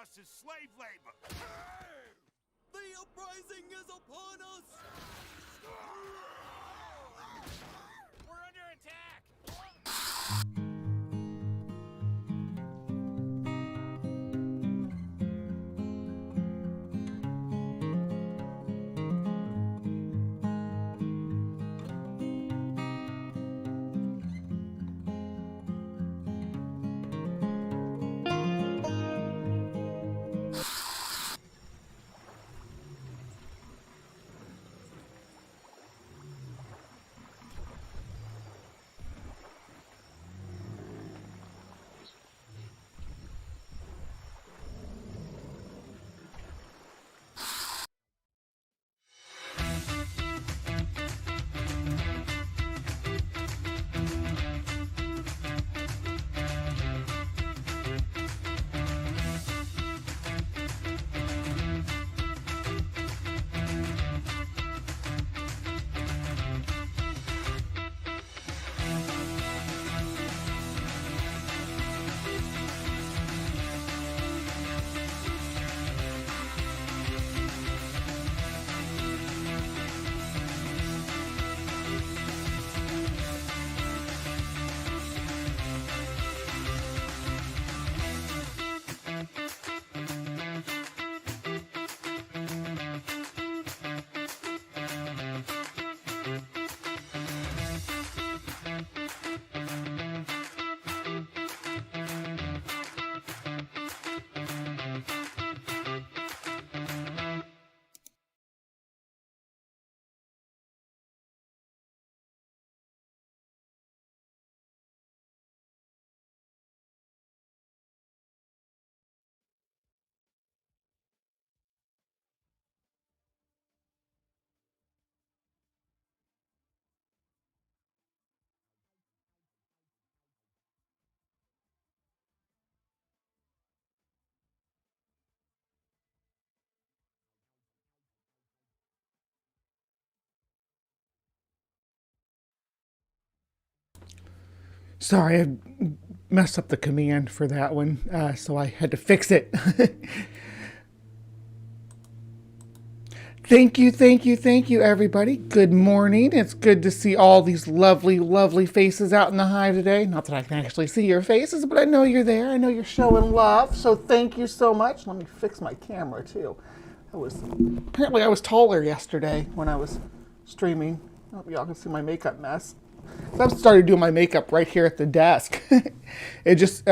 us as slave labor. The uprising is upon us! We're under attack! Sorry, I messed up the command for that one, so I had to fix it. Thank you, everybody. Good morning. It's good to see all these lovely, lovely faces out in the hive today. Not that I can actually see your faces, but I know you're there. I know you're showing love, so thank you so much. Let me fix my camera, too. Apparently I was taller yesterday when I was streaming. I hope y'all can see my makeup mess. So I've started doing my makeup right here at the desk. It just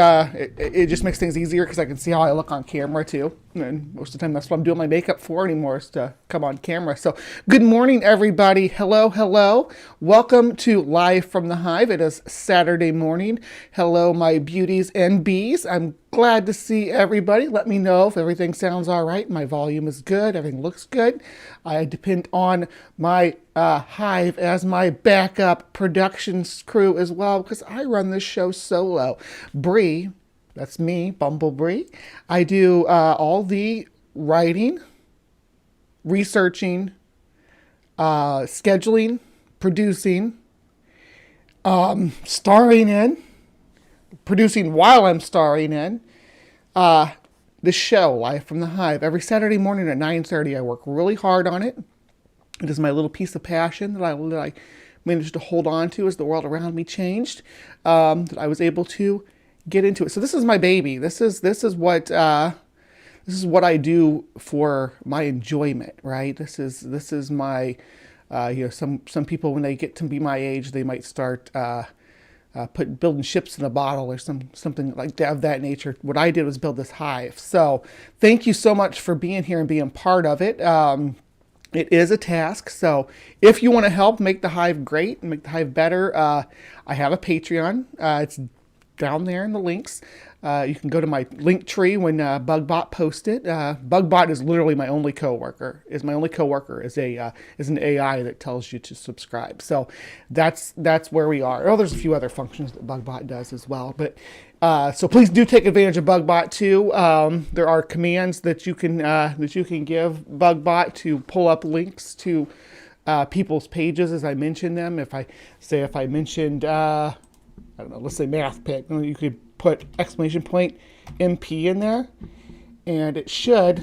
makes things easier because I can see how I look on camera too. And most of the time that's what I'm doing my makeup for anymore, is to come on camera. So good morning, everybody. Hello. Welcome to Live from the Hive. It is Saturday morning. Hello, my beauties and bees. I'm glad to see everybody. Let me know if everything sounds all right. My volume is good. Everything looks good. I depend on my Hive as my backup production crew as well, because I run this show solo. Bree, that's me, Bumblebee. I do all the writing, researching, scheduling, producing, starring in, producing while I'm starring in the show, Live from the Hive. Every Saturday morning at 9:30, I work really hard on it. It is my little piece of passion that I managed to hold on to as the world around me changed, that I was able to get into it. So this is my baby. This is what I do for my enjoyment, right? This is my some people, when they get to be my age, they might start building ships in a bottle or something like that, of that nature. What I did was build this hive. So thank you so much for being here and being part of it. It is a task, so if you want to help make the hive great and make the hive better, I have a Patreon. It's down there in the links. You can go to my link tree when Bugbot posted. Bugbot is literally my only coworker. Is an AI that tells you to subscribe. So that's where we are. Oh, there's a few other functions that Bugbot does as well. But so please do take advantage of Bugbot too. There are commands that you can give Bugbot to pull up links to people's pages as I mention them. If I mentioned I don't know, let's say math pick, you could put ! MP in there, and it should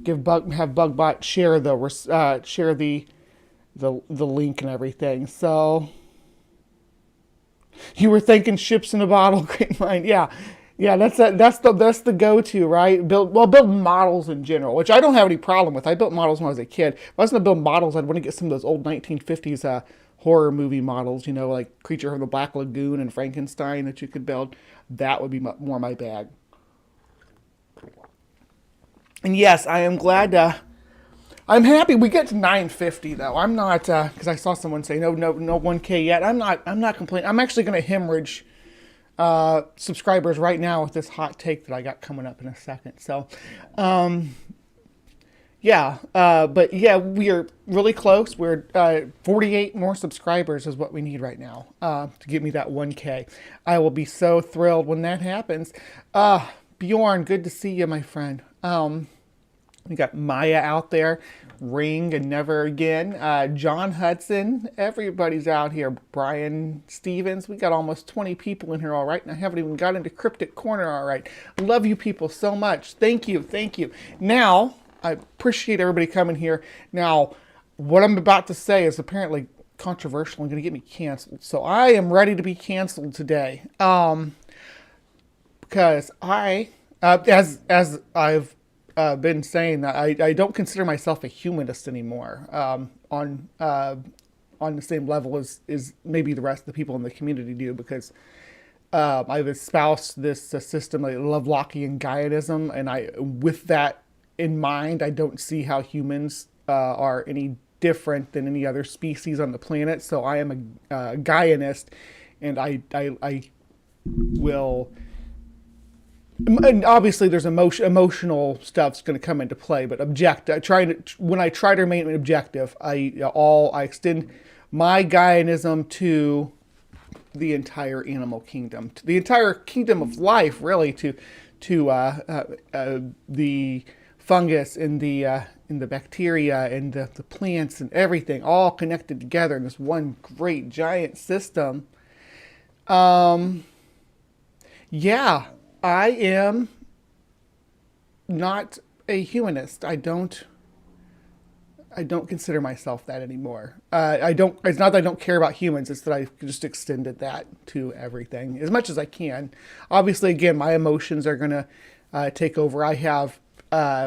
have BugBot share the link and everything. So you were thinking ships in a bottle, great mind. Yeah, that's the go-to, right? Build models in general, which I don't have any problem with. I built models when I was a kid. If I was gonna build models, I'd want to get some of those old 1950s horror movie models, like Creature from the Black Lagoon and Frankenstein that you could build. That would be more my bag. And yes, I am glad. I'm happy we get to 950 though. I'm not because I saw someone say no 1K yet. I'm not complaining. I'm actually going to hemorrhage subscribers right now with this hot take that I got coming up in a second. So, but yeah, we are really close. We're 48 more subscribers is what we need right now to get me that 1K. I will be so thrilled when that happens. Bjorn, good to see you, my friend. We got Maya out there, Ring and Never Again. John Hudson, everybody's out here. Brian Stevens, we got almost 20 people in here all right, and I haven't even got into CryptoCorner all right. Love you people so much. Thank you. Now, I appreciate everybody coming here. Now, what I'm about to say is apparently controversial and going to get me canceled. So I am ready to be canceled today. Because I, as I've been saying, that I don't consider myself a humanist anymore. On the same level as maybe the rest of the people in the community do, because I've espoused this system like Lovelockian Gaianism, and with that in mind, I don't see how humans are any different than any other species on the planet. So I am a Gaianist, and I will. And obviously, there's emotional stuff's going to come into play, but when I try to remain objective, I extend my Gaianism to the entire animal kingdom, to the entire kingdom of life, really, to the fungus and the bacteria and the plants and everything, all connected together in this one great giant system. I am not a humanist. I don't consider myself that anymore. It's not that I don't care about humans. It's that I've just extended that to everything as much as I can. Obviously, again, my emotions are going to take over. I have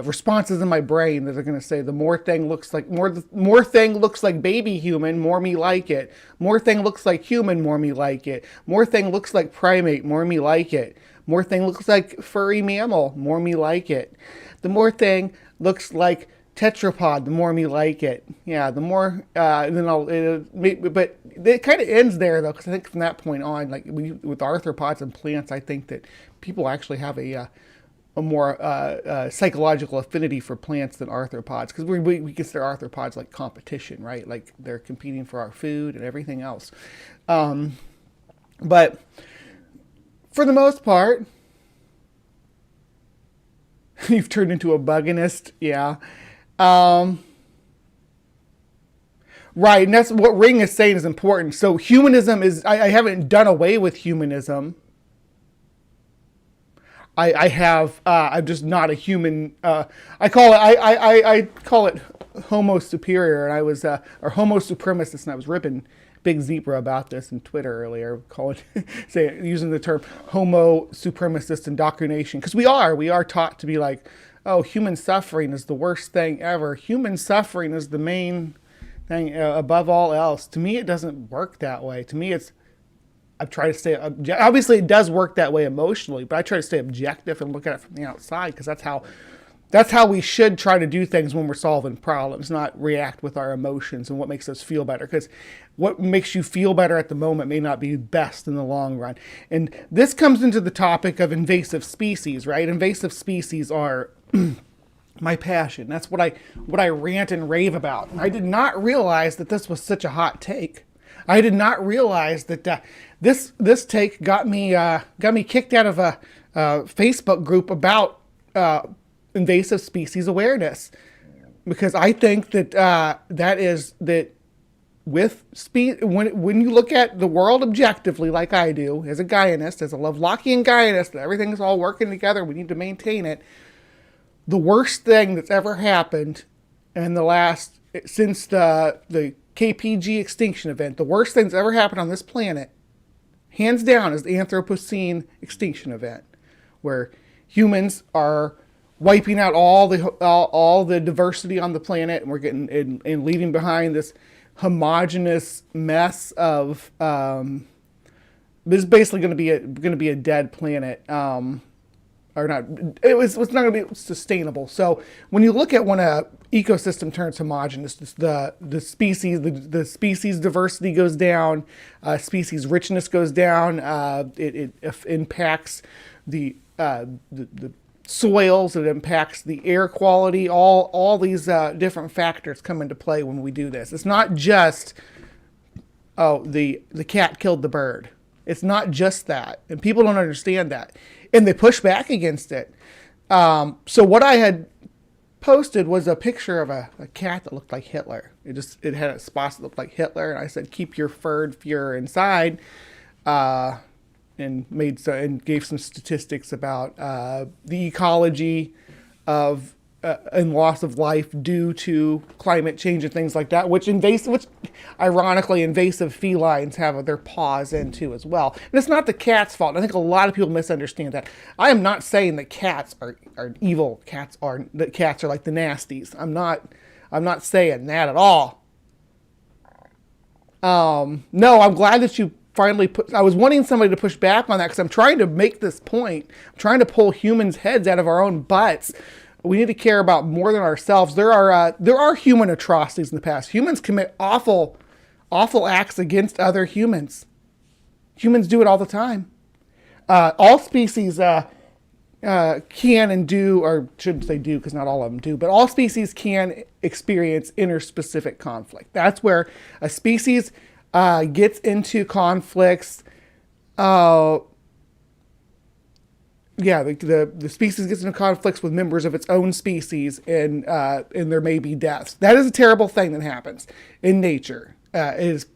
responses in my brain that are going to say the more thing looks like baby human, more me like it. More thing looks like human, more me like it. More thing looks like primate, more me like it. More thing looks like furry mammal, more me like it. The more thing looks like tetrapod, the more me like it. Yeah, the more, and then but it kind of ends there though, because I think from that point on, like with arthropods and plants, I think that people actually have a more psychological affinity for plants than arthropods, because we consider arthropods like competition, right? Like they're competing for our food and everything else. But for the most part, you've turned into a buginist, yeah. Right, and that's what Ring is saying is important. So humanism is, I haven't done away with humanism. I'm just not a human. I call it Homo superior, and I was or Homo supremacist, and I was ripping Big Zebra about this in Twitter earlier, using the term Homo supremacist indoctrination, because we are taught to be like, oh, human suffering is the worst thing ever. Human suffering is the main thing above all else. To me, it doesn't work that way. To me, I've tried to stay obviously it does work that way emotionally, but I try to stay objective and look at it from the outside, because that's how we should try to do things when we're solving problems, not react with our emotions and what makes us feel better, because what makes you feel better at the moment may not be best in the long run. And this comes into the topic of invasive species, right? Invasive species are my passion. That's what I rant and rave about. And I did not realize that this was such a hot take. I did not realize that this take got me kicked out of a Facebook group about invasive species awareness, because I think that when you look at the world objectively, like I do, as a Gaianist, as a Lovelockian Gaianist, that everything's all working together, we need to maintain it. the worst thing that's ever happened in the last, since the KPG extinction event, the worst thing that's ever happened on this planet, hands down, is the Anthropocene extinction event, where humans are wiping out all the diversity on the planet, and we're getting and leaving behind this homogeneous mess of this is basically going to be a dead planet, or not. It's not going to be sustainable. So when you look at when a ecosystem turns homogeneous, the species diversity goes down, species richness goes down. It impacts the soils, it impacts the air quality. All these different factors come into play when we do this. It's not just, oh, the cat killed the bird. It's not just that, and people don't understand that, and they push back against it. So what I had posted was a picture of a cat that looked like Hitler. It had a spots that looked like Hitler, and I said, "Keep your furred Fuhrer inside," and gave some statistics about the ecology of and loss of life due to climate change and things like that, which ironically invasive felines have their paws into as well. And it's not the cat's fault. I think a lot of people misunderstand that. I am not saying that cats are evil. That cats are like the nasties. I'm not saying that at all. No, I'm glad that you finally I was wanting somebody to push back on that, because I'm trying to make this point. I'm trying to pull humans' heads out of our own butts. We need to care about more than ourselves. There are human atrocities in the past. Humans commit awful acts against other humans. Humans do it all the time. All species can and do, or shouldn't say do, because not all of them do, but all species can experience interspecific conflict. That's where a species gets into conflicts. The species gets into conflicts with members of its own species, and there may be deaths. That is a terrible thing that happens in nature. It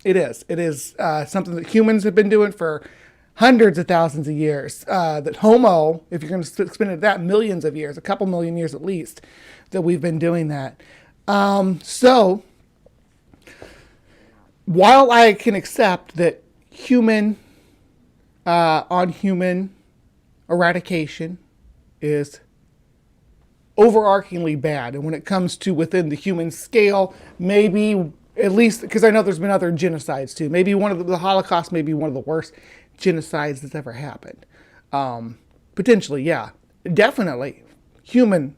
is something that humans have been doing for hundreds of thousands of years. That Homo, if you're going to spend it that, millions of years, a couple million years at least, that we've been doing that. So while I can accept that human on human eradication is overarchingly bad, and when it comes to within the human scale, maybe, at least because I know there's been other genocides too, maybe one of the Holocaust may be one of the worst genocides that's ever happened. Potentially, yeah, definitely human.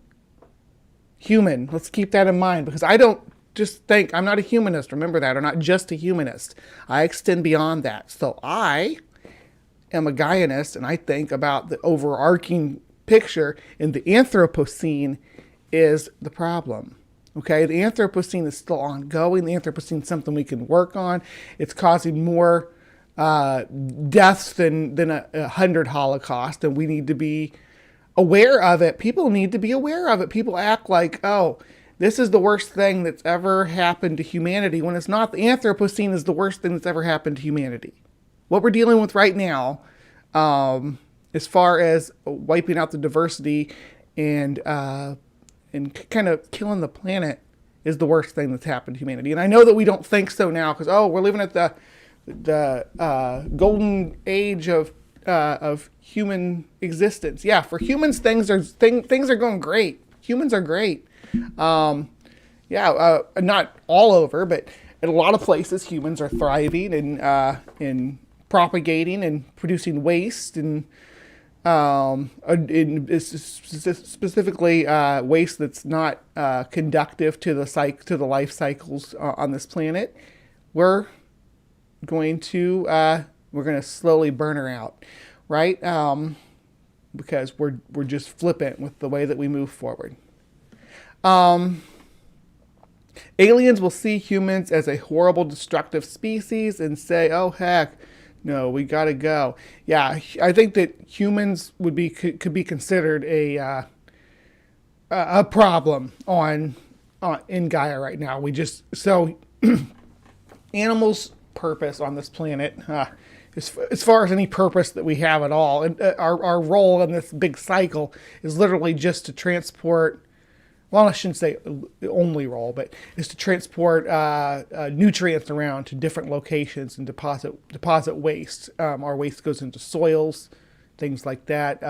Let's keep that in mind, because I don't just think, I'm not a humanist, remember that, or not just a humanist. I extend beyond that. So I am a Gaianist, and I think about the overarching picture, and the Anthropocene is the problem. Okay, the Anthropocene is still ongoing. The Anthropocene is something we can work on. It's causing more deaths than 100 Holocausts, and we need to be aware of it. People need to be aware of it. People act like, oh, this is the worst thing that's ever happened to humanity, when it's not. The Anthropocene is the worst thing that's ever happened to humanity. What we're dealing with right now, as far as wiping out the diversity and kind of killing the planet, is the worst thing that's happened to humanity. And I know that we don't think so now, because we're living at the golden age of human existence. Yeah, for humans, things are going great. Humans are great. Not all over, but in a lot of places, humans are thriving and propagating and producing waste, and specifically waste that's not conductive to the life cycles on this planet. We're going to slowly burn her out, right? Because we're just flippant with the way that we move forward. Aliens will see humans as a horrible, destructive species and say, "Oh heck, no, we gotta go." Yeah, I think that humans could be considered a problem in Gaia right now. Animals' purpose on this planet as far as any purpose that we have at all. And our role in this big cycle is literally just to transport, well, I shouldn't say the only role, but is to transport nutrients around to different locations and deposit waste. Our waste goes into soils, things like that.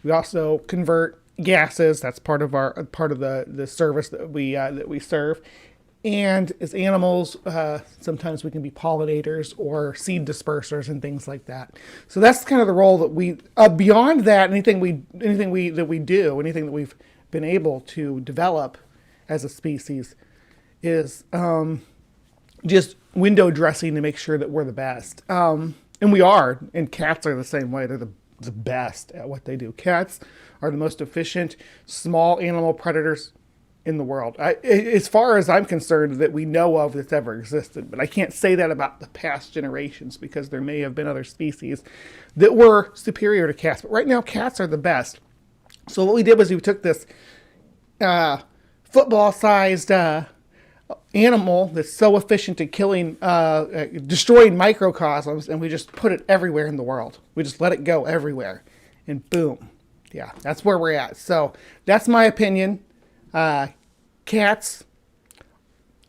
We also convert gases. That's part of the service that we serve. And as animals, sometimes we can be pollinators or seed dispersers and things like that. So that's kind of the role that we. Beyond that, anything that we've been able to develop as a species is just window dressing to make sure that we're the best. And we are. And cats are the same way. They're the best at what they do. Cats are the most efficient small animal predators in the world, as far as I'm concerned, that we know of that's ever existed. But I can't say that about the past generations because there may have been other species that were superior to cats. But right now, cats are the best. So what we did was we took this football-sized animal that's so efficient at killing, destroying microcosms, and we just put it everywhere in the world. We just let it go everywhere, and boom. Yeah, that's where we're at. So that's my opinion. Cats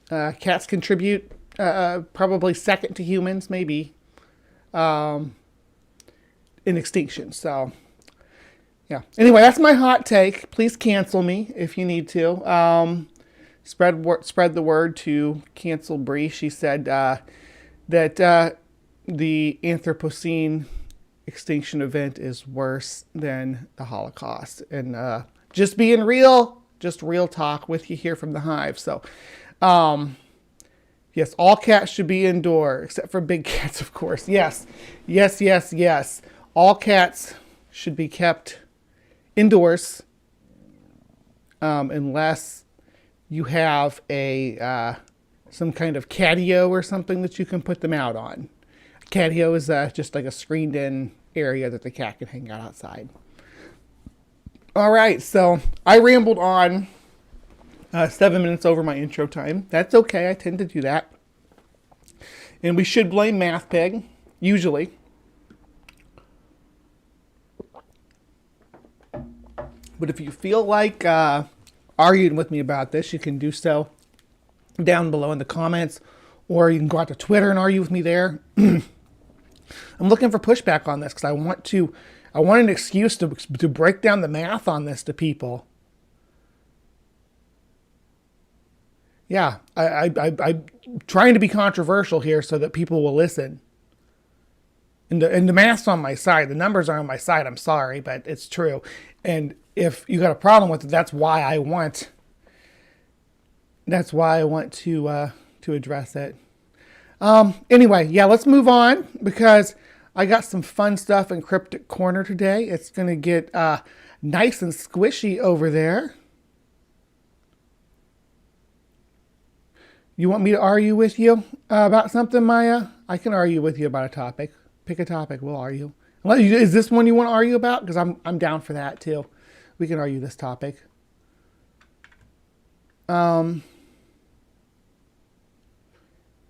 contribute probably second to humans, maybe, in extinction. So, yeah. Anyway, that's my hot take. Please cancel me if you need to. Spread the word to cancel Bree. She said that the Anthropocene extinction event is worse than the Holocaust. And just being real. Just real talk with you here from the Hive. So, yes, all cats should be indoor, except for big cats, of course. Yes. All cats should be kept indoors, unless you have some kind of catio or something that you can put them out on. A catio is just like a screened-in area that the cat can hang out outside. All right, so I rambled on 7 minutes over my intro time. That's okay, I tend to do that. And we should blame MathPig, usually. But if you feel like arguing with me about this, you can do so down below in the comments, or you can go out to Twitter and argue with me there. I'm looking for pushback on this because I want an excuse to break down the math on this to people. Yeah, I'm trying to be controversial here so that people will listen. And the math's on my side. The numbers are on my side. I'm sorry, but it's true. And if you got a problem with it, that's why I want to address it. Anyway, yeah, let's move on because I got some fun stuff in CryptoCorner today. It's going to get nice and squishy over there. You want me to argue with you about something, Maya? I can argue with you about a topic. Pick a topic, we'll argue. Is this one you want to argue about? Because I'm down for that too. We can argue this topic.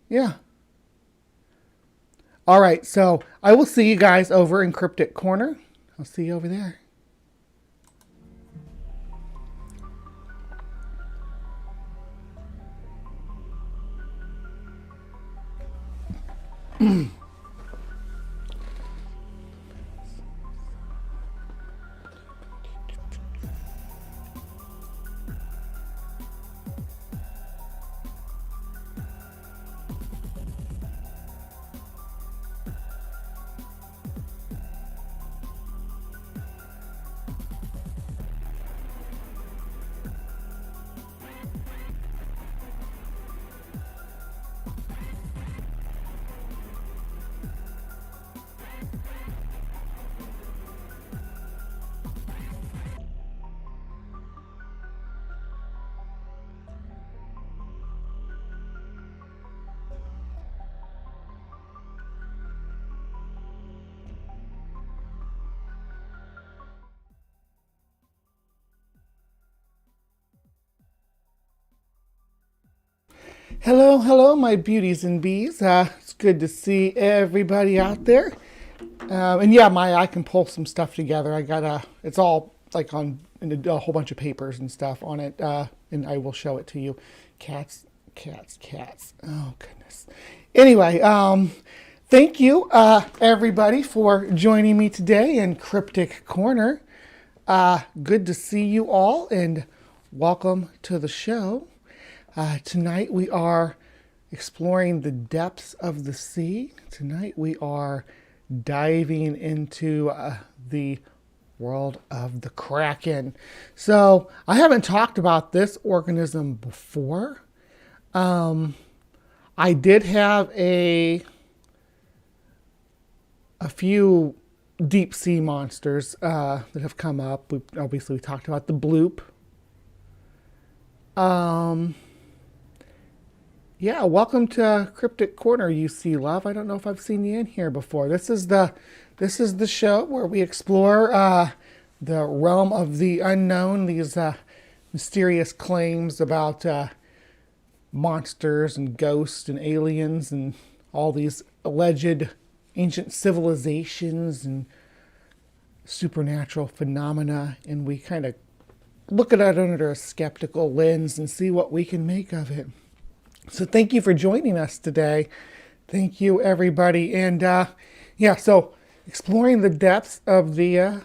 Yeah. All right, so I will see you guys over in CryptoCorner. I'll see you over there. Hello, hello, my beauties and bees. It's good to see everybody out there. And yeah, I can pull some stuff together. It's all like on a whole bunch of papers and stuff on it, and I will show it to you. Cats. Oh, goodness. Anyway, thank you, everybody, for joining me today in Cryptic Corner. Good to see you all, and welcome to the show. Tonight we are exploring the depths of the sea. Tonight we are diving into the world of the Kraken. So I haven't talked about this organism before. I did have a few deep sea monsters that have come up. We talked about the bloop. Yeah, welcome to Cryptic Corner, you sea love. I don't know if I've seen you in here before. This is the show where we explore the realm of the unknown, these mysterious claims about monsters and ghosts and aliens and all these alleged ancient civilizations and supernatural phenomena, and we kind of look at it under a skeptical lens and see what we can make of it. So thank you for joining us today. Thank you, everybody. And so exploring the depths of the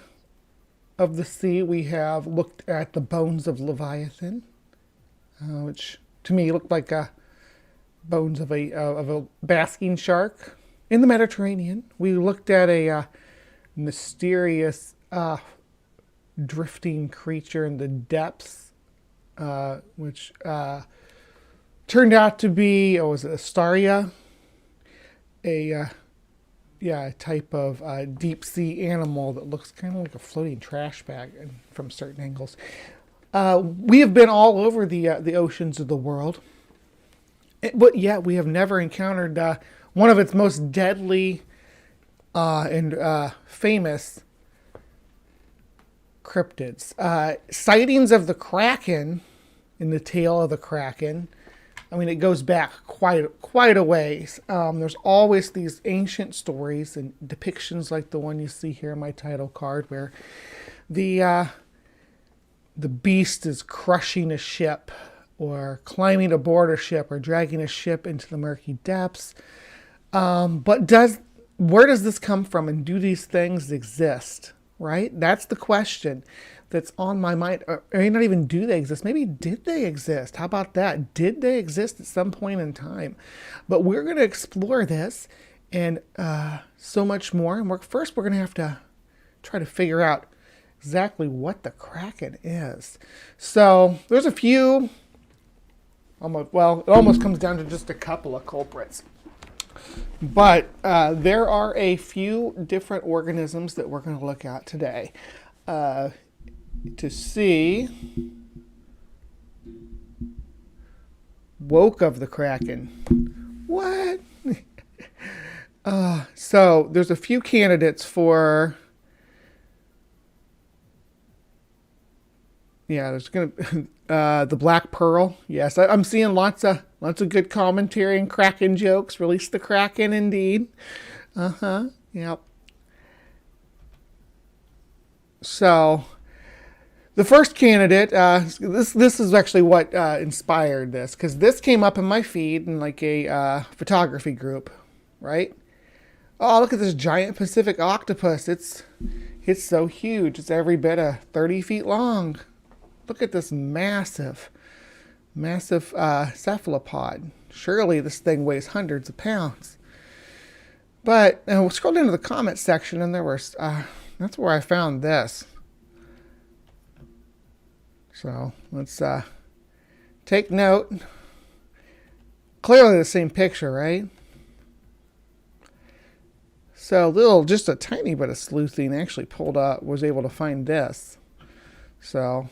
sea, we have looked at the bones of Leviathan, which to me looked like bones of a basking shark in the Mediterranean. We looked at a mysterious drifting creature in the depths, which turned out to be, was it Astaria? A type of deep sea animal that looks kind of like a floating trash bag from certain angles. We have been all over the oceans of the world, but yet we have never encountered one of its most deadly and famous cryptids. Sightings of the Kraken in the tail of the Kraken. I mean, it goes back quite a ways. There's always these ancient stories and depictions like the one you see here in my title card, where the beast is crushing a ship or climbing aboard a ship or dragging a ship into the murky depths. But where does this come from, and do these things exist? Right? That's the question that's on my mind. Or not even do they exist? Maybe did they exist? How about that? Did they exist at some point in time? But we're going to explore this and so much more. And we're going to have to try to figure out exactly what the Kraken is. So there's a few, it almost comes down to just a couple of culprits. But there are a few different organisms that we're going to look at today to see woke of the Kraken. What? So there's a few candidates for. Yeah, there's gonna the Black Pearl. Yes, I'm seeing lots of good commentary and Kraken jokes. Release the Kraken, indeed. Yep. So, the first candidate. This is actually what inspired this, because this came up in my feed in like a photography group, right? Oh, look at this giant Pacific octopus. It's so huge. It's every bit of 30 feet long. Look at this massive cephalopod. Surely this thing weighs hundreds of pounds. But we scrolled into the comment section, and there was that's where I found this. So let's take note. Clearly the same picture, right? So just a tiny bit of sleuthing actually was able to find this. So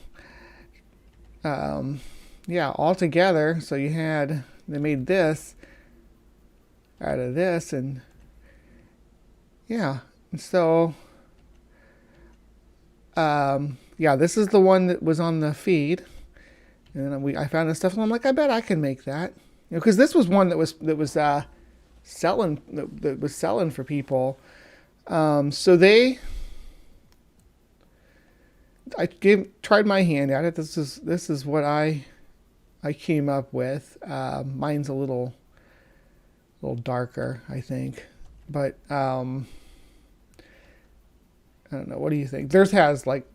all together, so they made this out of this, and so this is the one that was on the feed, and I found this stuff, and I'm like, I bet I can make that. because this was one that was selling that was selling for people. So I tried my hand at it. This is what I came up with. Mine's a little darker, I think, but I don't know. What do you think? Theirs has like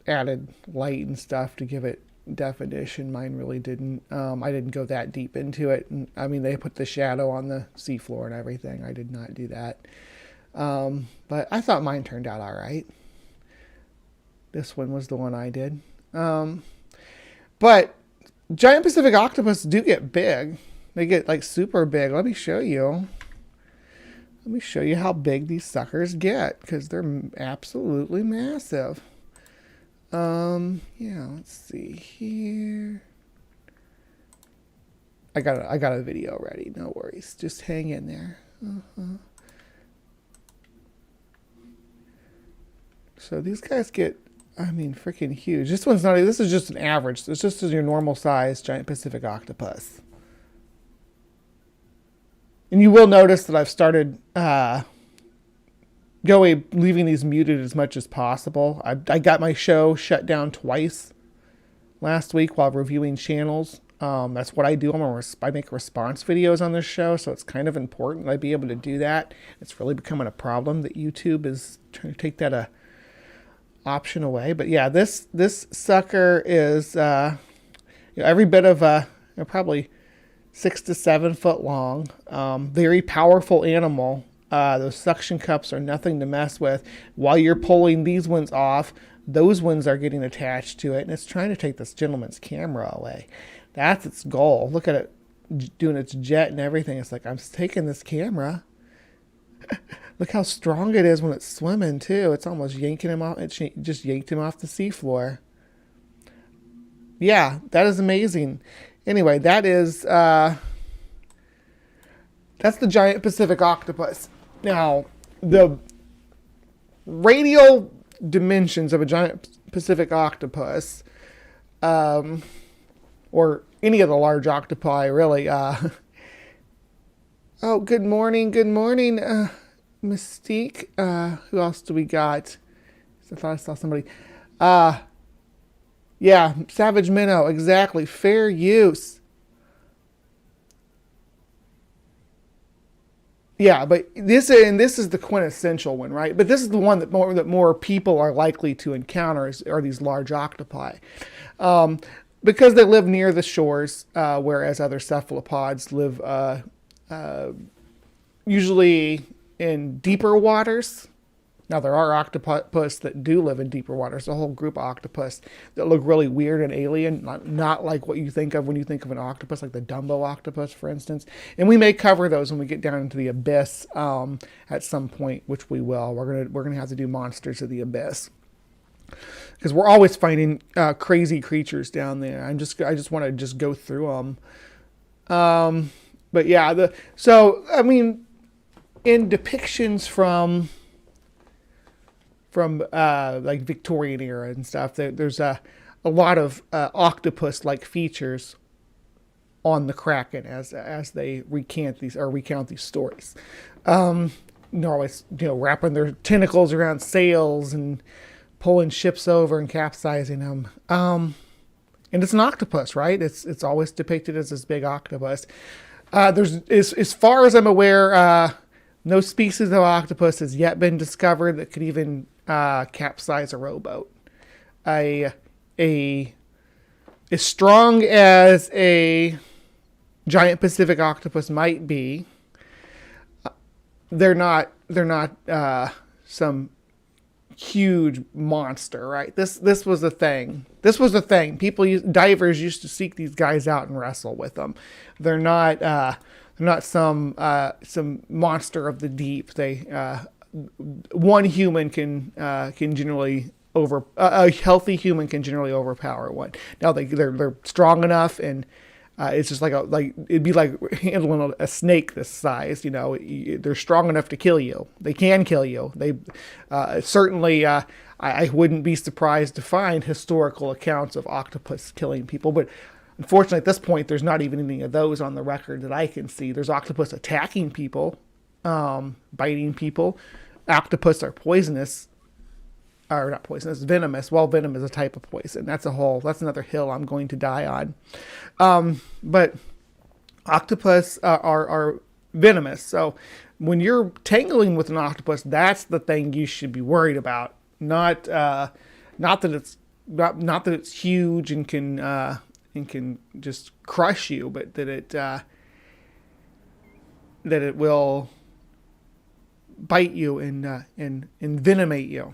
added light and stuff to give it definition. Mine really didn't. I didn't go that deep into it. And, I mean, they put the shadow on the seafloor and everything. I did not do that. But I thought mine turned out all right. This one was the one I did. But giant Pacific octopus do get big. They get like super big. Let me show you. Let me show you how big these suckers get, because they're absolutely massive. Yeah, let's see here. I got a video ready. No worries. Just hang in there. So these guys get, I mean, freaking huge. This one's not, this is just an average. It's just your normal size giant Pacific octopus. And you will notice that I've started leaving these muted as much as possible. I got my show shut down twice last week while reviewing channels. That's what I do. I make response videos on this show, so it's kind of important that I be able to do that. It's really becoming a problem that YouTube is trying to take that option away. But yeah, this sucker is every bit of probably 6 to 7 foot long. Very powerful animal. Those suction cups are nothing to mess with. While you're pulling these ones off, those ones are getting attached to it, and it's trying to take this gentleman's camera away. That's its goal. Look at it doing its jet and everything. It's like, I'm taking this camera. Look how strong it is when it's swimming too. It's almost yanking him off. It just yanked him off the seafloor. Yeah, that is amazing. Anyway, that's the giant Pacific octopus. Now, the radial dimensions of a giant Pacific octopus, or any of the large octopi, really. Oh, good morning, Mystique. Who else do we got? I thought I saw somebody. Yeah, Savage Minnow, exactly. Fair use. Yeah, but this is the quintessential one, right? But this is the one that more people are likely to encounter are these large octopi, because they live near the shores, whereas other cephalopods live usually in deeper waters. Now, there are octopus that do live in deeper waters, a whole group of octopus that look really weird and alien, not like what you think of when you think of an octopus, like the Dumbo octopus, for instance. And we may cover those when we get down into the abyss at some point, which we will. We're gonna have to do Monsters of the Abyss, because we're always finding crazy creatures down there. I just want to go through them. But yeah, so I mean, in depictions from like Victorian era and stuff, there's a lot of octopus-like features on the Kraken as they recount these stories. They're always wrapping their tentacles around sails and pulling ships over and capsizing them. And it's an octopus, right? It's always depicted as this big octopus. As far as I'm aware, no species of octopus has yet been discovered that could even capsize a rowboat. As strong as a giant Pacific octopus might be, they're not some huge monster, right? This was the thing. Divers used to seek these guys out and wrestle with them. They're not some monster of the deep. One human can generally a healthy human can generally overpower one. Now they're strong enough, and it's just like it'd be like handling a snake this size. They're strong enough to kill you. They can kill you. They certainly. I wouldn't be surprised to find historical accounts of octopus killing people, but Unfortunately, at this point, there's not even any of those on the record that I can see. There's octopus attacking people, biting people. Octopus are poisonous, or not poisonous, venomous. Well, venom is a type of poison. That's another hill I'm going to die on. But octopus are venomous. So when you're tangling with an octopus, that's the thing you should be worried about. Not that it's huge and can just crush you, but that it will bite you and envenomate you.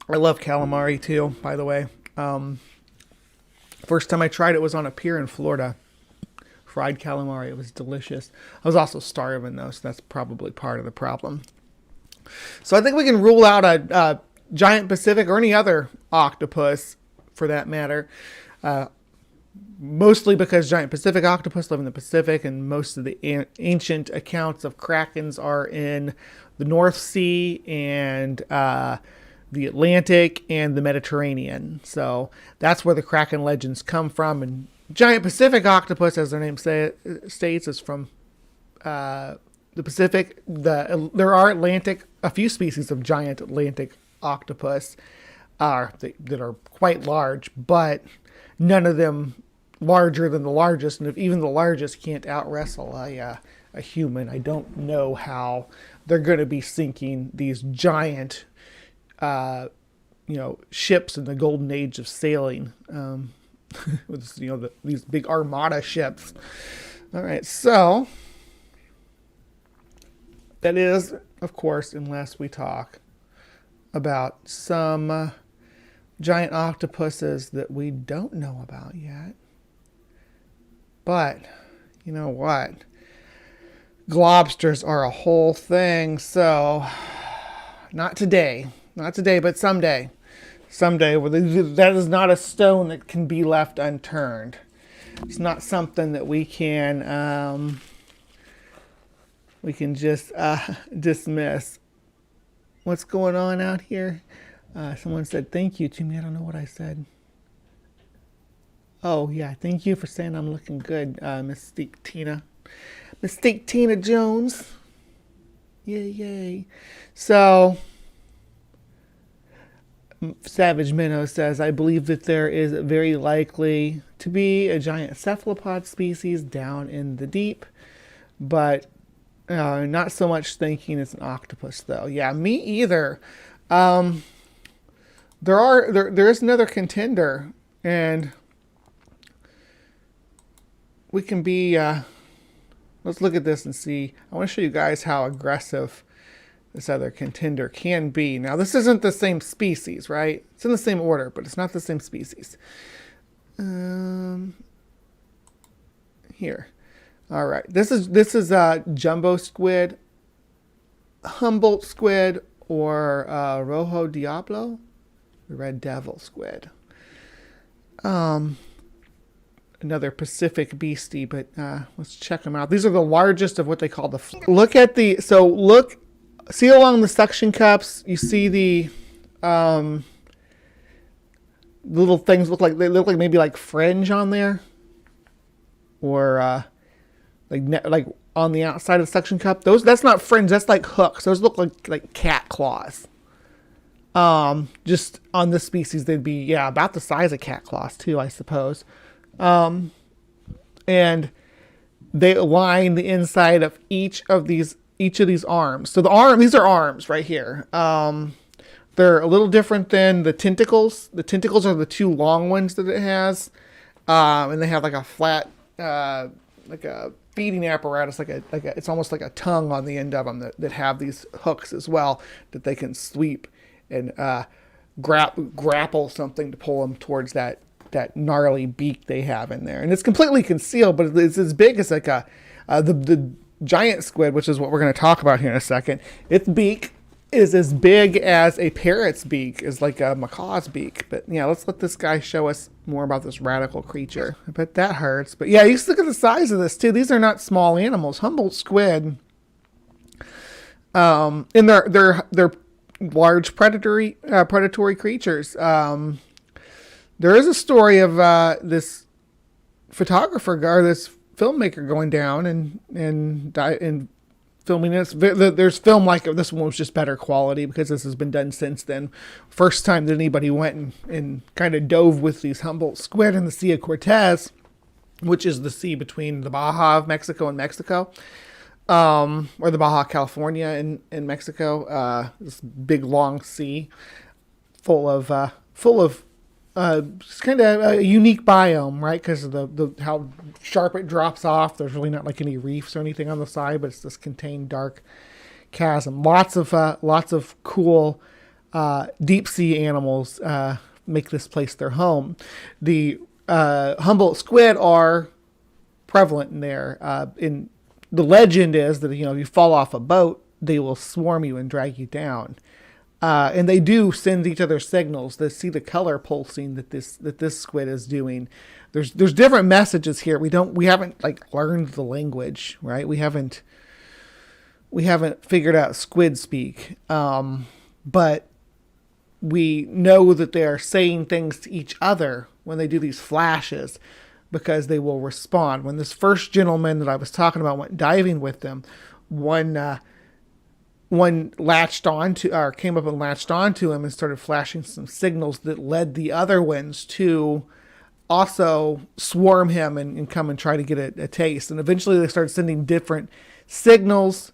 I love calamari too, by the way. First time I tried it was on a pier in Florida. Fried calamari. It was delicious. I was also starving though, so that's probably part of the problem. So I think we can rule out a giant Pacific or any other octopus for that matter. Mostly because giant Pacific octopus live in the Pacific, and most of the ancient accounts of krakens are in the North Sea and the Atlantic and the Mediterranean. So that's where the kraken legends come from. And giant Pacific octopus, as their name states, is from the Pacific. There are a few species of giant Atlantic octopus that are quite large, but none of them larger than the largest. And if even the largest can't out wrestle a human, I don't know how they're going to be sinking these giant ships in the golden age of sailing, with these big armada ships. All right, so that is, of course, unless we talk about some giant octopuses that we don't know about yet. But you know what? Globsters are a whole thing, so not today, but someday. That is not a stone that can be left unturned. It's not something that we can just dismiss. What's going on out here? Someone said thank you to me. I don't know what I said. Oh yeah, thank you for saying I'm looking good, Mystique Tina Jones. Yay. So Savage Minnow says, I believe that there is very likely to be a giant cephalopod species down in the deep, but not so much thinking it's an octopus though. Yeah, me either. There is another contender, and we can be, let's look at this and see. I want to show you guys how aggressive this other contender can be. Now, this isn't the same species, right? It's in the same order, but it's not the same species. Here. All right. This is jumbo squid, Humboldt squid, or Rojo Diablo, the red devil squid. Another Pacific beastie, but let's check them out. These are the largest of what they call see along the suction cups, you see the little things look like maybe like fringe on there, or like on the outside of the suction cup. That's not fringe, that's like hooks. Those look like cat claws. Just on this species, they'd be about the size of cat claws too, I suppose. And they line the inside of each of these arms. So these are arms right here. They're a little different than the tentacles. The tentacles are the two long ones that it has. And they have like a flat, like a feeding apparatus, it's almost like a tongue on the end of them that have these hooks as well, that they can sweep and grapple something to pull them towards that gnarly beak they have in there. And it's completely concealed, but it's as big as like the giant squid, which is what we're going to talk about here in a second. Its beak is as big as a parrot's beak, is like a macaw's beak. But yeah, let's let this guy show us more about this radical creature. I bet that hurts. But yeah, you look at the size of this too. These are not small animals. Humboldt squid, and they're large predatory creatures. There is a story of this photographer or this filmmaker going down and filming this. There's film like it. This one was just better quality because this has been done since then. First time that anybody went and kind of dove with these Humboldt squid in the Sea of Cortez, which is the sea between the Baja of Mexico and Mexico, or the Baja California in Mexico. This big long sea full of it's kind of a unique biome, right? Because of the how sharp it drops off. There's really not like any reefs or anything on the side, but it's this contained dark chasm. Lots of cool deep sea animals make this place their home. The Humboldt squid are prevalent in there. In the legend is that if you fall off a boat, they will swarm you and drag you down. And they do send each other signals. They see the color pulsing that this squid is doing. There's different messages here. We haven't like learned the language, right? We haven't figured out squid speak. But we know that they are saying things to each other when they do these flashes, because they will respond. When this first gentleman that I was talking about went diving with them, one latched onto, or came up and latched onto him and started flashing some signals that led the other ones to also swarm him and come and try to get a taste. And eventually they started sending different signals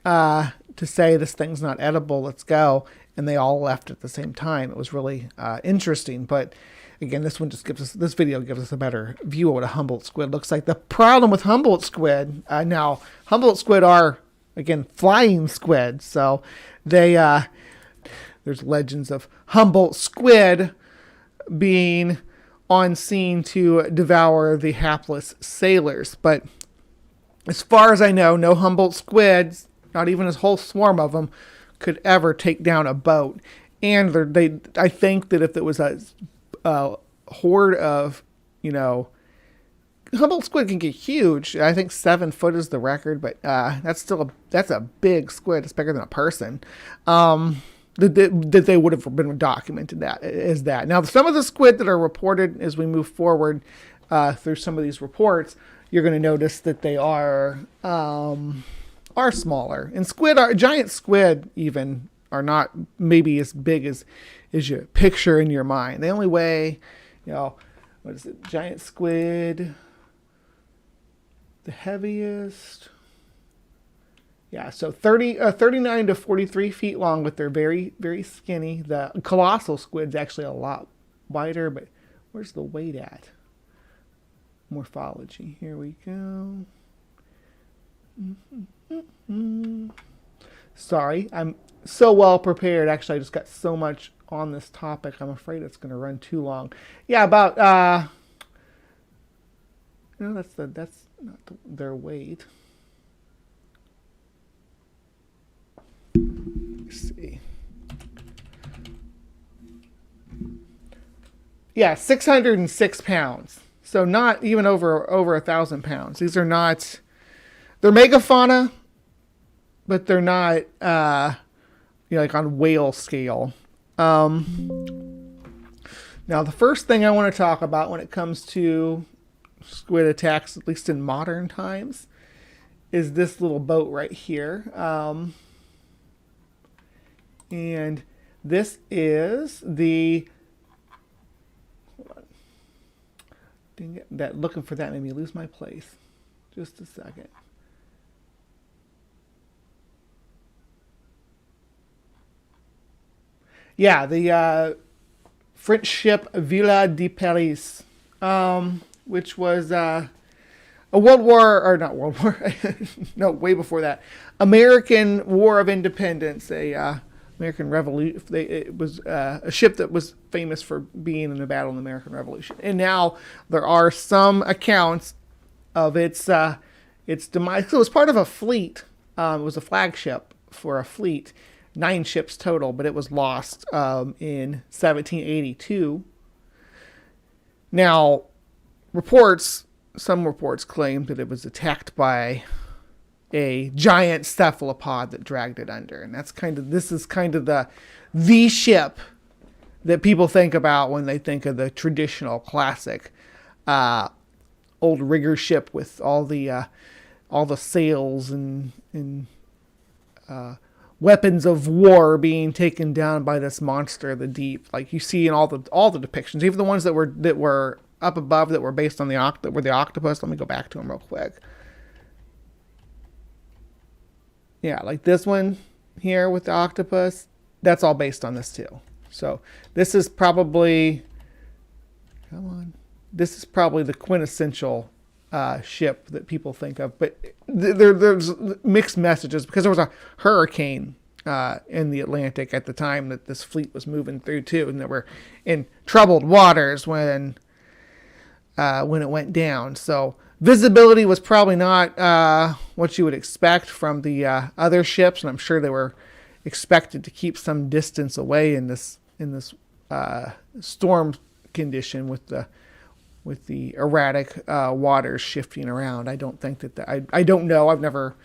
to say this thing's not edible, let's go. And they all left at the same time. It was really interesting. But again, this video gives us a better view of what a Humboldt squid looks like. The problem with Humboldt squid, now Humboldt squid are, again, flying squid. So there's legends of Humboldt squid being on scene to devour the hapless sailors. But as far as I know, no Humboldt squids, not even a whole swarm of them, could ever take down a boat. And I think that if it was a horde of, Humboldt squid can get huge. I think 7 foot is the record, but that's a big squid. It's bigger than a person. That they would have been documented that. Now, some of the squid that are reported as we move forward through some of these reports, you're going to notice that they are smaller. And giant squid even are not maybe as big as you picture in your mind. They only weigh, what is it? Giant squid. The heaviest, so 39 to 43 feet long, but they're very, very skinny. The colossal squid's actually a lot wider, but where's the weight at? Morphology. Here we go. Sorry, I'm so well prepared. Actually, I just got so much on this topic. I'm afraid it's going to run too long. Yeah, about that's not their weight. Let's see. Yeah, 606 pounds. So not even over 1,000 pounds. These are not. They're megafauna, but they're not. Like on whale scale. Now, the first thing I want to talk about when it comes to squid attacks, at least in modern times, is this little boat right here. And this is the... Hold on. Dang it, looking for that made me lose my place. Just a second. Yeah, the French ship Villa de Paris, which was a World War, or not World War, no, way before that, American War of Independence, American Revolution. It was a ship that was famous for being in a battle in the American Revolution. And now there are some accounts of its demise. So it was part of a fleet. It was a flagship for a fleet. 9 ships total, but it was lost in 1782. Now, some reports claim that it was attacked by a giant cephalopod that dragged it under, and this is kind of the ship that people think about when they think of the traditional classic old rigger ship with all the sails and weapons of war being taken down by this monster of the deep, like you see in all the depictions, even the ones that were up above that were based on the octopus. Let me go back to them real quick. Yeah, like this one here with the octopus, that's all based on this too. So this is probably, this is probably the quintessential ship that people think of. But there's mixed messages because there was a hurricane in the Atlantic at the time that this fleet was moving through too, and they were in troubled waters when it went down. So visibility was probably not what you would expect from the other ships, and I'm sure they were expected to keep some distance away in this storm condition with the erratic waters shifting around. I don't think I don't know. I've never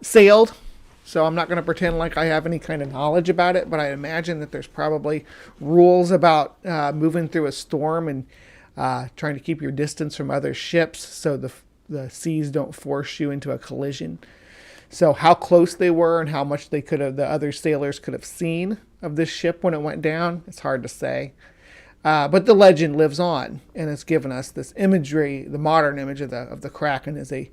sailed, so I'm not going to pretend like I have any kind of knowledge about it. But I imagine that there's probably rules about moving through a storm and trying to keep your distance from other ships so the seas don't force you into a collision. So how close they were and how much the other sailors could have seen of this ship when it went down, it's hard to say. But the legend lives on, and it's given us this imagery. The modern image of the Kraken is a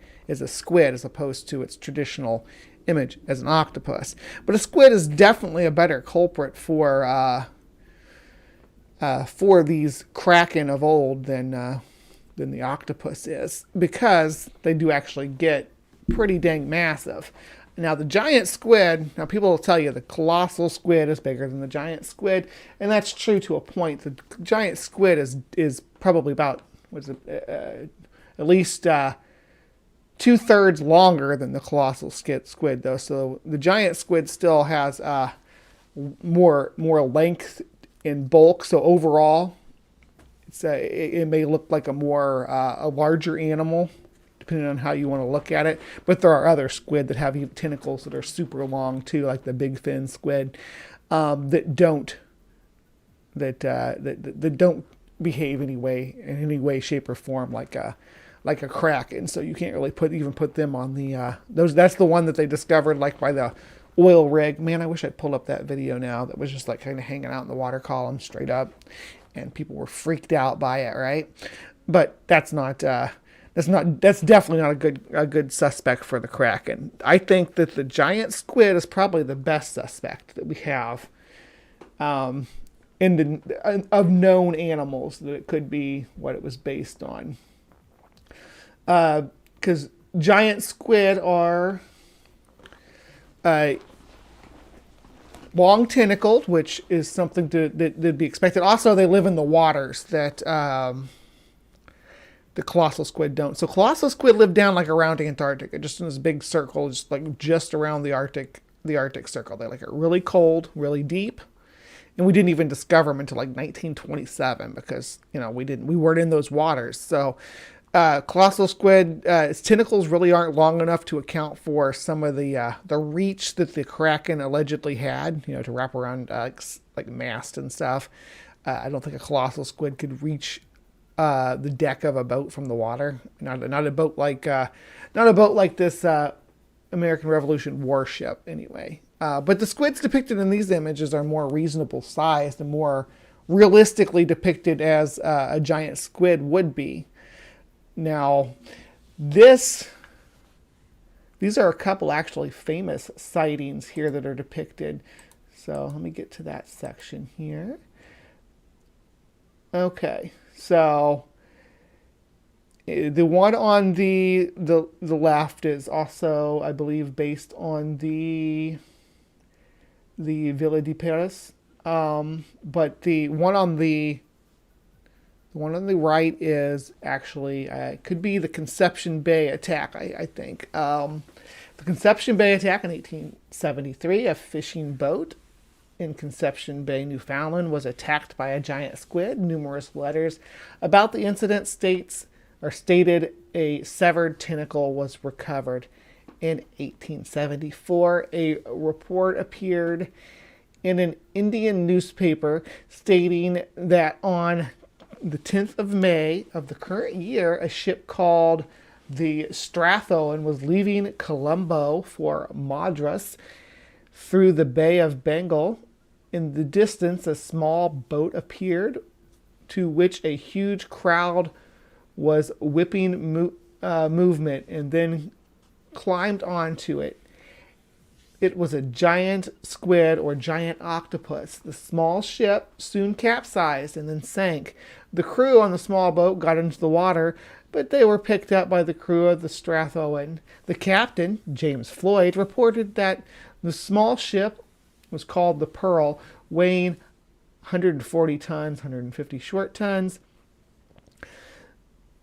squid as opposed to its traditional image as an octopus. But a squid is definitely a better culprit for these Kraken of old than the octopus is, because they do actually get pretty dang massive. Now the giant squid, now people will tell you the colossal squid is bigger than the giant squid, and that's true to a point. The giant squid is probably about at least 2/3 longer than the colossal squid though. So the giant squid still has more length in bulk. So overall, it may look like a larger animal, depending on how you want to look at it. But there are other squid that have tentacles that are super long too, like the big fin squid, that don't behave in any way, shape, or form like a Kraken. So you can't really put them on the those. That's the one that they discovered like by the oil rig. Man, I wish I'd pull up that video now. That was just like kind of hanging out in the water column straight up, and people were freaked out by it, right? But that's definitely not a good suspect for the Kraken. I think that the giant squid is probably the best suspect that we have of known animals that it could be what it was based on. Because giant squid are long tentacled, which is something that'd be expected. Also, they live in the waters that the colossal squid don't. So colossal squid live down like around Antarctica, just in this big circle, just around the Arctic Circle. They like it really cold, really deep. And we didn't even discover them until like 1927 because, we weren't in those waters. So colossal squid, its tentacles really aren't long enough to account for some of the reach that the Kraken allegedly had, to wrap around like mast and stuff. I don't think a colossal squid could reach the deck of a boat from the water. Not a boat like this American Revolution warship anyway. But the squids depicted in these images are more reasonable sized and more realistically depicted as a giant squid would be. Now, these are a couple actually famous sightings here that are depicted. So let me get to that section here. Okay, so the one on the left is also, I believe, based on the Villa de Paris, but the one on the right is actually could be the Conception Bay attack. I think the Conception Bay attack in 1873, a fishing boat in Conception Bay, Newfoundland, was attacked by a giant squid. Numerous letters about the incident stated a severed tentacle was recovered. In 1874, a report appeared in an Indian newspaper stating that on the 10th of May of the current year, a ship called the Strathoan was leaving Colombo for Madras through the Bay of Bengal. In the distance, a small boat appeared to which a huge crowd was whipping movement and then climbed onto it. It was a giant squid or giant octopus. The small ship soon capsized and then sank. The crew on the small boat got into the water, but they were picked up by the crew of the Strathoan. The captain, James Floyd, reported that the small ship was called the Pearl, weighing 140 tons, 150 short tons.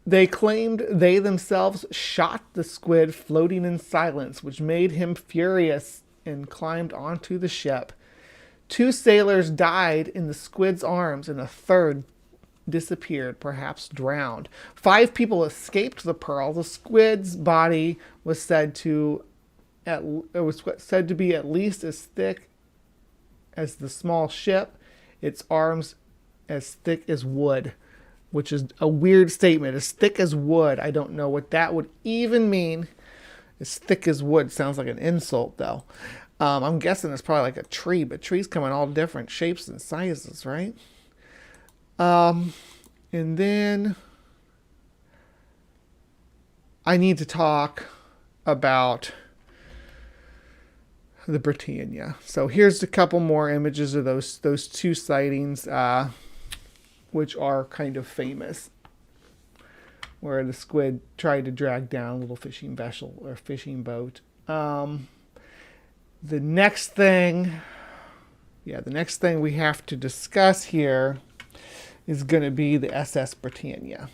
They claimed they themselves shot the squid floating in silence, which made him furious and climbed onto the ship. 2 sailors died in the squid's arms and a third disappeared, perhaps drowned. 5 people escaped the Pearl. The squid's body was said to be at least as thick as the small ship, its arms as thick as wood, which is a weird statement. As thick as wood. I don't know what that would even mean. As thick as wood sounds like an insult, though. I'm guessing it's probably like a tree, but trees come in all different shapes and sizes, right? And then I need to talk about the Britannia. So here's a couple more images of those 2 sightings, which are kind of famous, where the squid tried to drag down a little fishing vessel or fishing boat. The next thing we have to discuss here is going to be the SS Britannia.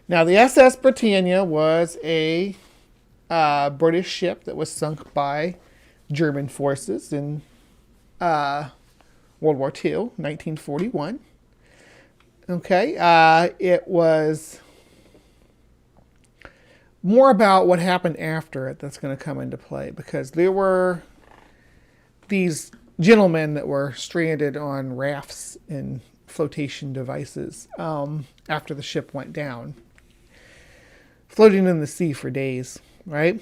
Now, the SS Britannia was a British ship that was sunk by German forces in World War II, 1941. Okay, it was more about what happened after it that's going to come into play, because there were these gentlemen that were stranded on rafts and flotation devices after the ship went down, floating in the sea for days, right?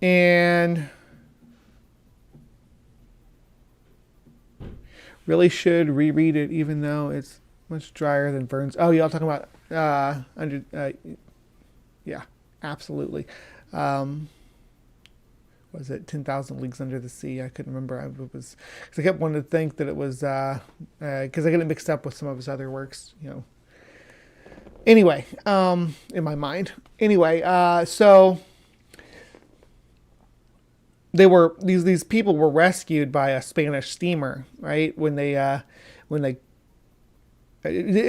And really should reread it, even though it's much drier than Burns. Oh, y'all talking about yeah, absolutely. Was it 10,000 Leagues Under the Sea? I couldn't remember. It was because I kept wanting to think that it was because I get it mixed up with some of his other works, you know. Anyway, in my mind. Anyway, so they were these people were rescued by a Spanish steamer, right? When it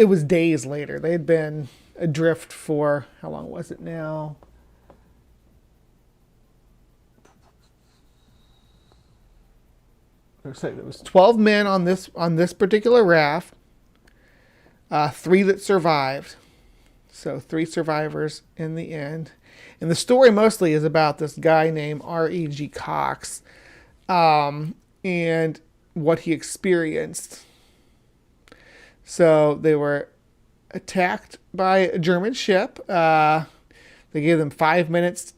was days later. They had been adrift for how long was it now? There was 12 men on this particular raft, 3 that survived. So 3 survivors in the end. And the story mostly is about this guy named R.E.G. Cox and what he experienced. So they were attacked by a German ship. They gave them 5 minutes to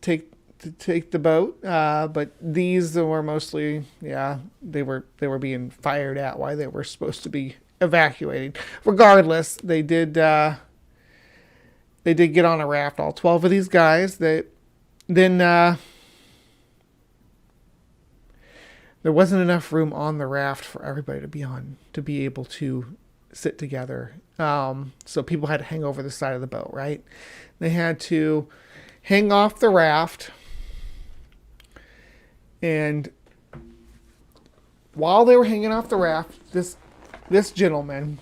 take the boat, but these were mostly, they were being fired at while they were supposed to be evacuating. Regardless, they did get on a raft, all 12 of these guys. There wasn't enough room on the raft for everybody to be able to sit together. So people had to hang over the side of the boat, right? They had to hang off the raft. And while they were hanging off the raft, this gentleman,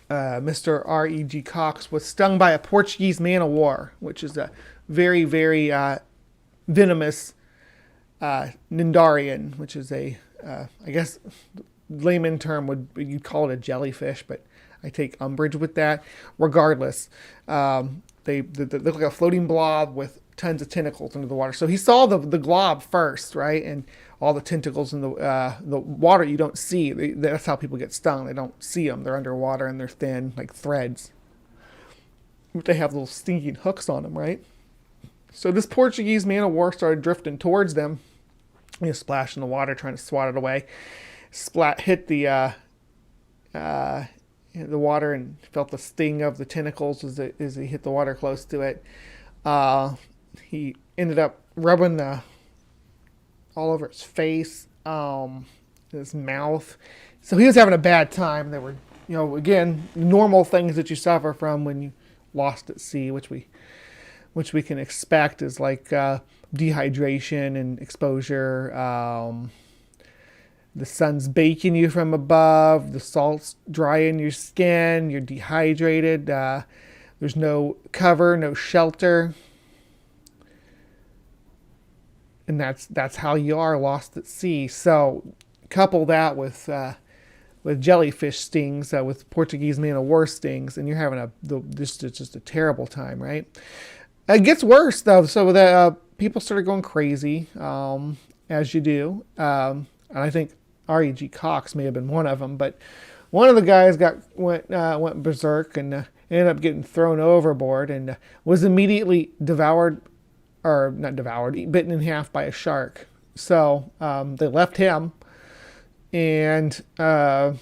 Mr. R.E.G. Cox, was stung by a Portuguese man-of-war, which is a very, very venomous Nindarian, which is a, I guess, layman term you'd call it a jellyfish, but I take umbrage with that. Regardless, they look like a floating blob with tons of tentacles under the water. So he saw the glob first, right? And all the tentacles in the water you don't see. That's how people get stung. They don't see them. They're underwater and they're thin, like threads. But they have little stinking hooks on them, right? So this Portuguese man-of-war started drifting towards them. He was splashing the water, trying to swat it away. Hit the water and felt the sting of the tentacles as he hit the water close to it. He ended up rubbing all over his face, his mouth. So he was having a bad time. There were, again, normal things that you suffer from when you lost at sea, which we can expect is like dehydration and exposure. The sun's baking you from above. The salt's drying your skin. You're dehydrated. There's no cover, no shelter. And that's how you are lost at sea. So couple that with jellyfish stings, with Portuguese man-of-war stings, and you're having just a terrible time, right? It gets worse though. So people started going crazy, as you do. And I think R.E.G. Cox may have been one of them, but one of the guys went berserk and ended up getting thrown overboard and was immediately bitten in half by a shark. So they left him and to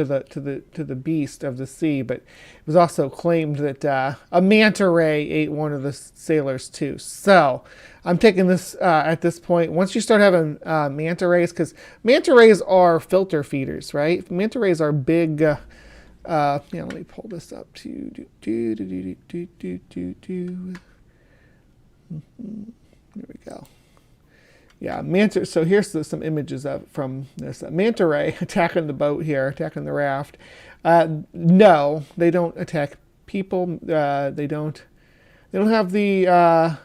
the beast of the sea. But it was also claimed that a manta ray ate one of the sailors too. So I'm taking this at this point. Once you start having manta rays, because manta rays are filter feeders, right? Manta rays are big. Let me pull this up to There we go. Yeah, manta. So here's some images from this manta ray attacking the boat here, attacking the raft. No, they don't attack people. They don't have the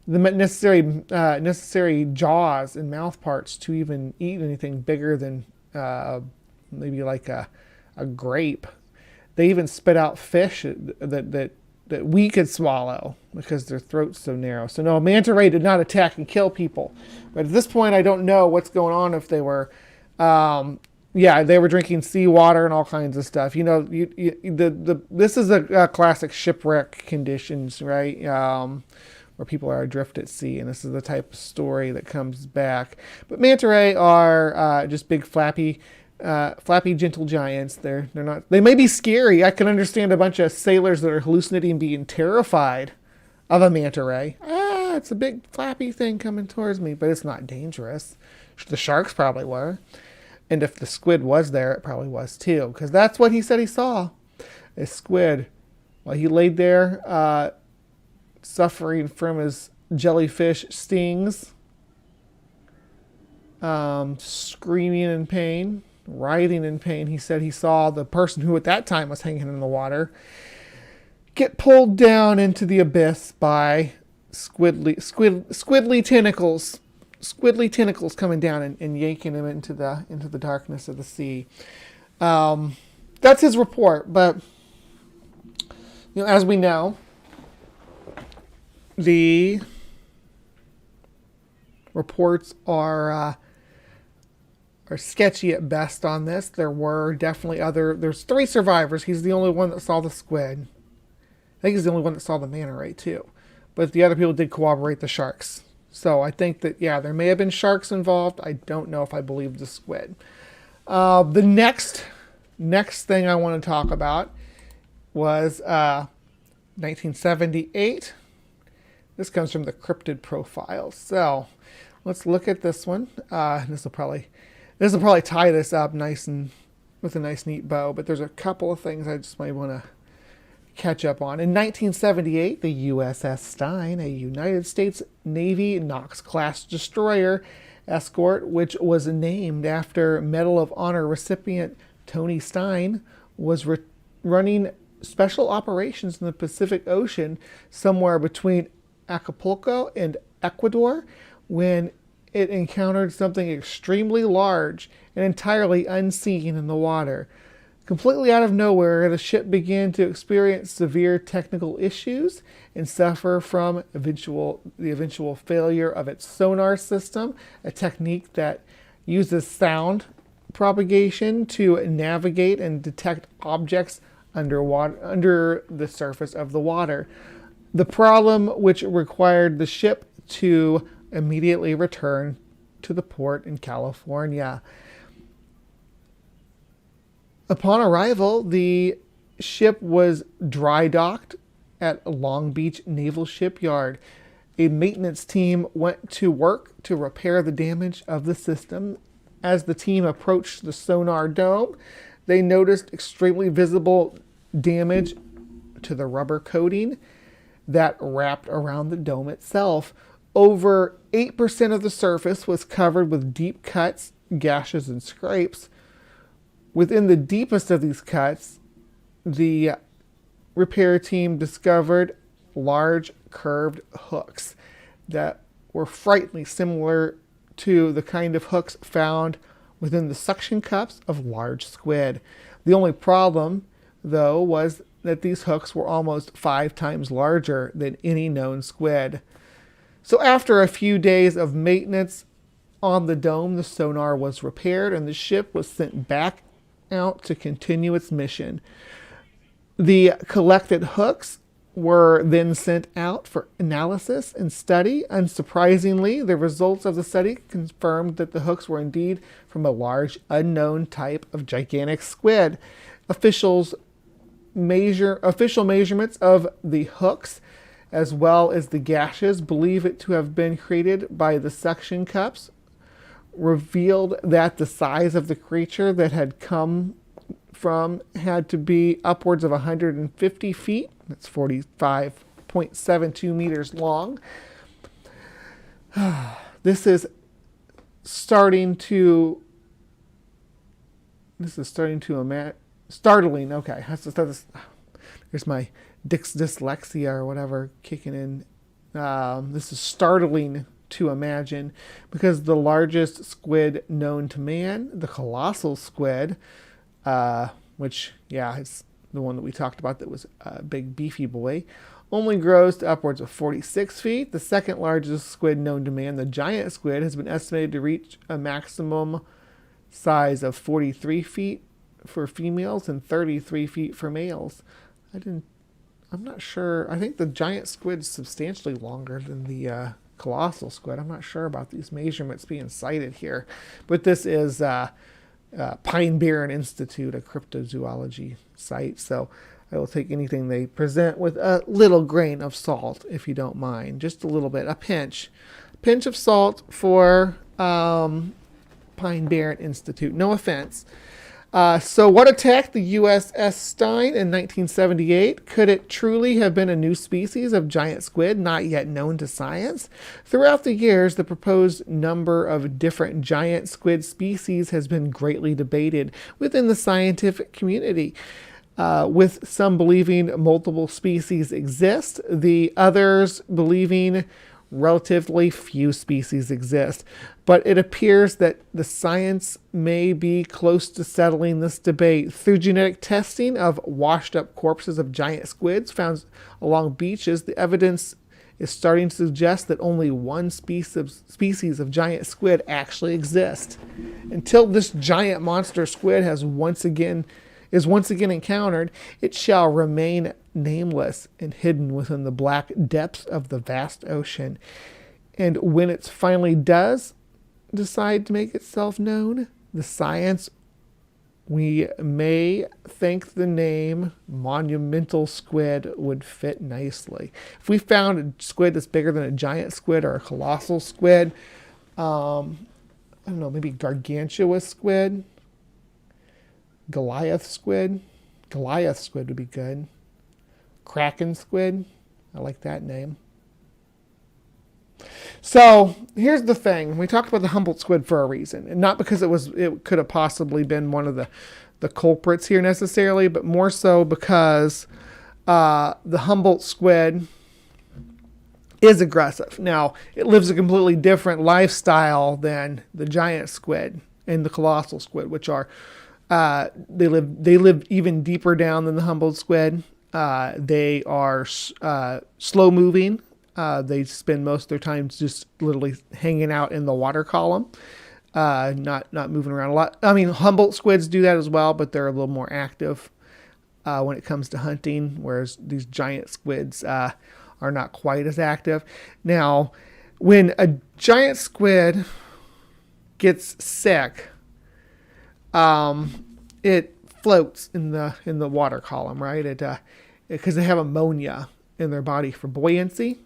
necessary jaws and mouth parts to even eat anything bigger than maybe like a grape. They even spit out fish that we could swallow because their throat's so narrow. So no, manta ray did not attack and kill people. But at this point, I don't know what's going on. If they were, they were drinking seawater and all kinds of stuff. This is a classic shipwreck conditions, right? Where people are adrift at sea, and this is the type of story that comes back. But manta ray are just big flappy gentle giants. They're not. They may be scary. I can understand a bunch of sailors that are hallucinating being terrified of a manta ray. It's a big flappy thing coming towards me, but it's not dangerous. The sharks probably were, and if the squid was there, it probably was too, because that's what he said he saw. A squid while he laid there, suffering from his jellyfish stings, screaming in pain. Writhing in pain. He said he saw the person who at that time was hanging in the water get pulled down into the abyss by squidly tentacles coming down and yanking him into the darkness of the sea. That's his report, but as we know, the reports are sketchy at best on this. There were definitely there's 3 survivors. He's the only one that saw the squid. I think he's the only one that saw the manta ray too. But the other people did corroborate the sharks. So I think that, there may have been sharks involved. I don't know if I believe the squid. The next thing I want to talk about was 1978. This comes from the cryptid profile. So let's look at this one. This will probably tie this up nice and with a nice neat bow, but there's a couple of things I just might want to catch up on. In 1978, the USS Stein, a United States Navy Knox-class destroyer escort, which was named after Medal of Honor recipient Tony Stein, was running special operations in the Pacific Ocean somewhere between Acapulco and Ecuador when it encountered something extremely large and entirely unseen in the water. Completely out of nowhere, the ship began to experience severe technical issues and suffer from the eventual failure of its sonar system, a technique that uses sound propagation to navigate and detect objects under the surface of the water. The problem, which required the ship to immediately return to the port in California. Upon arrival, the ship was dry docked at Long Beach Naval Shipyard. A maintenance team went to work to repair the damage of the system. As the team approached the sonar dome, they noticed extremely visible damage to the rubber coating that wrapped around the dome itself. Over 8% of the surface was covered with deep cuts, gashes, and scrapes. Within the deepest of these cuts, the repair team discovered large curved hooks that were frighteningly similar to the kind of hooks found within the suction cups of large squid. The only problem, though, was that these hooks were almost 5 times larger than any known squid. So after a few days of maintenance on the dome, the sonar was repaired and the ship was sent back out to continue its mission. The collected hooks were then sent out for analysis and study. Unsurprisingly, the results of the study confirmed that the hooks were indeed from a large unknown type of gigantic squid. Official measurements of the hooks as well as the gashes believe it to have been created by the suction cups revealed that the size of the creature that had come from had to be upwards of 150 feet. That's 45.72 meters long. This is starting to startling. Okay, there's my dyslexia or whatever kicking in. This is startling to imagine because the largest squid known to man, the colossal squid, which, it's the one that we talked about that was a big beefy boy, only grows to upwards of 46 feet. The second largest squid known to man, the giant squid, has been estimated to reach a maximum size of 43 feet for females and 33 feet for males. I'm not sure. I think the giant squid is substantially longer than the colossal squid. I'm not sure about these measurements being cited here, but this is Pine Barren Institute, a cryptozoology site. So I will take anything they present with a little grain of salt, if you don't mind, just a little bit, a pinch of salt for Pine Barren Institute. No offense. So what attacked the USS Stein in 1978? Could it truly have been a new species of giant squid not yet known to science? Throughout the years, the proposed number of different giant squid species has been greatly debated within the scientific community, with some believing multiple species exist, the others believing relatively few species exist. But it appears that the science may be close to settling this debate. Through genetic testing of washed up corpses of giant squids found along beaches, the evidence is starting to suggest that only one species of giant squid actually exists. Until this giant monster squid is once again encountered, it shall remain nameless and hidden within the black depths of the vast ocean. And when it finally does decide to make itself known, the science, we may think the name monumental squid would fit nicely. If we found a squid that's bigger than a giant squid or a colossal squid, I don't know, maybe gargantuous squid, Goliath squid would be good. Kraken squid, I like that name. So here's the thing: we talked about the Humboldt squid for a reason, and not because it could have possibly been one of the culprits here necessarily, but more so because the Humboldt squid is aggressive. Now, it lives a completely different lifestyle than the giant squid and the colossal squid, which are They live even deeper down than the Humboldt squid. They are slow moving. They spend most of their time just literally hanging out in the water column, not moving around a lot. I mean, Humboldt squids do that as well, but they're a little more active when it comes to hunting, whereas these giant squids are not quite as active. Now, when a giant squid gets sick, it floats in the water column, right? Because they have ammonia in their body for buoyancy,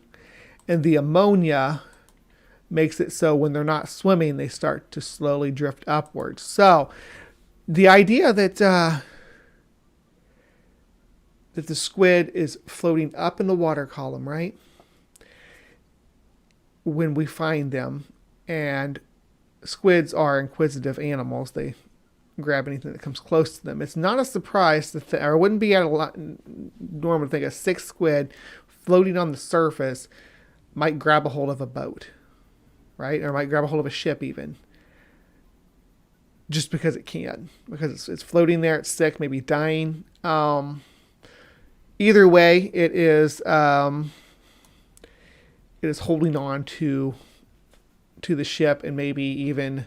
and the ammonia makes it so when they're not swimming, they start to slowly drift upwards. So the idea that the squid is floating up in the water column, right? When we find them, and squids are inquisitive animals, they grab anything that comes close to them. It's not a surprise or it wouldn't be at a lot normal to think a 6 squid floating on the surface might grab a hold of a boat, right? Or might grab a hold of a ship even. Just because it can. Because it's floating there, it's sick, maybe dying. Either way, it is holding on to the ship and maybe even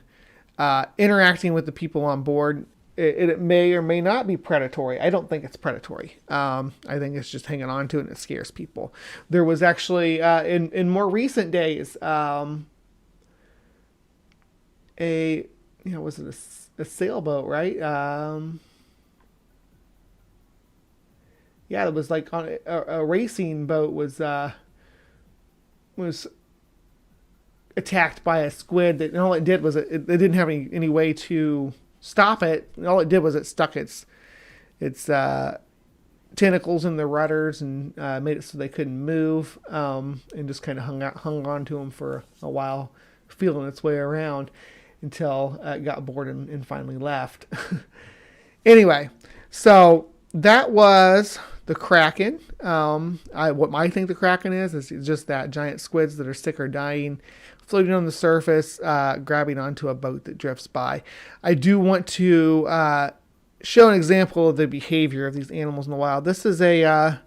interacting with the people on board. It may or may not be predatory. I don't think it's predatory. I think it's just hanging on to it and it scares people. There was actually, in more recent days, was it a sailboat, right? Yeah, it was like on a racing boat was attacked by a squid that, and all it did was it didn't have any way to stop it. All it did was it stuck its tentacles in the rudders and made it so they couldn't move, and just kind of hung on to them for a while, feeling its way around until it got bored and finally left. Anyway, so that was the Kraken. What I think the Kraken is just that giant squids that are sick or dying, floating on the surface, grabbing onto a boat that drifts by. I do want to show an example of the behavior of these animals in the wild. This is a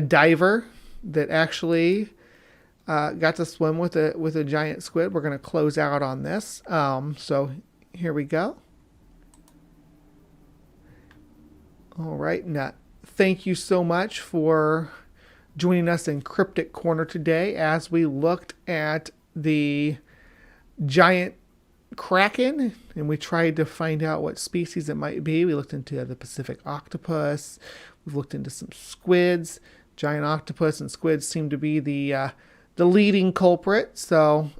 diver that actually got to swim with a giant squid. We're going to close out on this. So here we go. All right, now thank you so much for joining us in Cryptic Corner today as we looked at the giant kraken and we tried to find out what species it might be. We looked into the Pacific octopus. We've looked into some squids. Giant octopus and squids seem to be the leading culprit. So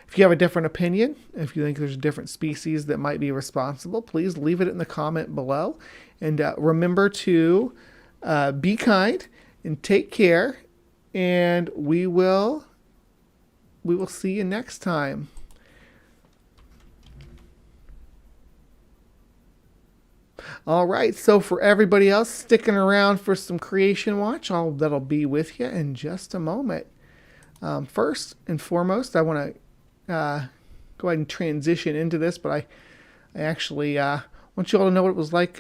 if you have a different opinion, if you think there's a different species that might be responsible, please leave it in the comment below. And remember to be kind and take care. And we will see you next time. All right, so for everybody else sticking around for some Creation Watch, that'll be with you in just a moment. First and foremost, I want to go ahead and transition into this, but I actually want you all to know what it was like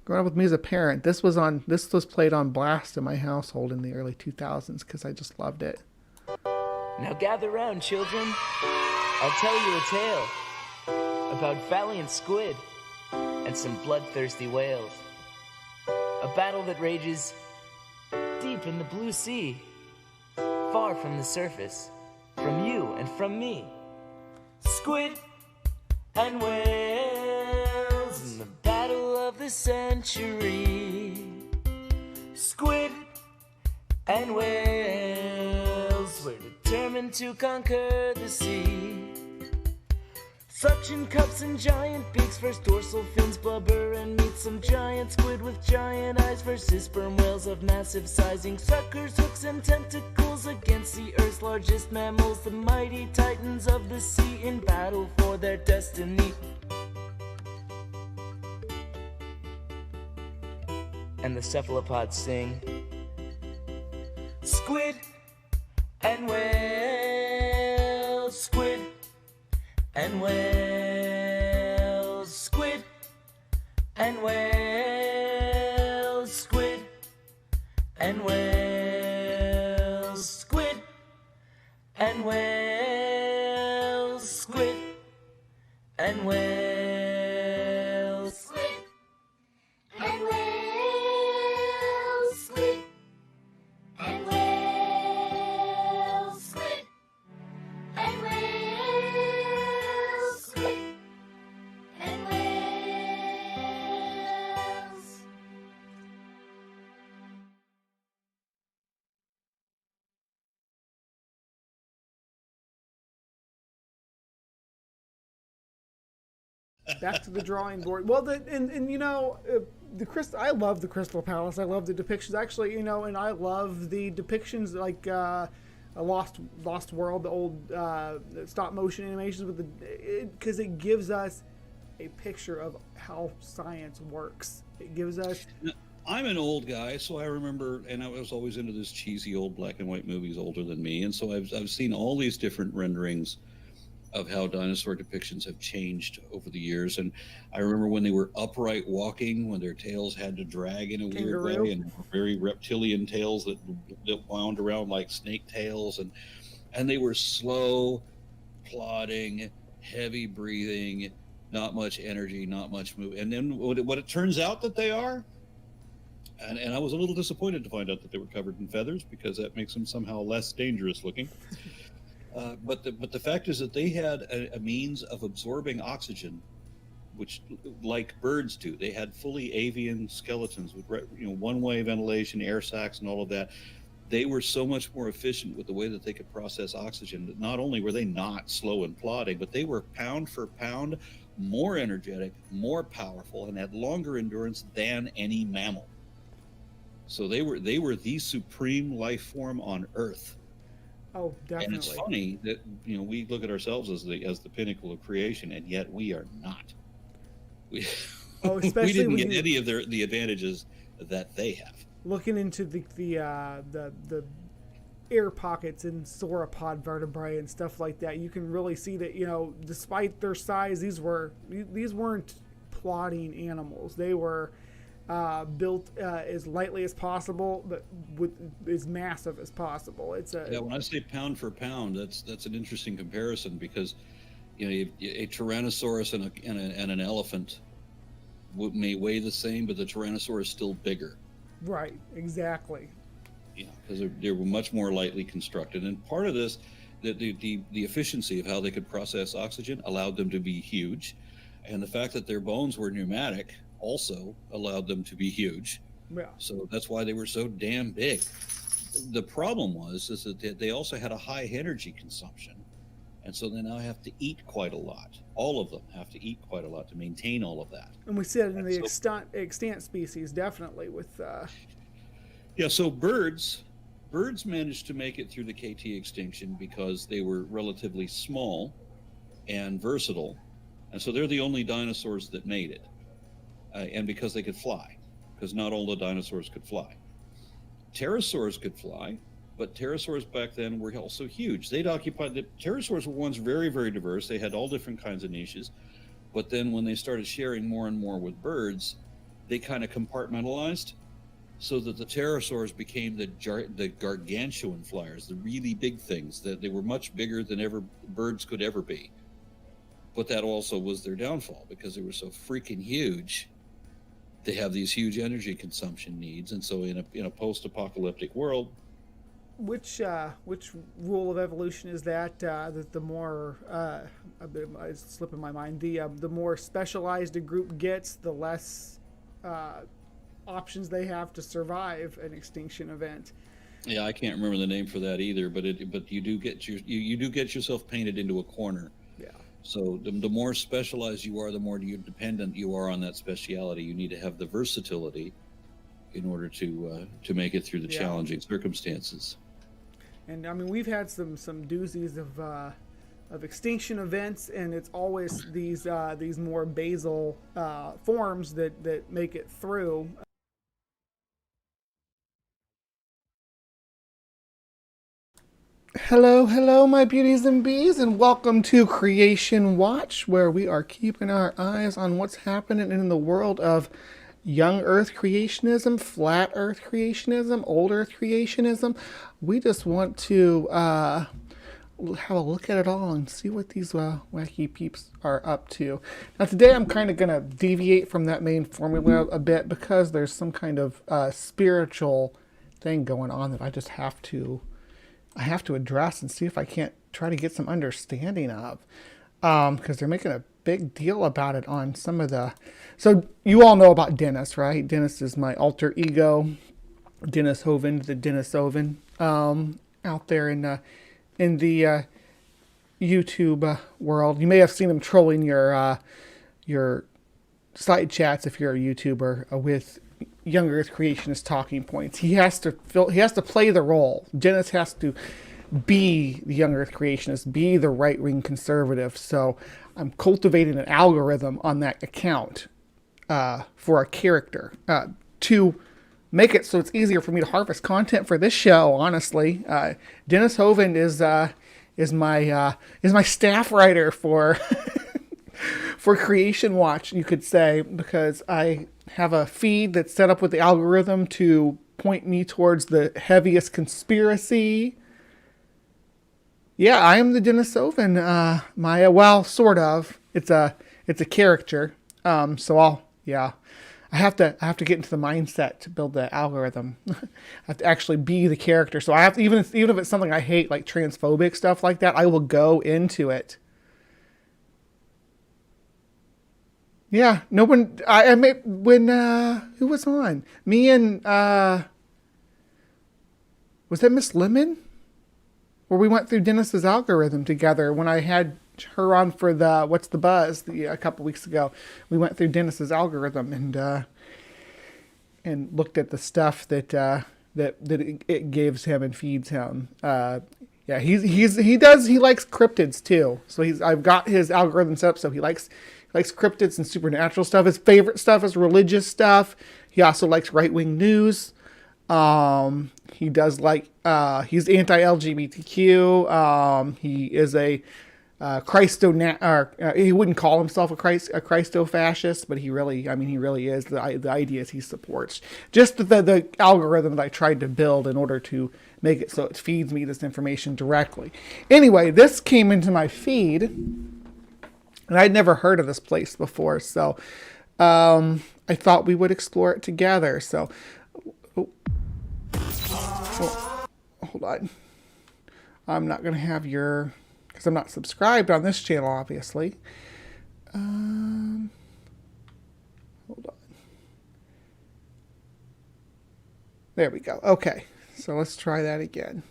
growing up with me as a parent. This was played on blast in my household in the early 2000s because I just loved it. Now gather round, children. I'll tell you a tale about valiant squid and some bloodthirsty whales. A battle that rages deep in the blue sea, far from the surface, from you and from me. Squid and whales in the battle of the century. Squid and whales were determined to conquer the sea. Suction cups and giant beaks versus dorsal fins, blubber and meat. Some giant squid with giant eyes versus sperm whales of massive sizing. Suckers, hooks, and tentacles against the earth's largest mammals. The mighty titans of the sea in battle for their destiny. And the cephalopods sing. Squid and whales, squid and whales, squid and whales. Squid and whales. Squid and whales. Squid and whales. Squid and whales. Back to the drawing board. Well, and you know, the crystal. I love the Crystal Palace. I love the depictions. Actually, you know, and I love the depictions like a Lost World, the old stop motion animations with because it gives us a picture of how science works. It gives us. I'm an old guy, so I remember, and I was always into this cheesy old black and white movies older than me, and so I've seen all these different renderings of how dinosaur depictions have changed over the years. And I remember when they were upright walking, when their tails had to drag in a weird way, and very reptilian tails that wound around like snake tails, and they were slow, plodding, heavy breathing, not much energy, not much move. And then what it turns out that they are, and I was a little disappointed to find out that they were covered in feathers, because that makes them somehow less dangerous looking. But the fact is that they had a means of absorbing oxygen, which, like birds do, they had fully avian skeletons with one-way ventilation, air sacs, and all of that. They were so much more efficient with the way that they could process oxygen that not only were they not slow and plodding, but they were pound for pound more energetic, more powerful, and had longer endurance than any mammal. So they were the supreme life form on Earth. Oh, definitely. And it's funny that we look at ourselves as the pinnacle of creation, and yet we are not. We didn't get any of the advantages that they have. Looking into the air pockets and sauropod vertebrae and stuff like that, you can really see that despite their size, these weren't plodding animals. They were built as lightly as possible, but with as massive as possible. When I say pound for pound, that's an interesting comparison, because a Tyrannosaurus and an elephant may weigh the same, but the Tyrannosaurus is still bigger. Right, exactly. Yeah, because they were much more lightly constructed, and part of this, the efficiency of how they could process oxygen allowed them to be huge, and the fact that their bones were pneumatic also allowed them to be huge. Yeah. So that's why they were so damn big. The problem is that they also had a high energy consumption, and so they now have to eat quite a lot. All of them have to eat quite a lot to maintain all of that. And we see it in the extant species, definitely, with... Yeah, so birds managed to make it through the KT extinction because they were relatively small and versatile, and so they're the only dinosaurs that made it. And because they could fly, because not all the dinosaurs could fly. Pterosaurs could fly, but pterosaurs back then were also huge. The pterosaurs were once very, very diverse. They had all different kinds of niches, but then when they started sharing more and more with birds, they kind of compartmentalized, so that the pterosaurs became the gargantuan flyers, the really big things, that they were much bigger than ever birds could ever be. But that also was their downfall, because they were so freaking huge. They have these huge energy consumption needs, and so in a post-apocalyptic world, which rule of evolution is that the more it's slipping my mind, the more specialized a group gets, the less options they have to survive an extinction event. Yeah, I can't remember the name for that either, but you do get yourself painted into a corner. Yeah. So the more specialized you are, the more dependent you are on that speciality. You need to have the versatility in order to make it through the challenging circumstances. And I mean, we've had some doozies of extinction events, and it's always these more basal forms that make it through. Hello, my beauties and bees, and welcome to Creation Watch, where we are keeping our eyes on what's happening in the world of young Earth creationism, flat Earth creationism, old Earth creationism. We just want to have a look at it all and see what these wacky peeps are up to. Now today I'm kind of going to deviate from that main formula a bit because there's some kind of spiritual thing going on that I just have to address and see if I can't try to get some understanding of. Because they're making a big deal about it on some of the... So you all know about Dennis, right? Dennis is my alter ego. Dennis Hoven, the Dennis Oven, out there in the YouTube world. You may have seen him trolling your side chats if you're a YouTuber with young Earth creationist talking points. He has to play the role. Dennis has to be the young Earth creationist, be the right-wing conservative. So I'm cultivating an algorithm on that account for a character to make it so it's easier for me to harvest content for this show. Honestly, Dennis Hoven is my staff writer for for CreationWatch, you could say, because I have a feed that's set up with the algorithm to point me towards the heaviest conspiracy. Yeah, I am the Dennis Oven, Maya. Well, sort of. It's a character. So I have to get into the mindset to build the algorithm. I have to actually be the character. So I have to, even if it's something I hate, like transphobic stuff like that, I will go into it. Yeah, no one. I met when who was on? Me and was that Miss Lemon? Where we went through Dennis's algorithm together when I had her on for the What's the Buzz a couple weeks ago. We went through Dennis's algorithm and looked at the stuff that it gives him and feeds him. Yeah, he likes cryptids too. So I've got his algorithm set up so he likes cryptids and supernatural stuff. His favorite stuff is religious stuff. He also likes right-wing news. He does like, he's anti-LGBTQ. He is a he wouldn't call himself a Christo-fascist, but he really is the ideas he supports. Just the algorithm that I tried to build in order to make it so it feeds me this information directly. Anyway, this came into my feed, and I'd never heard of this place before, so I thought we would explore it together. So, hold on. I'm not going to have your... because I'm not subscribed on this channel, obviously. Hold on. There we go. Okay, so let's try that again.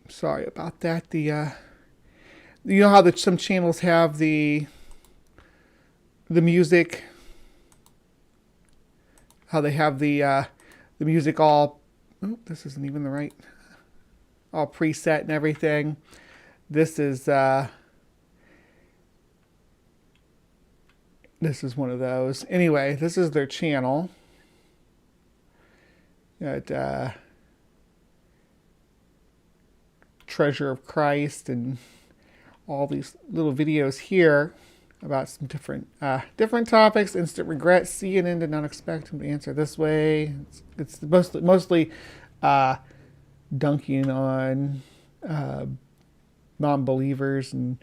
Sorry about that. You know how some channels have the music, how they have the music all... Oh, this isn't even the right... all preset and everything. This is one of those. Anyway, this is their channel. Got Treasure of Christ and all these little videos here about some different topics. Instant regret. CNN did not expect him to answer this way. It's mostly dunking on non-believers and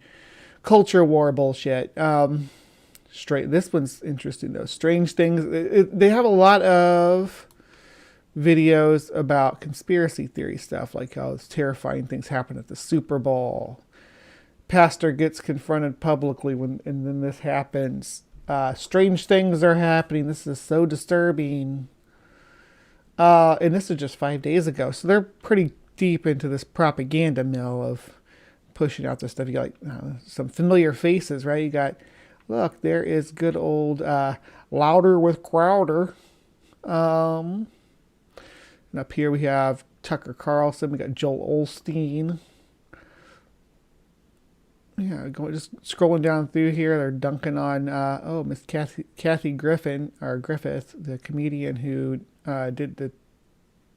culture war bullshit. This one's interesting though. Strange things. They have a lot of videos about conspiracy theory stuff, like how it's terrifying things happen at the Super Bowl. Pastor gets confronted publicly and then this happens. Strange things are happening. This is so disturbing. And this is just 5 days ago. So they're pretty deep into this propaganda mill of pushing out this stuff. You got some familiar faces, right? You got, look, there is good old Louder with Crowder. And up here we have Tucker Carlson. We got Joel Osteen. Yeah, just scrolling down through here, they're dunking on Miss Kathy Griffith, the comedian who did the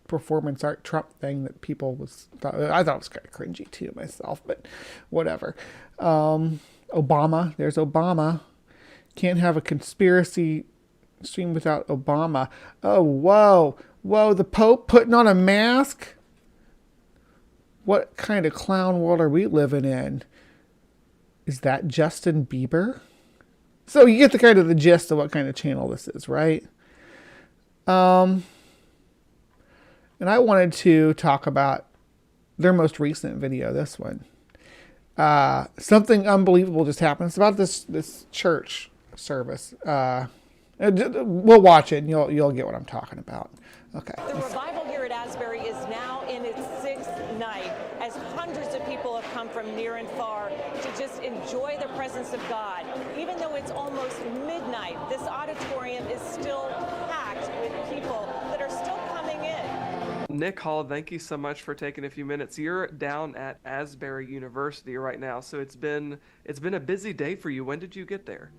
performance art Trump thing that I thought it was kind of cringy too myself, but whatever. Obama, there's Obama. Can't have a conspiracy stream without Obama. Oh, whoa, the Pope putting on a mask. what kind of clown world are we living in? Is that Justin Bieber? So you get the kind of the gist of what kind of channel this is, right? And I wanted to talk about their most recent video, this one. Something unbelievable just happened. It's about this church service. We'll watch it and you'll get what I'm talking about. Okay. The revival here at Asbury is now in its 6th night, as hundreds of people have come from near and far to just enjoy the presence of God. Even though it's almost midnight, this auditorium is still packed with people that are still coming in. Nick Hall, thank you so much for taking a few minutes. You're down at Asbury University right now, so it's been a busy day for you. When did you get there?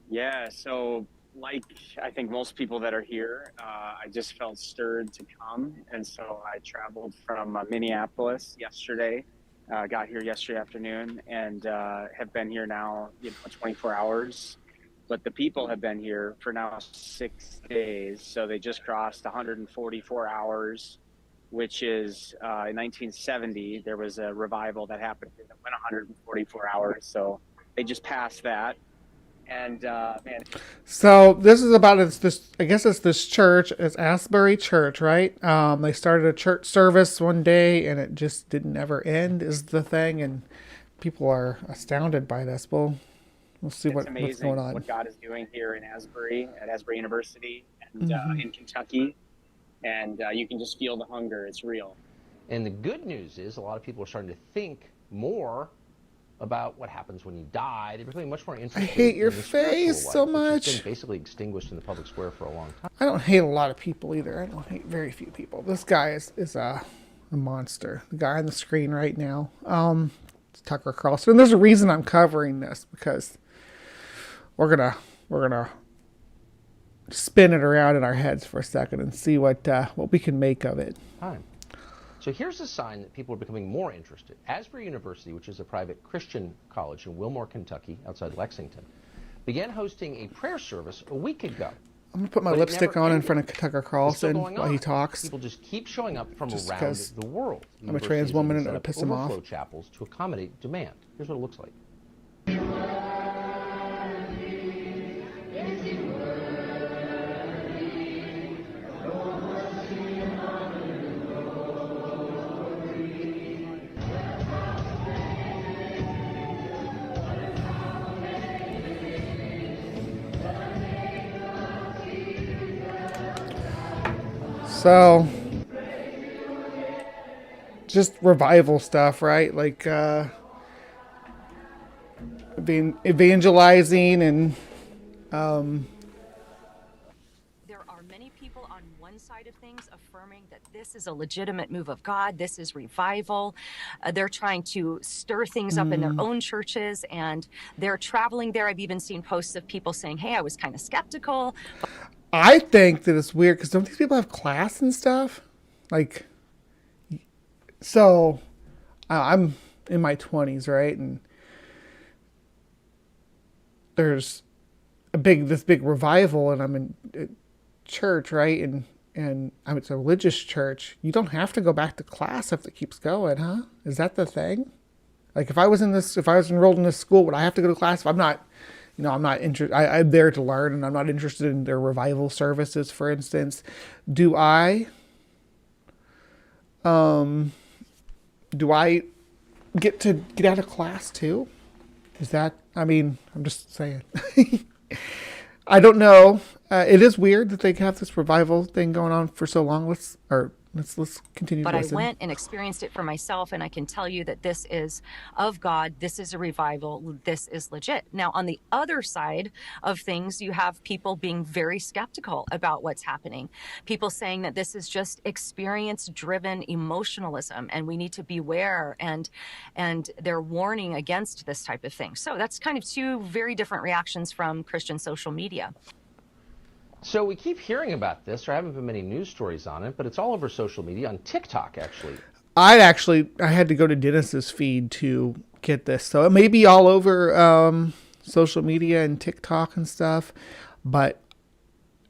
Yeah, so like I think most people that are here, I just felt stirred to come, and so I traveled from Minneapolis yesterday, got here yesterday afternoon, and have been here now 24 hours. But the people have been here for now 6 days, so they just crossed 144 hours, which is in 1970 there was a revival that happened that went 144 hours, so they just passed that. And man, so this is about this. I guess it's this church. It's Asbury Church, right? They started a church service one day, and it just didn't ever end. Is the thing, and people are astounded by this. We'll see what's going on. What God is doing here in Asbury at Asbury University and in Kentucky, and you can just feel the hunger. It's real. And the good news is a lot of people are starting to think more about what happens when you die. They're becoming much more interested. I hate your in the face life, so which much. has been basically extinguished in the public square for a long time. I don't hate a lot of people either. I don't hate very few people. This guy is a monster. The guy on the screen right now. It's Tucker Carlson. And there's a reason I'm covering this, because we're gonna spin it around in our heads for a second and see what we can make of it. Time. So here's a sign that people are becoming more interested. Asbury University, which is a private Christian college in Wilmore, Kentucky, outside Lexington, began hosting a prayer service a week ago. I'm going to put my lipstick on in front of Tucker Carlson while he talks. People just keep showing up from around the world. I'm a trans woman and it'll piss him off. Overflow chapels to accommodate demand. Here's what it looks like. So, just revival stuff, right? Like, being evangelizing and, There are many people on one side of things affirming that this is a legitimate move of God. This is revival. They're trying to stir things up in their own churches, and they're traveling there. I've even seen posts of people saying, hey, I was kind of skeptical. I think that it's weird because don't these people have class and stuff? Like, so I'm in my 20s, right? And there's this big revival, and I'm in church, right? And it's a religious church. You don't have to go back to class if it keeps going, huh? Is that the thing? Like, if I was enrolled in this school, would I have to go to class? If I'm not, I'm not interested. I'm there to learn, and I'm not interested in their revival services, for instance. Do I get to get out of class too? Is that? I mean, I'm just saying. I don't know. It is weird that they have this revival thing going on for so long. Let's continue. But to I listen. went and experienced it for myself, and I can tell you that this is of God. This is a revival. This is legit. Now, on the other side of things, you have people being very skeptical about what's happening. People saying that this is just experience-driven emotionalism, and we need to beware, and they're warning against this type of thing. So that's kind of two very different reactions from Christian social media. So we keep hearing about this. There haven't been many news stories on it, but it's all over social media, on TikTok, actually. I had to go to Dennis's feed to get this. So it may be all over social media and TikTok and stuff, but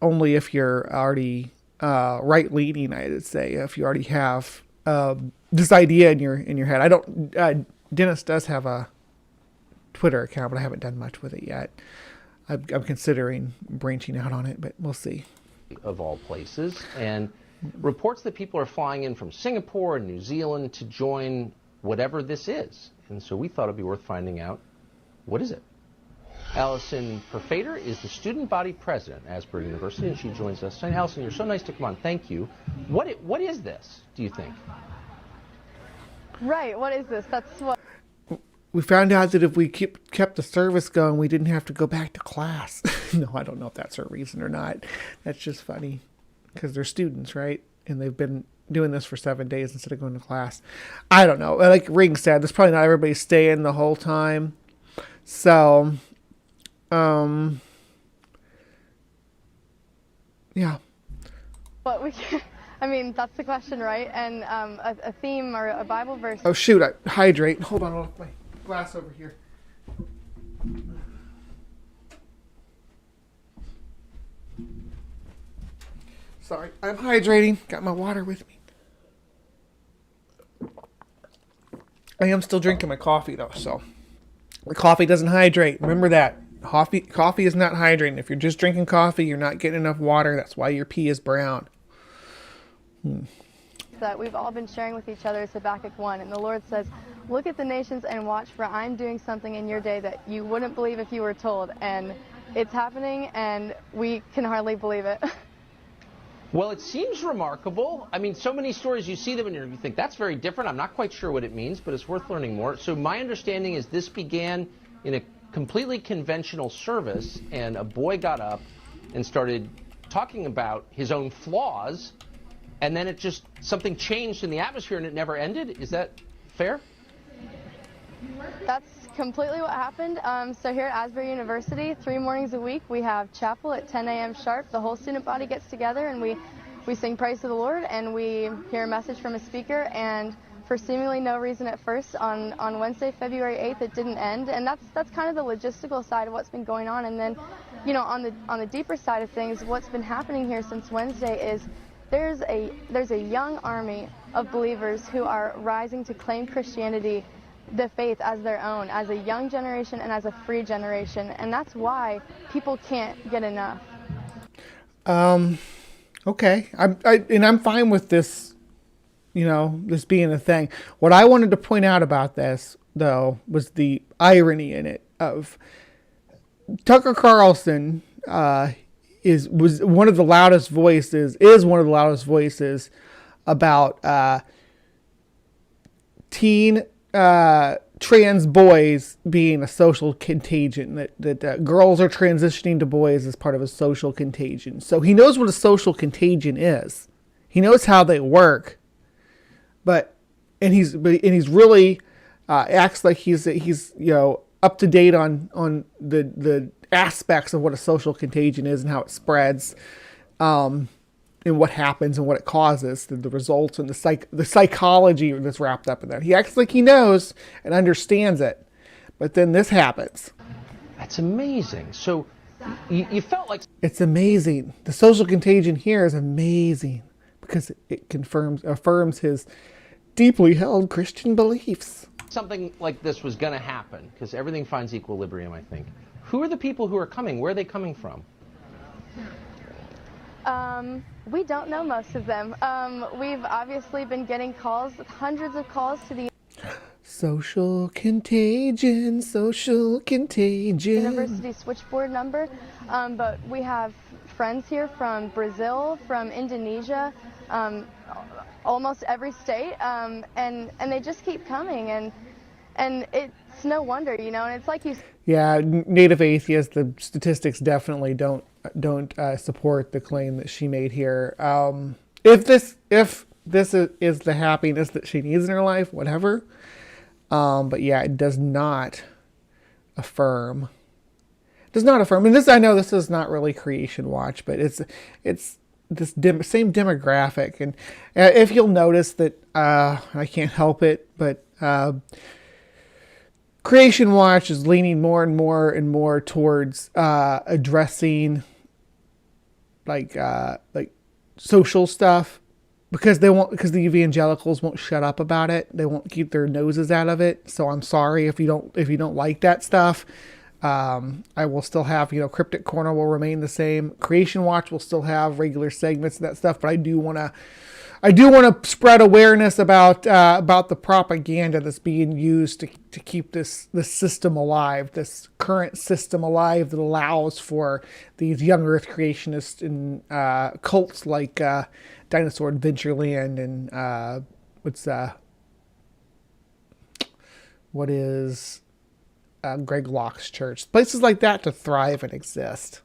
only if you're already right-leaning, I'd say. If you already have this idea in your head. I don't. Dennis does have a Twitter account, but I haven't done much with it yet. I'm considering branching out on it, but we'll see. Of all places, and reports that people are flying in from Singapore and New Zealand to join whatever this is. And so we thought it'd be worth finding out, what is it? Allison Perfader is the student body president at Asbury University, and she joins us. And Allison, you're so nice to come on. Thank you. What is this, do you think? Right, what is this? That's what... We found out that if we kept the service going, we didn't have to go back to class. No, I don't know if that's a reason or not. That's just funny because they're students, right? And they've been doing this for 7 days instead of going to class. I don't know. Like Ring said, there's probably not everybody staying the whole time. So, yeah. But we can, I mean, that's the question, right? And a theme or a Bible verse. Oh, shoot. Hydrate. Hold on. I'll look my glass over here. Sorry. I'm hydrating. Got my water with me. I am still drinking my coffee, though, so. The coffee doesn't hydrate. Remember that. Coffee is not hydrating. If you're just drinking coffee, you're not getting enough water. That's why your pee is brown. That we've all been sharing with each other is Habakkuk 1. And the Lord says, look at the nations and watch, for I'm doing something in your day that you wouldn't believe if you were told. And it's happening, and we can hardly believe it. Well, it seems remarkable. I mean, so many stories, you see them and you think, that's very different. I'm not quite sure what it means, but it's worth learning more. So my understanding is this began in a completely conventional service, and a boy got up and started talking about his own flaws, and then it just, something changed in the atmosphere and it never ended. Is that fair? That's completely what happened. So here at Asbury University, 3 mornings a week, we have chapel at 10 a.m. sharp. The whole student body gets together and we sing praise to the Lord, and we hear a message from a speaker. And for seemingly no reason at first, on Wednesday, February 8th, it didn't end. And that's kind of the logistical side of what's been going on. And then, you know, on the deeper side of things, what's been happening here since Wednesday is there's a young army of believers who are rising to claim Christianity, the faith, as their own, as a young generation and as a free generation. And that's why people can't get enough. Okay. I'm fine with this, you know, this being a thing. What I wanted to point out about this, though, was the irony in it of Tucker Carlson is one of the loudest voices about teen trans boys being a social contagion, that girls are transitioning to boys as part of a social contagion. So he knows what a social contagion is. He knows how they work, but he's really acts like he's you know, up to date on the aspects of what a social contagion is and how it spreads, and what happens and what it causes, the results and the psychology that's wrapped up in that. He acts like he knows and understands it, but then this happens. That's amazing. So you felt like... It's amazing. The social contagion here is amazing because it affirms his deeply held Christian beliefs. Something like this was going to happen because everything finds equilibrium, I think. Who are the people who are coming? Where are they coming from? We don't know most of them. We've obviously been getting calls, hundreds of calls to the social contagion, university switchboard number. But we have friends here from Brazil, from Indonesia, almost every state, and they just keep coming, and it's no wonder, you know. And it's like you. Yeah, native atheists. The statistics definitely don't support the claim that she made here. If this is the happiness that she needs in her life, whatever. But yeah, it does not affirm. And this, I know this is not really CreationWatch, but it's this same demographic. And if you'll notice that, I can't help it, but CreationWatch is leaning more and more towards addressing like social stuff because the evangelicals won't shut up about it. They won't keep their noses out of it. So I'm sorry if you don't like that stuff. I will still have, Cryptic Corner will remain the same. CreationWatch will still have regular segments and that stuff, but I do want to spread awareness about the propaganda that's being used to keep this system alive, this current system alive that allows for these young Earth creationists and cults like Dinosaur Adventureland and what is Greg Locke's church, places like that to thrive and exist.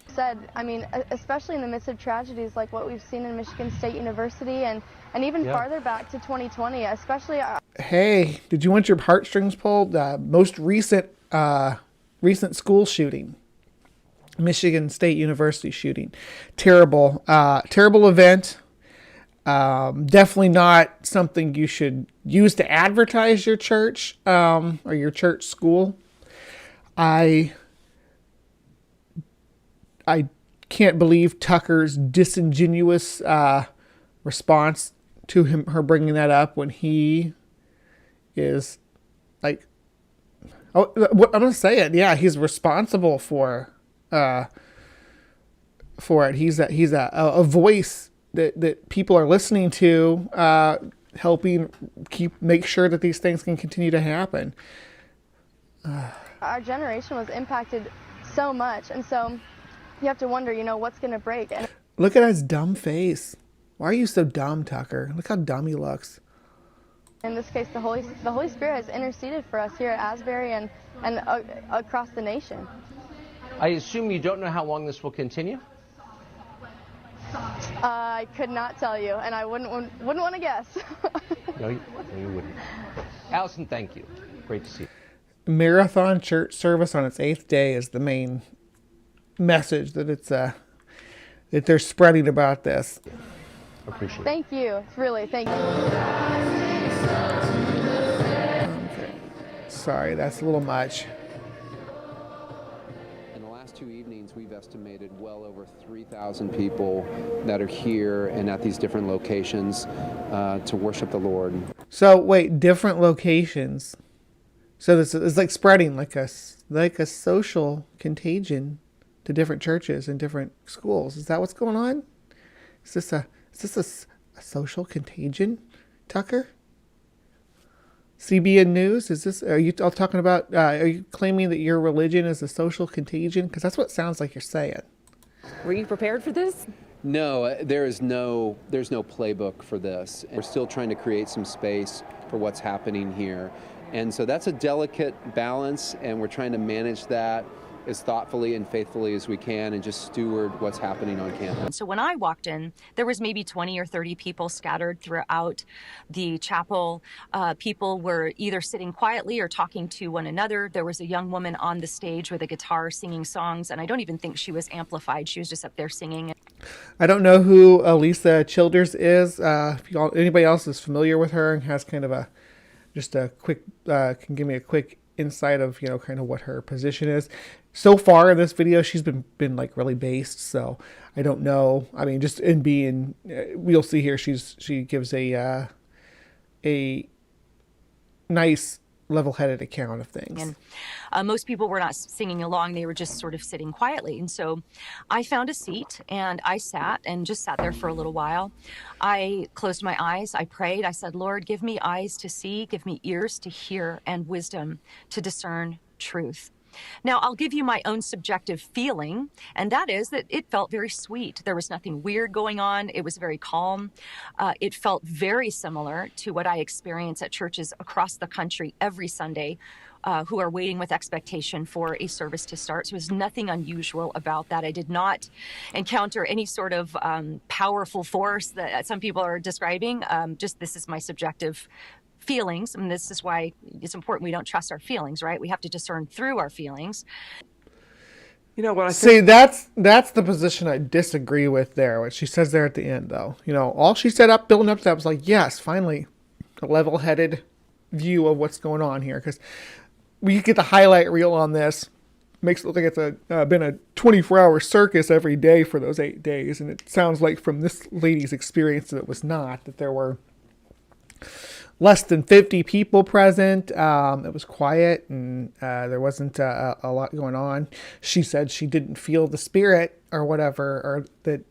Said, I mean, especially in the midst of tragedies like what we've seen in Michigan State University and even farther back to 2020, especially. Hey, did you want your heartstrings pulled? Most recent school shooting, Michigan State University shooting, terrible event. Definitely not something you should use to advertise your church or your church school. I can't believe Tucker's disingenuous response to her bringing that up when he is like, I'm gonna say it. Yeah, he's responsible for it. He's a voice that people are listening to, helping make sure that these things can continue to happen. Our generation was impacted so much, and so you have to wonder, what's going to break. And look at his dumb face. Why are you so dumb, Tucker? Look how dumb he looks. In this case, the Holy Spirit has interceded for us here at Asbury and across the nation. I assume you don't know how long this will continue? I could not tell you, and I wouldn't want to guess. No, you wouldn't. Allison, thank you. Great to see you. Marathon church service on its 8th day is the main message that that they're spreading about this. Appreciate it. Thank you. Really, thank you. Okay. Sorry, that's a little much. In the last 2 evenings, we've estimated well over 3,000 people that are here and at these different locations to worship the Lord. So wait, different locations. So this is like spreading like a social contagion to different churches and different schools. Is that what's going on? Is this a social contagion, Tucker? CBN News? Are you all talking about? Are you claiming that your religion is a social contagion? Because that's what it sounds like you're saying. Were you prepared for this? No, there's no playbook for this. We're still trying to create some space for what's happening here. And so that's a delicate balance, and we're trying to manage that as thoughtfully and faithfully as we can and just steward what's happening on campus. So when I walked in, there was maybe 20 or 30 people scattered throughout the chapel. People were either sitting quietly or talking to one another. There was a young woman on the stage with a guitar singing songs, and I don't even think she was amplified. She was just up there singing. I don't know who Elisa Childers is. If anybody else is familiar with her and has kind of just a quick, can give me a quick insight of, kind of what her position is. So far in this video, she's been like really based. So I don't know. I mean, just in being, we'll see here. She gives a nice level-headed account of things. And most people were not singing along. They were just sort of sitting quietly. And so I found a seat and I sat there for a little while. I closed my eyes. I prayed. I said, Lord, give me eyes to see, give me ears to hear, and wisdom to discern truth. Now, I'll give you my own subjective feeling, and that is that it felt very sweet. There was nothing weird going on. It was very calm. It felt very similar to what I experience at churches across the country every Sunday, who are waiting with expectation for a service to start. So there's nothing unusual about that. I did not encounter any sort of powerful force that some people are describing. Just this is my subjective feelings, and this is why it's important we don't trust our feelings, right? We have to discern through our feelings. You know what I see? That's the position I disagree with there. What she says there at the end, though, all she said building up to that was like, yes, finally, a level-headed view of what's going on here, because we get the highlight reel on this. makes it look like it's been a 24-hour circus every day for those 8 days. And it sounds like from this lady's experience that it was not, that there were less than 50 people present. It was quiet, and there wasn't a lot going on. She said she didn't feel the spirit or whatever, or that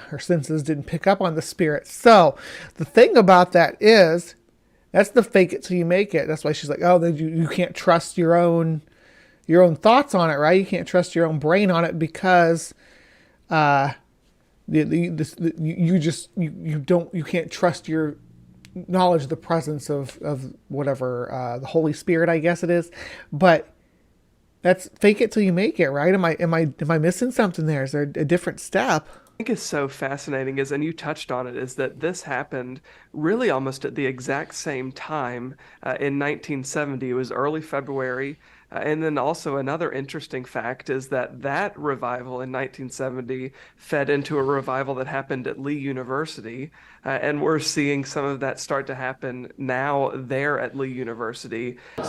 her senses didn't pick up on the spirit. So the thing about that is, that's the fake it till you make it. That's why she's like, oh, then you can't trust your own thoughts on it, right? You can't trust your own brain on it because you can't trust your knowledge of the presence of whatever, the Holy Spirit, I guess it is. But that's fake it till you make it, right? Am I missing something there? Is there a different step? I think is so fascinating is, and you touched on it, is that this happened really almost at the exact same time in 1970. It was early February. And then also another interesting fact is that revival in 1970 fed into a revival that happened at Lee University. And we're seeing some of that start to happen now there at Lee University. I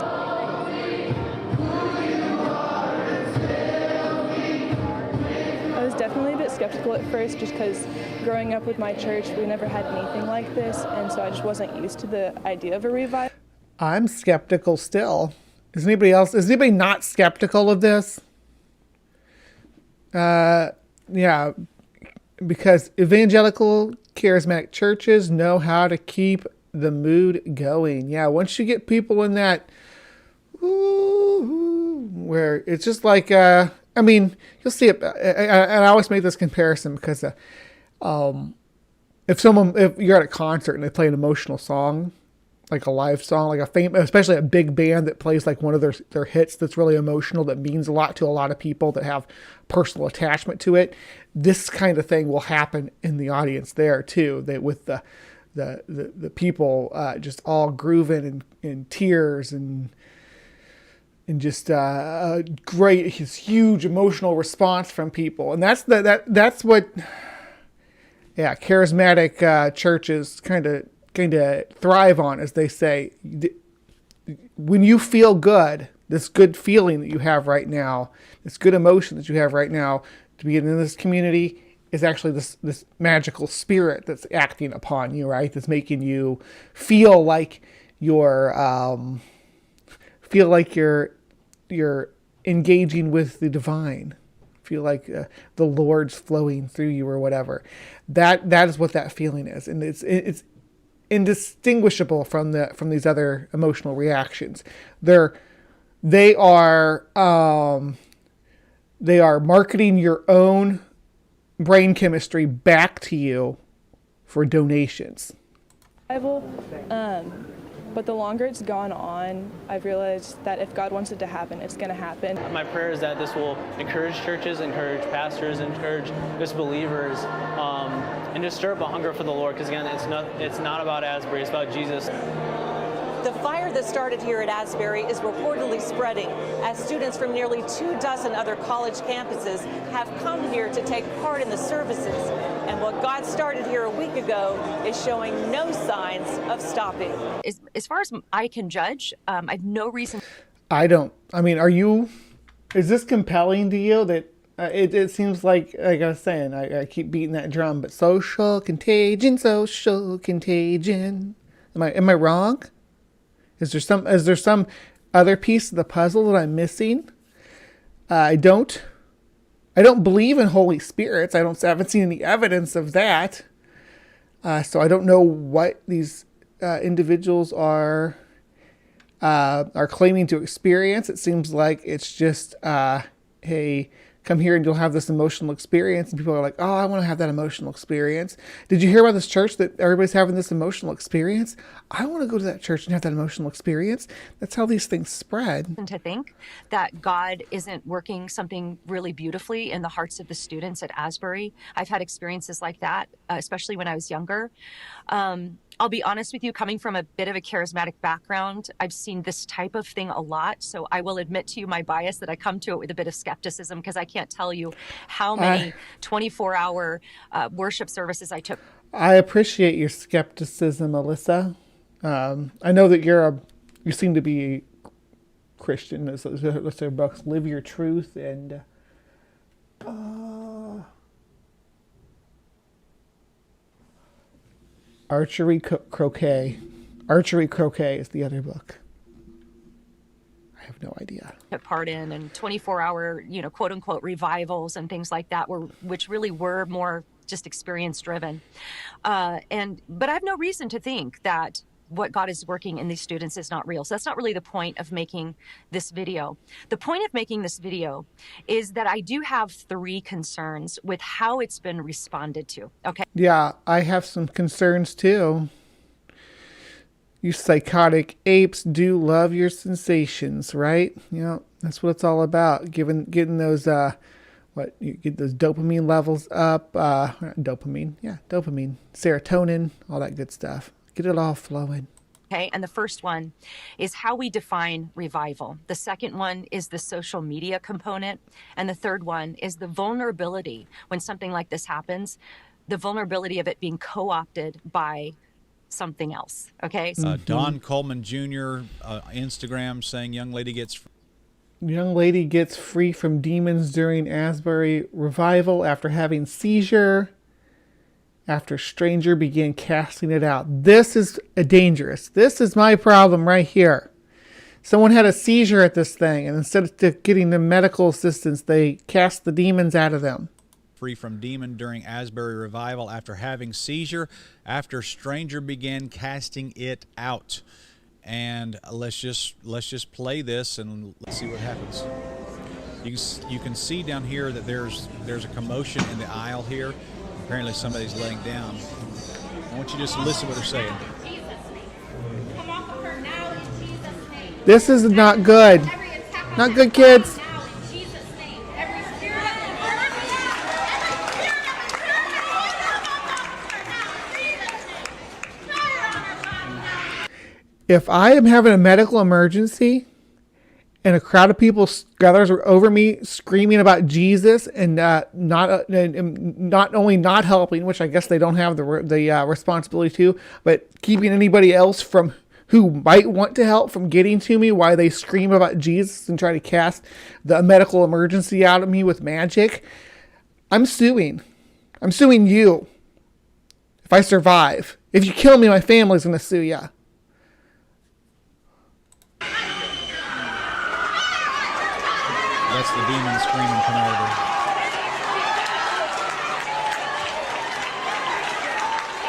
was definitely a bit skeptical at first just because growing up with my church, we never had anything like this. And so I just wasn't used to the idea of a revival. I'm skeptical still. Is anybody not skeptical of this? Yeah, because evangelical charismatic churches know how to keep the mood going. Yeah, once you get people in that, where it's just like, you'll see it. And I always make this comparison because if you're at a concert and they play an emotional song, like a live song, like especially a big band that plays like one of their hits that's really emotional, that means a lot to a lot of people that have personal attachment to it. This kind of thing will happen in the audience there too. That with the people just all grooving in tears and just his huge emotional response from people, and that's what charismatic churches kind of thrive on, as they say. When you feel good, this good feeling that you have right now, this good emotion that you have right now to be in this community is actually this magical spirit that's acting upon you, right? That's making you feel like you're engaging with the divine. Feel like the Lord's flowing through you or whatever. That is what that feeling is, and it's indistinguishable from these other emotional reactions. They are marketing your own brain chemistry back to you for donations. But the longer it's gone on, I've realized that if God wants it to happen, it's going to happen. My prayer is that this will encourage churches, encourage pastors, encourage just believers, and just stir up a hunger for the Lord. Because again, it's not about Asbury, it's about Jesus. The fire that started here at Asbury is reportedly spreading as students from nearly 24 other college campuses have come here to take part in the services. And what God started here a week ago is showing no signs of stopping. As far as I can judge, I have no reason. Is this compelling to you that it seems like I was saying, I keep beating that drum, but social contagion. Am I wrong? Is there some other piece of the puzzle that I'm missing? I don't believe in Holy Spirits. I haven't seen any evidence of that. So I don't know what these individuals are claiming to experience. It seems like it's just, hey, come here and you'll have this emotional experience. And people are like, oh, I want to have that emotional experience. Did you hear about this church that everybody's having this emotional experience? I want to go to that church and have that emotional experience. That's how these things spread. And to think that God isn't working something really beautifully in the hearts of the students at Asbury. I've had experiences like that, especially when I was younger. I'll be honest with you, coming from a bit of a charismatic background, I've seen this type of thing a lot. So I will admit to you my bias that I come to it with a bit of skepticism, because I can't tell you how many 24-hour worship services I took. I appreciate your skepticism, Alyssa. I know that you seem to be Christian. That's their books, Live Your Truth and Archery Croquet. Archery Croquet is the other book. I have no idea. Took part in and 24-hour, quote unquote revivals and things like that which really were more just experience driven. But I have no reason to think that what God is working in these students is not real. So that's not really the point of making this video. The point of making this video is that I do have 3 concerns with how it's been responded to. Okay. Yeah, I have some concerns too. You psychotic apes do love your sensations, right? That's what it's all about. Getting those you get those dopamine levels up, dopamine, serotonin, all that good stuff. Get it all flowing. Okay, and the first one is how we define revival. The second one is the social media component. And the third one is the vulnerability when something like this happens, the vulnerability of it being co-opted by something else. Okay. Don Coleman Jr. Instagram saying young lady gets free from demons during Asbury revival after having seizure. After stranger began casting it out. This is dangerous. This is my problem right here. Someone had a seizure at this thing, and instead of getting the medical assistance, they cast the demons out of them. Free from demon during Asbury revival after having seizure. After stranger began casting it out. And let's just play this and let's see what happens. You can see down here that there's a commotion in the aisle here. Apparently somebody's laying down. I want you just to listen to what they're saying. This is not good. Not good, kids. If I am having a medical emergency and a crowd of people gathers over me screaming about Jesus and not only not helping, which I guess they don't have the responsibility to, but keeping anybody else from who might want to help from getting to me while they scream about Jesus and try to cast the medical emergency out of me with magic, I'm suing. I'm suing you. If I survive. If you kill me, my family's going to sue you. That's the demon screaming coming over.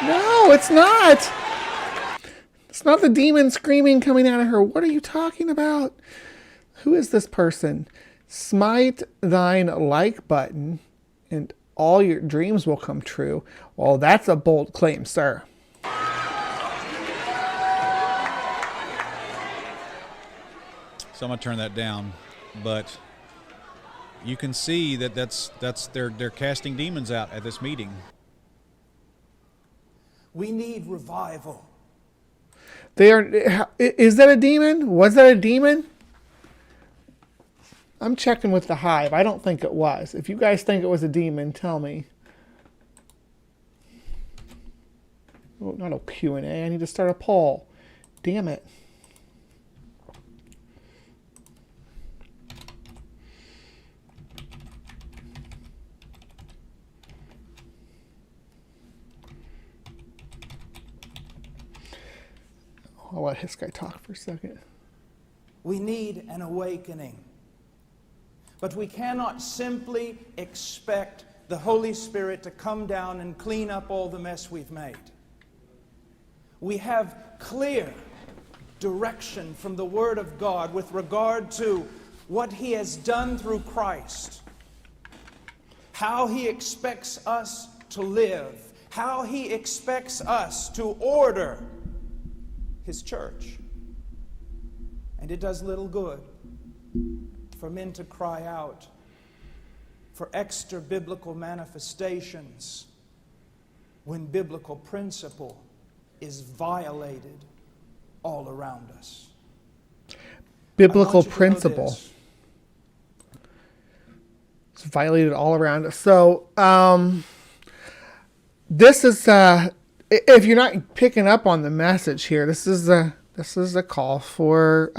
No, it's not. It's not the demon screaming coming out of her. What are you talking about? Who is this person? Smite thine like button and all your dreams will come true. Well, that's a bold claim, sir. So I'm going to turn that down, but you can see that they're casting demons out at this meeting. We need revival. Is that a demon? Was that a demon? I'm checking with the Hive. I don't think it was. If you guys think it was a demon, tell me. Oh, not a Q&A. I need to start a poll. Damn it. I'll let this guy talk for a second. We need an awakening. But we cannot simply expect the Holy Spirit to come down and clean up all the mess we've made. We have clear direction from the Word of God with regard to what He has done through Christ, how He expects us to live, how He expects us to order His church. And it does little good for men to cry out for extra biblical manifestations when biblical principle is violated all around us. Biblical principle. It's violated all around us. So, this is, if you're not picking up on the message here, this is a call for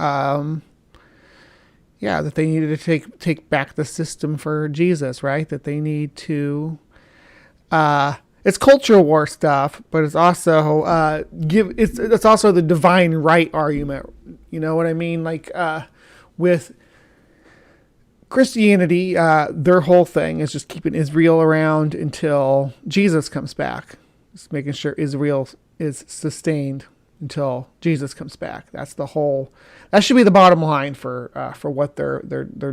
yeah, that they needed to take back the system for Jesus, right? That they need to, it's culture war stuff, but it's also it's also the divine right argument. You know what I mean? Like with Christianity, their whole thing is just keeping Israel around until Jesus comes back. Just making sure Israel is sustained until Jesus comes back. That should be the bottom line for what their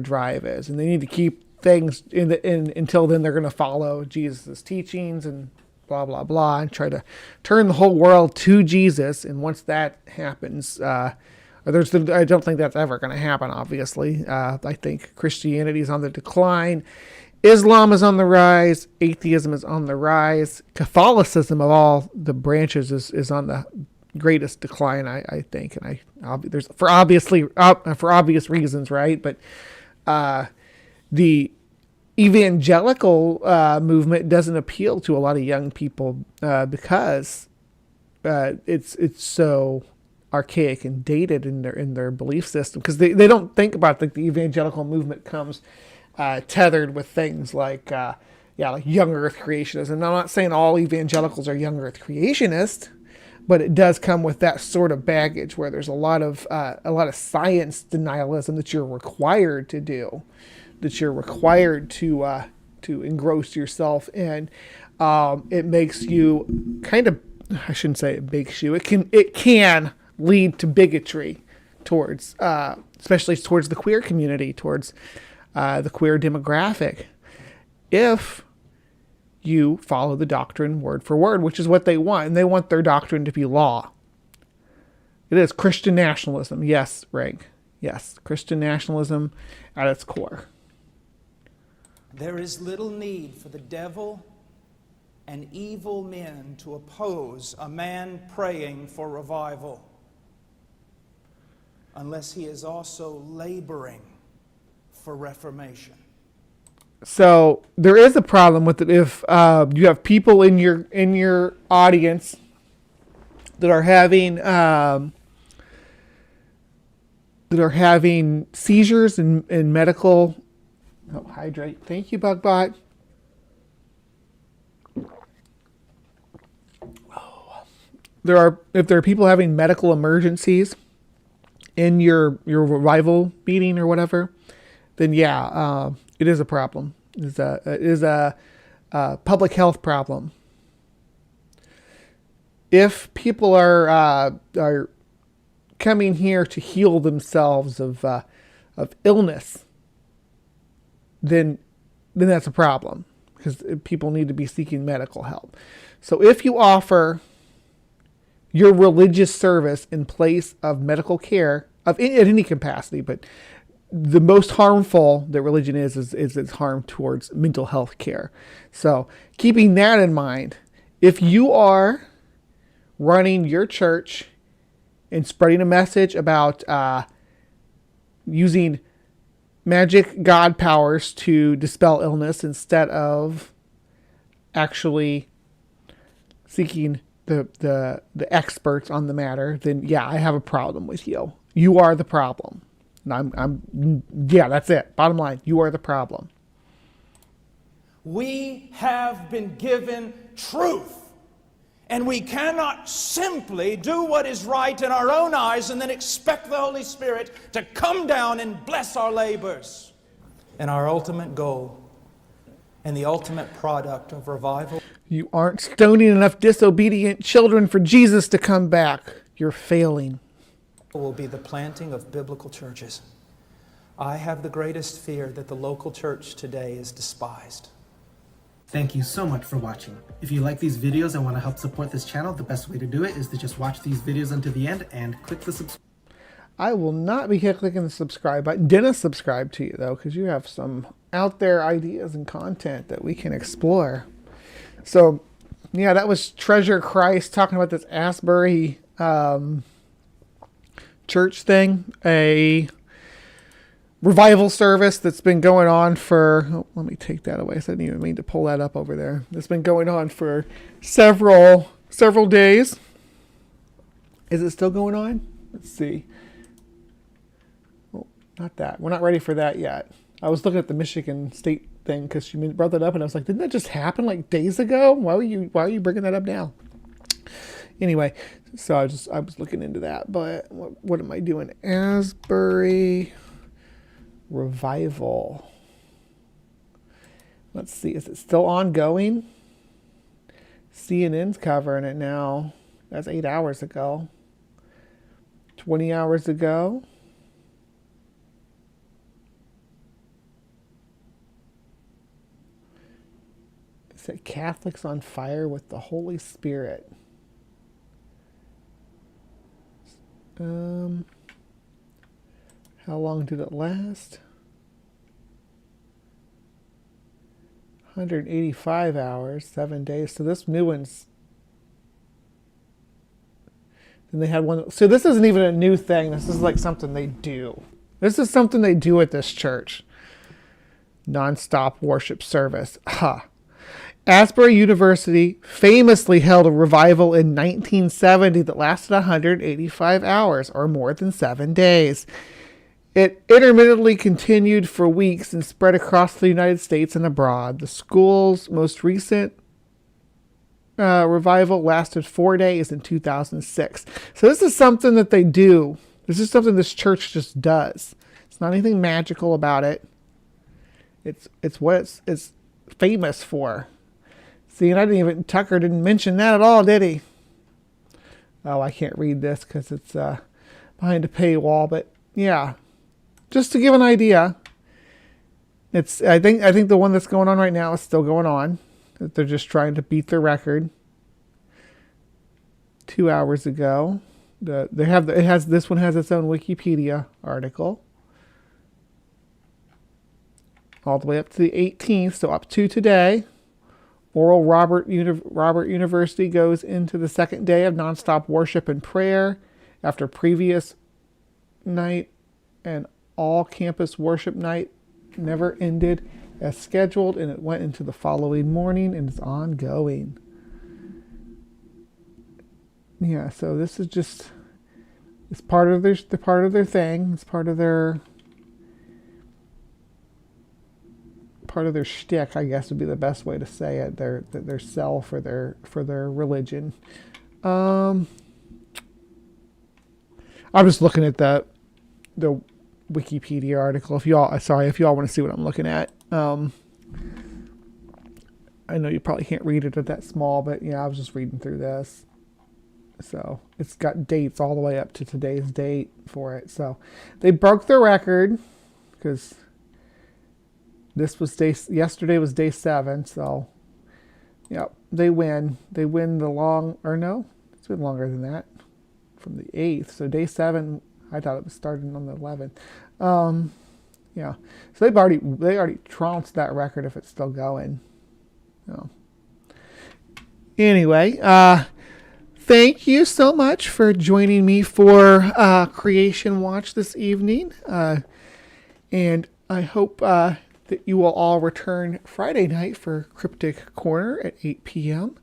drive is. And they need to keep things until then they're going to follow Jesus' teachings and blah, blah, blah, and try to turn the whole world to Jesus. And once that happens, I don't think that's ever going to happen, obviously. I think Christianity is on the decline. Islam is on the rise. Atheism is on the rise. Catholicism, of all the branches, is on the greatest decline, I think. And there's for obvious reasons, right? But the evangelical movement doesn't appeal to a lot of young people because it's so archaic and dated in their belief system, because they don't think about the evangelical movement comes tethered with things like like young earth creationists. And I'm not saying all evangelicals are young earth creationists, but it does come with that sort of baggage where there's a lot of science denialism that you're required to do, that you're required to engross yourself in. It makes you kind of, I shouldn't say it makes you, it can lead to bigotry towards, especially towards the queer community, towards the queer demographic, if you follow the doctrine word for word, which is what they want. And they want their doctrine to be law. It is Christian nationalism. Yes, Rank. Yes, Christian nationalism at its core. There is little need for the devil and evil men to oppose a man praying for revival, unless he is also laboring for reformation. So there is a problem with it if you have people in your audience that are having seizures and medical. Oh, hydrate. Thank you, BugBot. If there are people having medical emergencies in your revival meeting or whatever, then it is a problem. It is a public health problem. If people are coming here to heal themselves of illness, then that's a problem, because people need to be seeking medical help. So if you offer your religious service in place of medical care at any capacity, but the most harmful that religion is its harm towards mental health care. So keeping that in mind, if you are running your church and spreading a message about using magic god powers to dispel illness instead of actually seeking the experts on the matter, then I have a problem with you. You are the problem. That's it. Bottom line, you are the problem. We have been given truth, and we cannot simply do what is right in our own eyes and then expect the Holy Spirit to come down and bless our labors. And our ultimate goal and the ultimate product of revival. You aren't stoning enough disobedient children for Jesus to come back. You're failing. Will be the planting of biblical churches. I have the greatest fear that the local church today is despised. Thank you so much for watching. If you like these videos and want to help support this channel, the best way to do it is to just watch these videos until the end and click the subscribe. I will not be clicking the subscribe button. Dennis subscribe to you though, because you have some out there ideas and content that we can explore. So that was Treasure Christ talking about this Asbury church thing, a revival service that's been going on for, let me take that away. I didn't even mean to pull that up over there. It's been going on for several days. Is it still going on? Let's see. Not that. We're not ready for that yet. I was looking at the Michigan State thing because she brought that up, and I was like, didn't that just happen like days ago? Why are you bringing that up now? Anyway, so I was looking into that. But what am I doing? Asbury Revival. Let's see. Is it still ongoing? CNN's covering it now. That's 8 hours ago. 20 hours ago. It said Catholics on fire with the Holy Spirit. How long did it last? 185 hours, 7 days. So this new one's... Then they had one... So this isn't even a new thing. This is like something they do. This is something they do at this church. Non-stop worship service. Ha. Asbury University famously held a revival in 1970 that lasted 185 hours, or more than 7 days. It intermittently continued for weeks and spread across the United States and abroad. The school's most recent revival lasted 4 days in 2006. So this is something that they do. This is something this church just does. It's not anything magical about it. It's what it's famous for. See, and Tucker didn't mention that at all, did he? Oh, I can't read this because it's behind a paywall, but yeah. Just to give an idea, I think the one that's going on right now is still going on. That they're just trying to beat their record. 2 hours ago, this one has its own Wikipedia article, all the way up to the 18th, so up to today. Oral Robert University goes into the second day of nonstop worship and prayer after previous night and all campus worship night never ended as scheduled, and it went into the following morning and is ongoing. Yeah, so this is just, it's part of their thing. It's part of their shtick, I guess would be the best way to say it. Their sell for their religion. I'm just looking at the Wikipedia article. If y'all want to see what I'm looking at. I know you probably can't read it at that small, but yeah, I was just reading through this. So it's got dates all the way up to today's date for it. So they broke their record because yesterday was day 7. So yeah, they win. They win the it's been longer than that, from the 8th. So day 7, I thought it was starting on the 11th. Yeah. So they already trounced that record if it's still going. So anyway, thank you so much for joining me for Creation Watch this evening. And I hope that you will all return Friday night for Cryptic Corner at 8 p.m.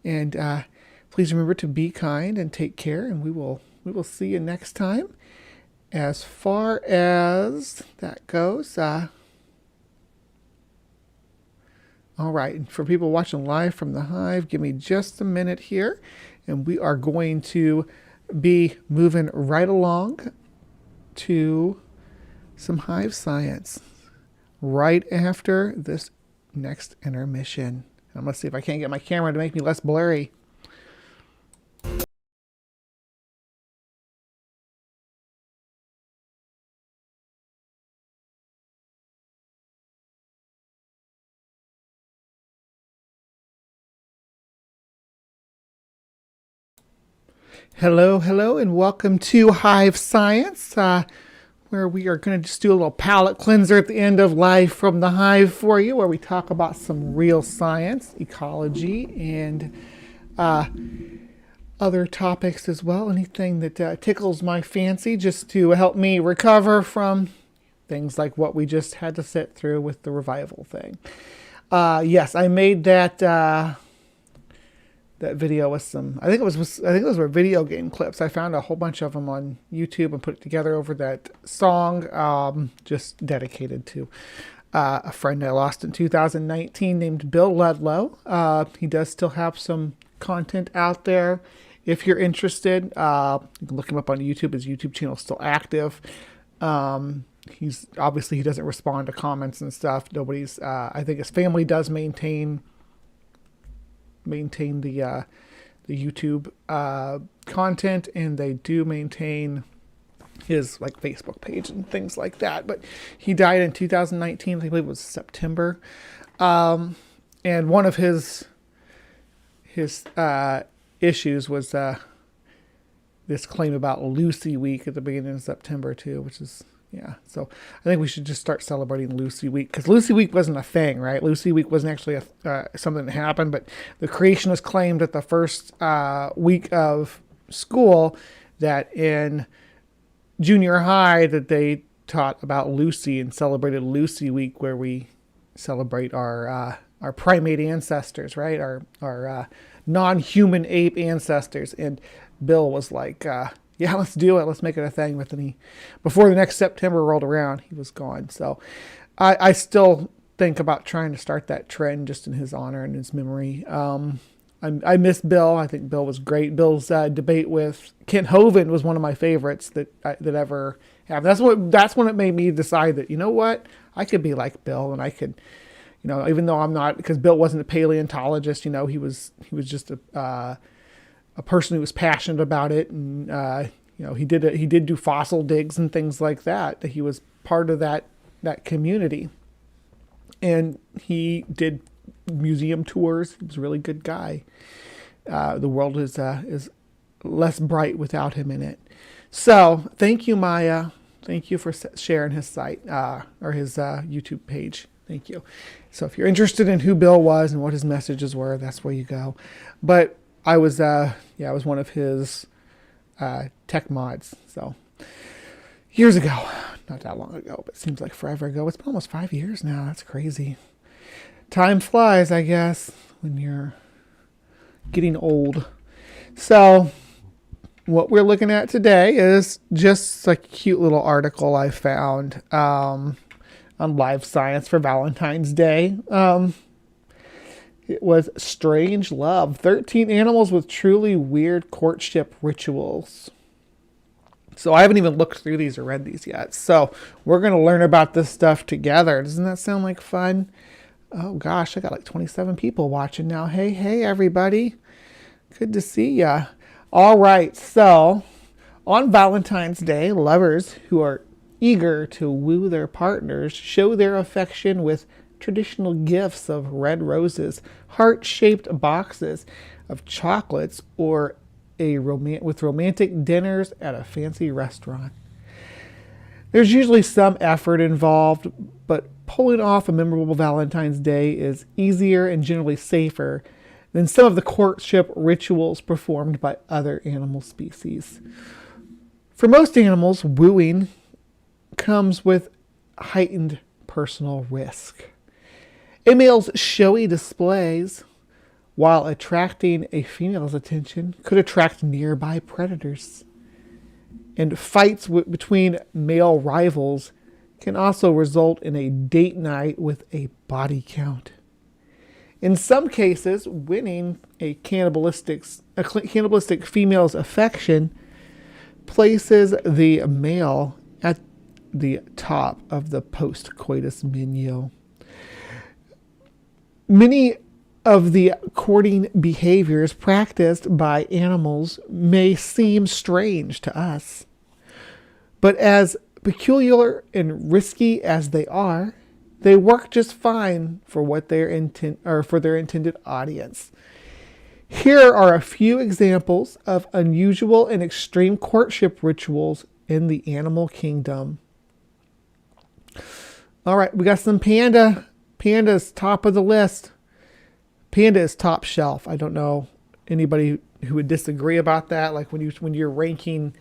And please remember to be kind and take care, and we will see you next time. As far as that goes, all right, and for people watching live from the Hive, give me just a minute here, and we are going to be moving right along to some HiveScience right after this next intermission. I'm going to see if I can't get my camera to make me less blurry. Hello, and welcome to HiveScience, where we are going to just do a little palate cleanser at the end of Live from the Hive for you, where we talk about some real science, ecology, and other topics as well. Anything that tickles my fancy, just to help me recover from things like what we just had to sit through with the revival thing. Yes, I made that that video with some, I think those were video game clips. I found a whole bunch of them on YouTube and put it together over that song, just dedicated to a friend I lost in 2019 named Bill Ludlow. He does still have some content out there. If you're interested, you can look him up on YouTube. His YouTube channel is still active. He doesn't respond to comments and stuff. Nobody's, I think his family does maintain the YouTube content, and they do maintain his like Facebook page and things like that. But he died in 2019. I believe it was September. And one of his issues was this claim about Lucy Week at the beginning of September too, which is, yeah. So I think we should just start celebrating Lucy Week, because Lucy Week wasn't a thing, right? Lucy Week wasn't actually something that happened, but the Creationists claimed at the first week of school that in junior high that they taught about Lucy and celebrated Lucy Week, where we celebrate our primate ancestors, right? Our non-human ape ancestors. And Bill was like, yeah, let's do it. Let's make it a thing. But then before the next September rolled around, he was gone. So I still think about trying to start that trend just in his honor and his memory. I miss Bill. I think Bill was great. Bill's debate with Kent Hovind was one of my favorites that ever happened. That's when it made me decide that, you know what, I could be like Bill, and I could, you know, even though I'm not, because Bill wasn't a paleontologist, you know, he was just a person who was passionate about it, and you know, he did do fossil digs and things like that. He was part of that community, and he did museum tours. He was a really good guy. The world is less bright without him in it. So thank you, Maya. Thank you for sharing his site or his YouTube page. Thank you. So if you're interested in who Bill was and what his messages were, that's where you go. But I was one of his tech mods. So years ago, not that long ago, but it seems like forever ago. It's been almost 5 years now. That's crazy. Time flies, I guess, when you're getting old. So what we're looking at today is just a cute little article I found on HiveScience for Valentine's Day. It was Strange Love, 13 animals with truly weird courtship rituals. So I haven't even looked through these or read these yet. So we're going to learn about this stuff together. Doesn't that sound like fun? Oh gosh, I got like 27 people watching now. Hey, everybody. Good to see ya. All right, so on Valentine's Day, lovers who are eager to woo their partners show their affection with traditional gifts of red roses, heart-shaped boxes of chocolates, or with romantic dinners at a fancy restaurant. There's usually some effort involved, but pulling off a memorable Valentine's Day is easier and generally safer than some of the courtship rituals performed by other animal species. For most animals, wooing comes with heightened personal risk. A male's showy displays, while attracting a female's attention, could attract nearby predators. And fights between male rivals can also result in a date night with a body count. In some cases, winning a cannibalistic female's affection places the male at the top of the post-coitus menu. Many of the courting behaviors practiced by animals may seem strange to us, but as peculiar and risky as they are, they work just fine for their intended audience. Here are a few examples of unusual and extreme courtship rituals in the animal kingdom. All right, we got some panda. Panda's top of the list. Panda is top shelf. I don't know anybody who would disagree about that. Like when you're ranking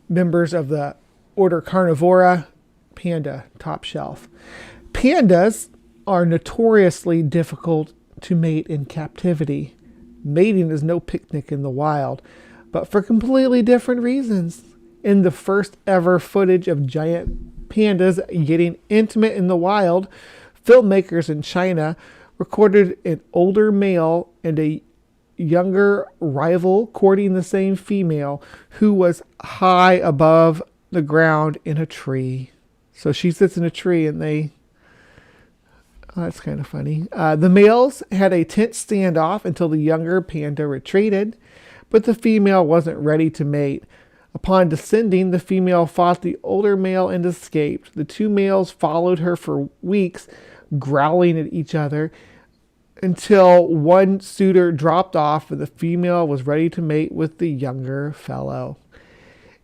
members of the order Carnivora, panda top shelf. Pandas are notoriously difficult to mate in captivity. mating is no picnic in the wild, but for completely different reasons. In the first ever footage of giant pandas getting intimate in the wild, filmmakers in China recorded an older male and a younger rival courting the same female who was high above the ground in a tree. So she sits in a tree and they... Oh, that's kind of funny. The males had a tense standoff until the younger panda retreated, but the female wasn't ready to mate. Upon descending, the female fought the older male and escaped. The two males followed her for weeks, growling at each other, until one suitor dropped off and the female was ready to mate with the younger fellow.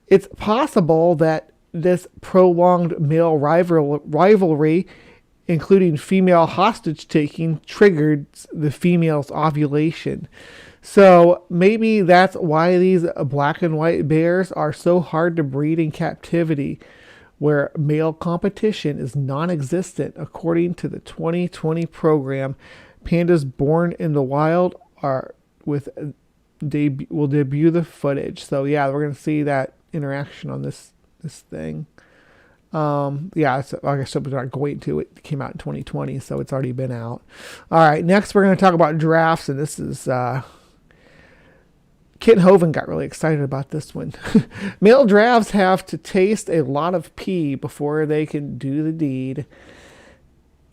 It's possible that this prolonged male rivalry, including female hostage taking, triggered the female's ovulation. So maybe that's why these black and white bears are so hard to breed in captivity, where male competition is non-existent. According to the 2020 program, pandas born in the wild will debut the footage. So yeah, we're going to see that interaction on this thing. Yeah, so like I said, we're not going to. It came out in 2020, so it's already been out. All right, next we're going to talk about giraffes, and this is Kit Hovind got really excited about this one. Male giraffes have to taste a lot of pee before they can do the deed.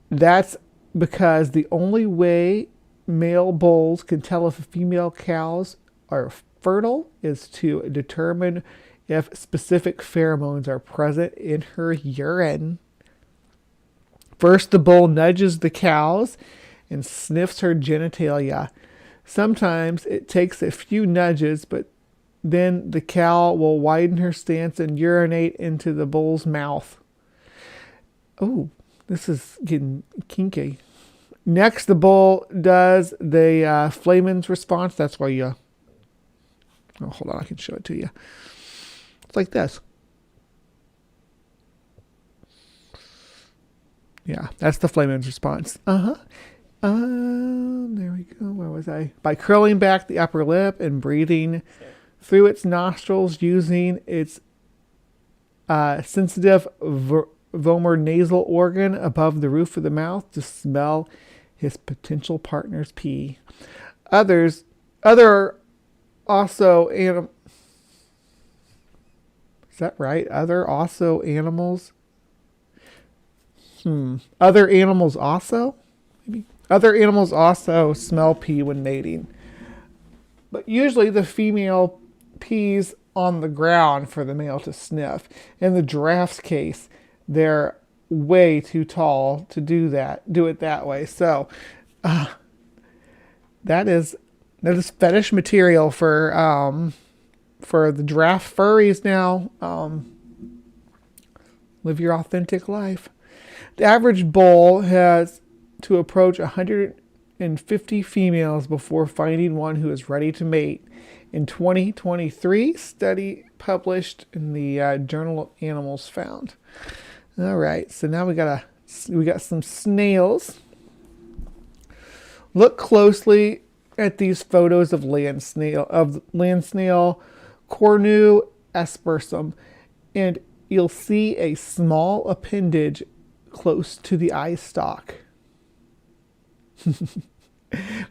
That's because the only way male bulls can tell if female cows are fertile is to determine if specific pheromones are present in her urine. First, the bull nudges the cows and sniffs her genitalia. Sometimes it takes a few nudges, but then the cow will widen her stance and urinate into the bull's mouth. Oh, this is getting kinky. Next, the bull does the Flayman's response. That's why you... Oh, hold on, I can show it to you. It's like this. Yeah, that's the Flayman's response. There we go. Where was I? By curling back the upper lip and breathing through its nostrils using its sensitive vomeronasal organ above the roof of the mouth to smell his potential partner's pee. Other also animals. Is that right? Other animals also? Maybe. Other animals also smell pee when mating. But usually the female pees on the ground for the male to sniff. In the giraffe's case, they're way too tall to do it that way. So that is fetish material for the giraffe furries now. Live your authentic life. The average bull has to approach 150 females before finding one who is ready to mate. In 2023, study published in the Journal of Animals found. All right, so now we got some snails. Look closely at these photos of land snail Cornu aspersum, and you'll see a small appendage close to the eye stalk.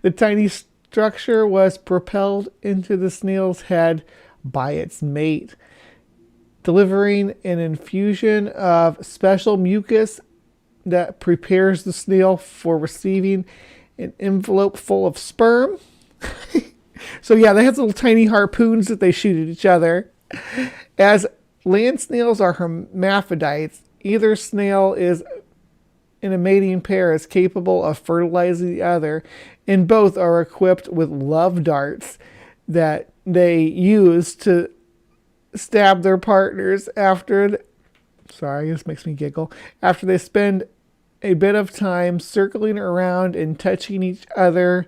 The tiny structure was propelled into the snail's head by its mate, delivering an infusion of special mucus that prepares the snail for receiving an envelope full of sperm. So yeah, they have little tiny harpoons that they shoot at each other. As land snails are hermaphrodites, either snail is in a mating pair is capable of fertilizing the other, and both are equipped with love darts that they use to stab their partners after this makes me giggle. After they spend a bit of time circling around and touching each other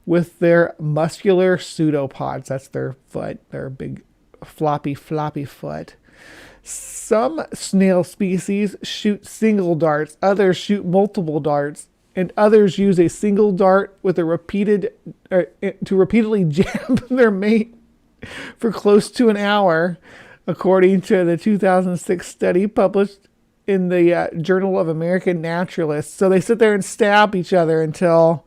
with their muscular pseudopods. That's their foot, their big floppy foot. Some snail species shoot single darts, others shoot multiple darts, and others use a single dart with a to repeatedly jab their mate for close to an hour, according to the 2006 study published in the Journal of American Naturalists. So they sit there and stab each other until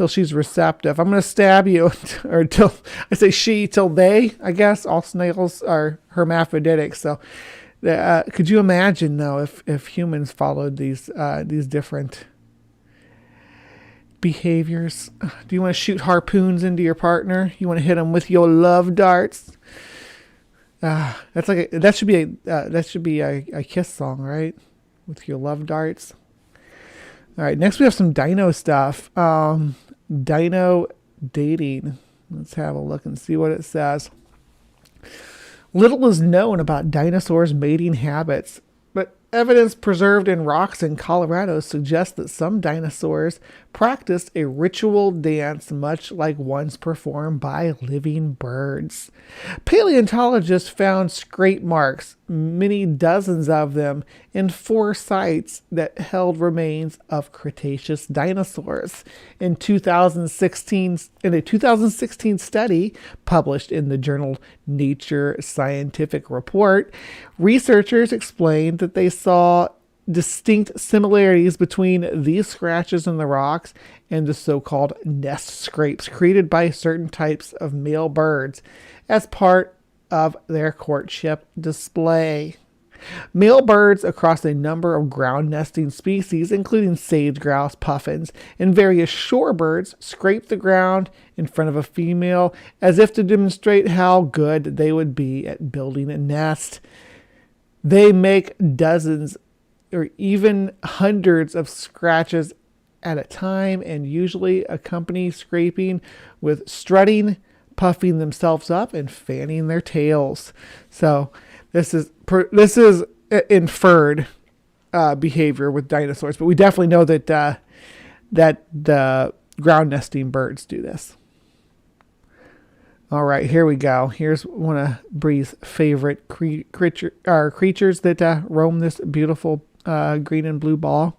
she's receptive. I'm going to stab you, or till I say she, till they. I guess all snails are hermaphroditic. So, could you imagine though if humans followed these different behaviors? Do you want to shoot harpoons into your partner? You want to hit them with your love darts? That should be a Kiss song, right? With your love darts. All right, next we have some dino stuff. Dino dating. Let's have a look and see what it says. Little is known about dinosaurs' mating habits, but evidence preserved in rocks in Colorado suggests that some dinosaurs practiced a ritual dance much like ones performed by living birds. Paleontologists found scrape marks, many dozens of them, in 4 sites that held remains of Cretaceous dinosaurs. In a 2016 study published in the journal Nature Scientific Report, researchers explained that they saw distinct similarities between these scratches in the rocks and the so-called nest scrapes created by certain types of male birds as part of their courtship display. Male birds across a number of ground nesting species, including sage grouse, puffins, and various shorebirds, scrape the ground in front of a female as if to demonstrate how good they would be at building a nest. They make dozens or even hundreds of scratches at a time, and usually accompany scraping with strutting, puffing themselves up, and fanning their tails. So this is inferred behavior with dinosaurs, but we definitely know that that the ground nesting birds do this. All right, here we go. Here's one of Bree's favorite creatures that roam this beautiful green and blue ball.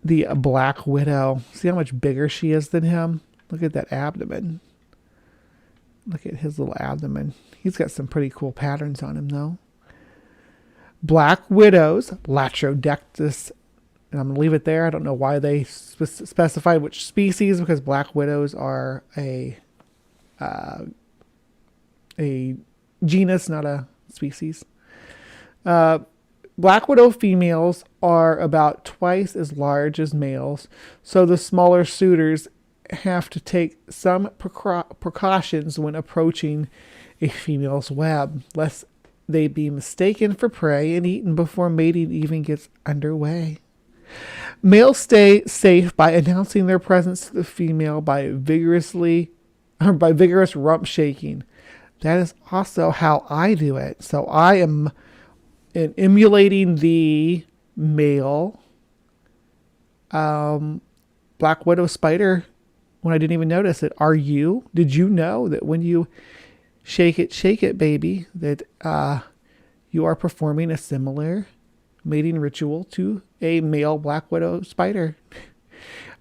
The black widow. See how much bigger she is than him? Look at that abdomen. Look at his little abdomen. He's got some pretty cool patterns on him, though. Black widows, Latrodectus. And I'm going to leave it there. I don't know why they specified which species, because black widows are a genus, not a species. Black widow females are about twice as large as males, so the smaller suitors have to take some precautions when approaching a female's web, lest they be mistaken for prey and eaten before mating even gets underway. Males stay safe by announcing their presence to the female by vigorous rump shaking. That is also how I do it. So I am emulating the male black widow spider when I didn't even notice it. Did you know that when you shake it, baby, that you are performing a similar mating ritual to a male black widow spider?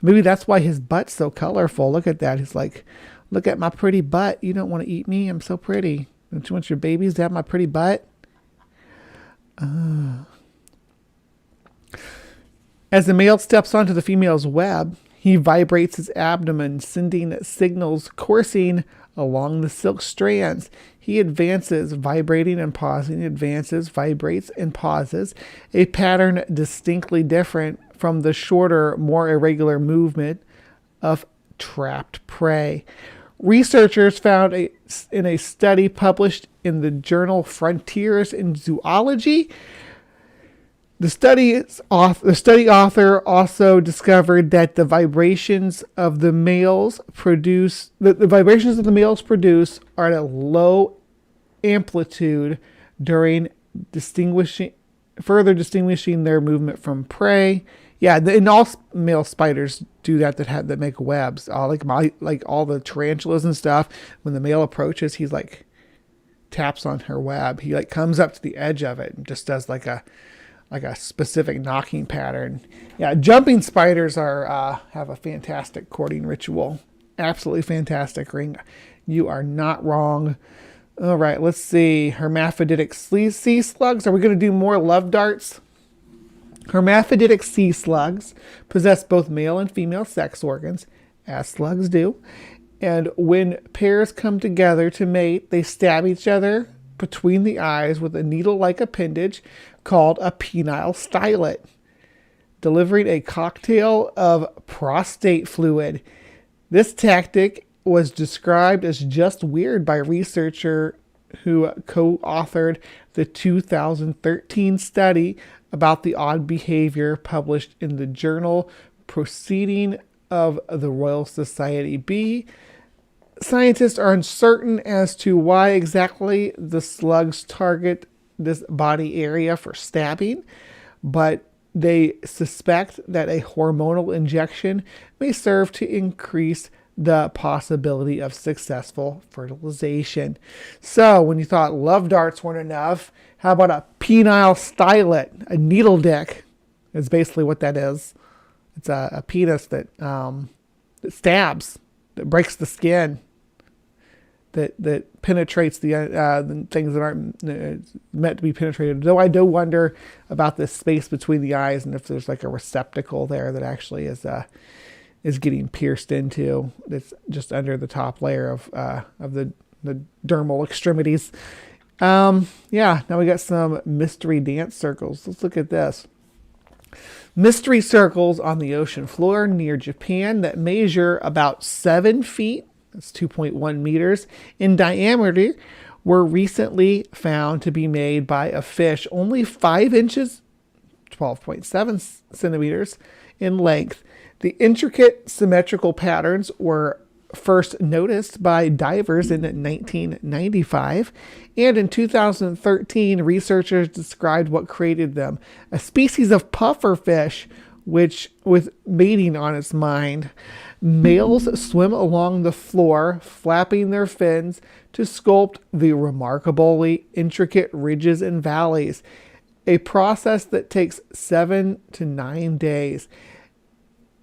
Maybe that's why his butt's so colorful. Look at that. He's like, look at my pretty butt. You don't want to eat me? I'm so pretty. Don't you want your babies to have my pretty butt? As the male steps onto the female's web, he vibrates his abdomen, sending signals coursing along the silk strands. He advances, vibrating and pausing, advances, vibrates, and pauses, a pattern distinctly different from the shorter, more irregular movement of trapped prey. Researchers found in a study published in the journal Frontiers in Zoology, the study author also discovered that the vibrations of the males produce are at a low amplitude during further distinguishing their movement from prey. Yeah, and all male spiders do that make webs. Like all the tarantulas and stuff. When the male approaches, he's like taps on her web. He like comes up to the edge of it and just does like a like a specific knocking pattern. Yeah, jumping spiders are have a fantastic courting ritual. Absolutely fantastic, Ring. You are not wrong. All right, let's see. Hermaphroditic sea slugs. Are we going to do more love darts? Hermaphroditic sea slugs possess both male and female sex organs, as slugs do. And when pairs come together to mate, they stab each other between the eyes with a needle-like appendage called a penile stylet, delivering a cocktail of prostate fluid. This tactic was described as just weird by a researcher who co-authored the 2013 study about the odd behavior published in the journal Proceeding of the Royal Society B. Scientists are uncertain as to why exactly the slugs target this body area for stabbing, but they suspect that a hormonal injection may serve to increase the possibility of successful fertilization. So when you thought love darts weren't enough, how about a penile stylet, a needle dick? Is basically what that is. It's a penis that stabs, that breaks the skin, that penetrates the things that aren't meant to be penetrated. Though I do wonder about the space between the eyes and if there's like a receptacle there that actually is getting pierced into. That's just under the top layer of the dermal extremities. Yeah, now we got some mystery dance circles. Let's look at this. Mystery circles on the ocean floor near Japan that measure about 7 feet, that's 2.1 meters, in diameter were recently found to be made by a fish only 5 inches, 12.7 centimeters in length. The intricate symmetrical patterns were first noticed by divers in 1995, and in 2013 researchers described what created them: a species of pufferfish which with mating on its mind. Males swim along the floor, flapping their fins to sculpt the remarkably intricate ridges and valleys, a process that takes 7 to 9 days,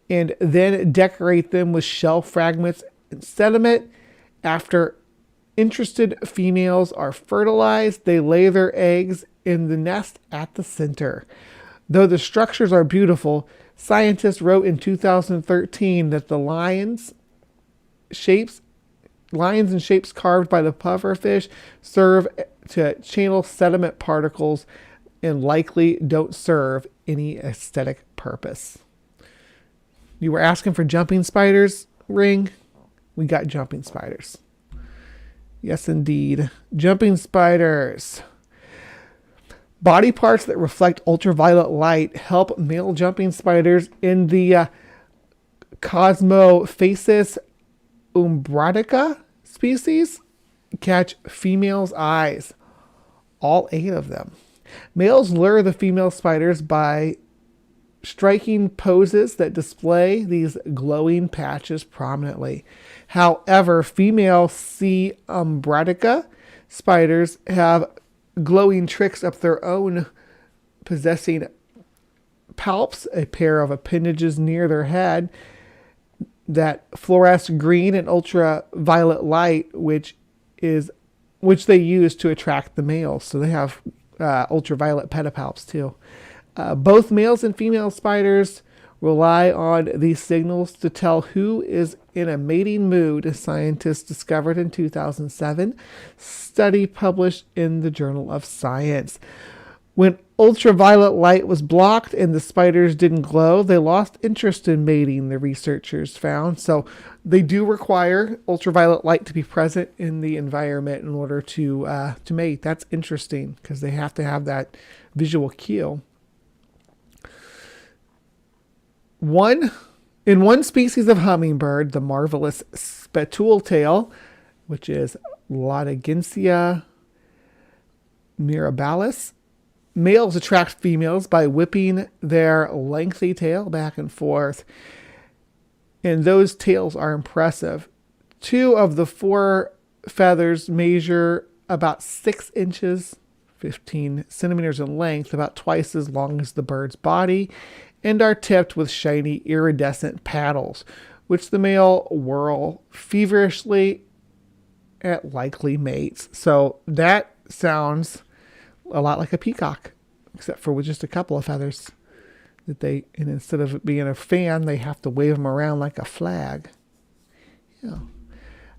and then decorate them with shell fragments and sediment. After interested females are fertilized, they lay their eggs in the nest at the center. Though the structures are beautiful, scientists wrote in 2013 that the lines and shapes carved by the pufferfish serve to channel sediment particles and likely don't serve any aesthetic purpose. You were asking for jumping spiders, Ring? We got jumping spiders. Yes, indeed. Jumping spiders. Body parts that reflect ultraviolet light help male jumping spiders in the Cosmophasis umbratica species catch females' eyes. All 8 of them. Males lure the female spiders by striking poses that display these glowing patches prominently. However, female C. umbratica spiders have glowing tricks up their own, possessing palps, a pair of appendages near their head that fluoresce green and ultraviolet light, which they use to attract the males. So they have ultraviolet pedipalps too. Both males and female spiders rely on these signals to tell who is in a mating mood, scientists discovered in 2007, study published in the Journal of Science. When ultraviolet light was blocked and the spiders didn't glow, they lost interest in mating, the researchers found. So they do require ultraviolet light to be present in the environment in order to mate. That's interesting because they have to have that visual cue. In one species of hummingbird, the marvelous spatule-tail, which is Lodogensia mirabilis, males attract females by whipping their lengthy tail back and forth, and those tails are impressive. 2 of the 4 feathers measure about 6 inches, 15 centimeters in length, about twice as long as the bird's body, and are tipped with shiny iridescent paddles, which the male whirl feverishly at likely mates. So that sounds a lot like a peacock, except for with just a couple of feathers. And instead of it being a fan, they have to wave them around like a flag. Yeah.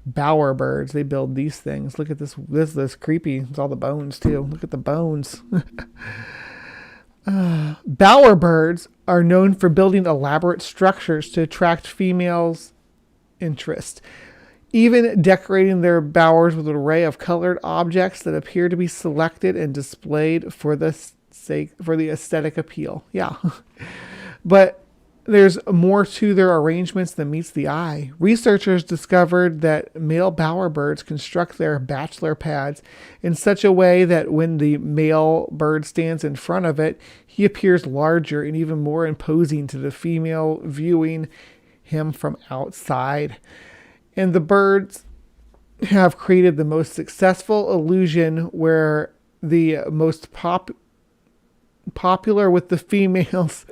Bower birds, they build these things. Look at this. This is creepy. It's all the bones too. Look at the bones. Bower birds are known for building elaborate structures to attract females' interest, even decorating their bowers with an array of colored objects that appear to be selected and displayed for the aesthetic appeal. Yeah. But there's more to their arrangements than meets the eye. Researchers discovered that male bowerbirds construct their bachelor pads in such a way that when the male bird stands in front of it, he appears larger and even more imposing to the female viewing him from outside. And the birds have created the most successful illusion where the most popular with the females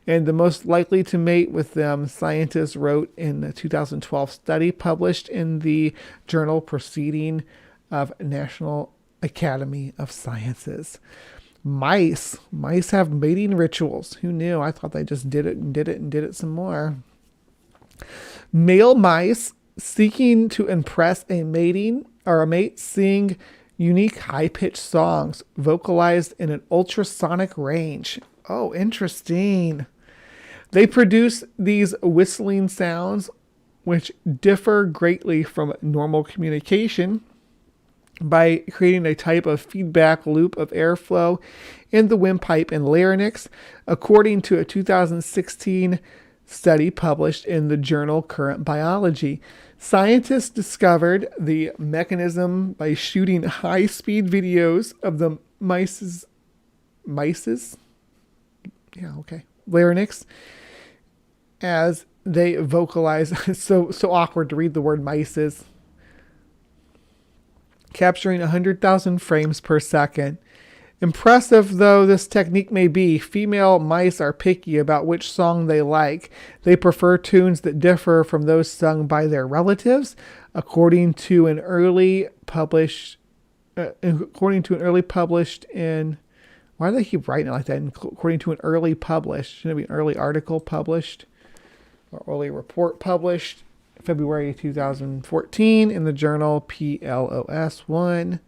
and the most likely to mate with them, scientists wrote in a 2012 study published in the journal Proceeding of National Academy of Sciences. Mice have mating rituals. Who knew? I thought they just did it and did it and did it some more. Male mice seeking to impress a mate sing unique high-pitched songs vocalized in an ultrasonic range. Oh, interesting. They produce these whistling sounds, which differ greatly from normal communication, by creating a type of feedback loop of airflow in the windpipe and larynx, according to a 2016 study published in the journal Current Biology. Scientists discovered the mechanism by shooting high-speed videos of the mice's larynx as they vocalize. so awkward to read the word mices. Capturing 100,000 frames per second. Impressive though this technique may be, female mice are picky about which song they like. They prefer tunes that differ from those sung by their relatives, according to an early published in. Why do they keep writing it like that? According to an early published, shouldn't it be an early article published or early report published, February 2014 in the journal PLOS 1.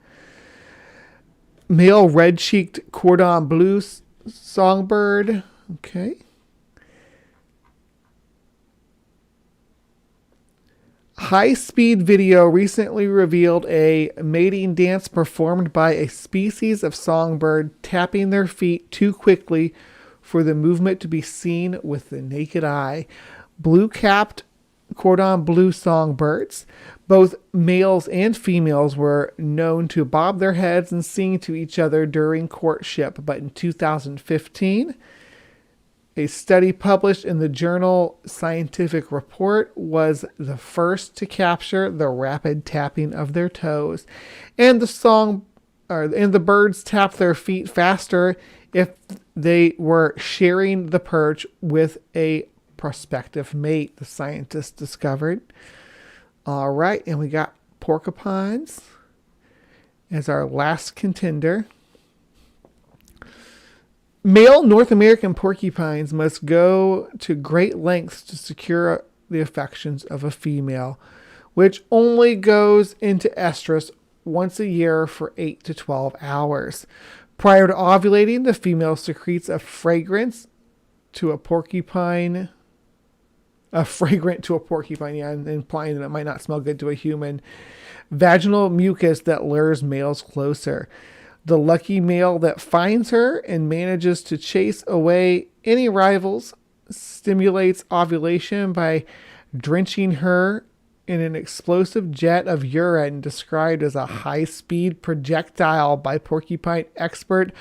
Male red-cheeked cordon bleu songbird. Okay. High-speed video recently revealed a mating dance performed by a species of songbird tapping their feet too quickly for the movement to be seen with the naked eye. Blue-capped cordon bleu songbirds, both males and females, were known to bob their heads and sing to each other during courtship. But in 2015, a study published in the journal Scientific Report was the first to capture the rapid tapping of their toes. And the birds tapped their feet faster if they were sharing the perch with a prospective mate, the scientists discovered. All right, and we got porcupines as our last contender. Male North American porcupines must go to great lengths to secure the affections of a female, which only goes into estrus once a year for 8 to 12 hours. Prior to ovulating, the female secretes a fragrant to a porcupine, and implying that it might not smell good to a human. Vaginal mucus that lures males closer. The lucky male that finds her and manages to chase away any rivals stimulates ovulation by drenching her in an explosive jet of urine described as a high-speed projectile by porcupine expert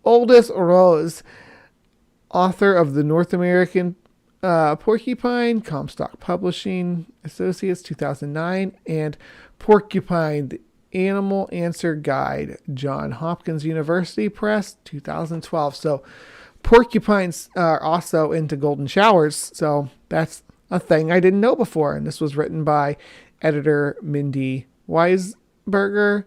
Aldous Rose, author of the North American Porcupine, Comstock Publishing Associates, 2009, and Porcupine, Animal Answer Guide, Johns Hopkins University Press, 2012. So porcupines are also into golden showers. So that's a thing I didn't know before. And this was written by editor Mindy Weisberger.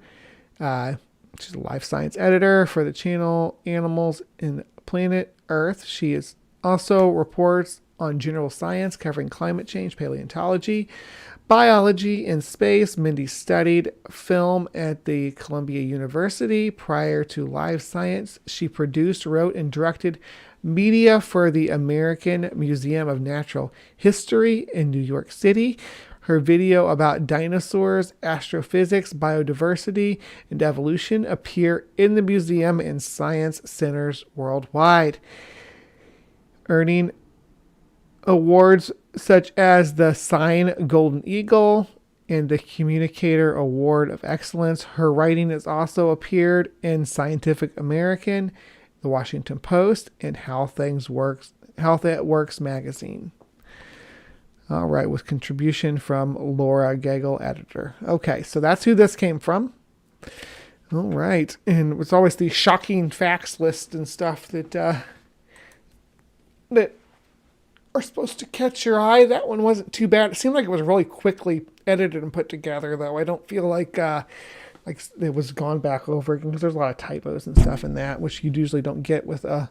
She's a life science editor for the channel Animals in Planet Earth. She is also reports on general science covering climate change, paleontology, biology, and space. Mindy studied film at the Columbia University. Prior to HiveScience, she produced, wrote, and directed media for the American Museum of Natural History in New York City. Her video about dinosaurs, astrophysics, biodiversity, and evolution appear in the museum and science centers worldwide, earning awards such as the Sign Golden Eagle and the Communicator Award of Excellence. Her writing has also appeared in Scientific American, The Washington Post, and How That Works magazine. All right, with contribution from Laura Gagel, editor. Okay, so that's who this came from. All right, and it's always the shocking facts list and stuff that that are supposed to catch your eye. That one wasn't too bad. It seemed like it was really quickly edited and put together, though. I don't feel like it was gone back over again, because there's a lot of typos and stuff in that, which you usually don't get with a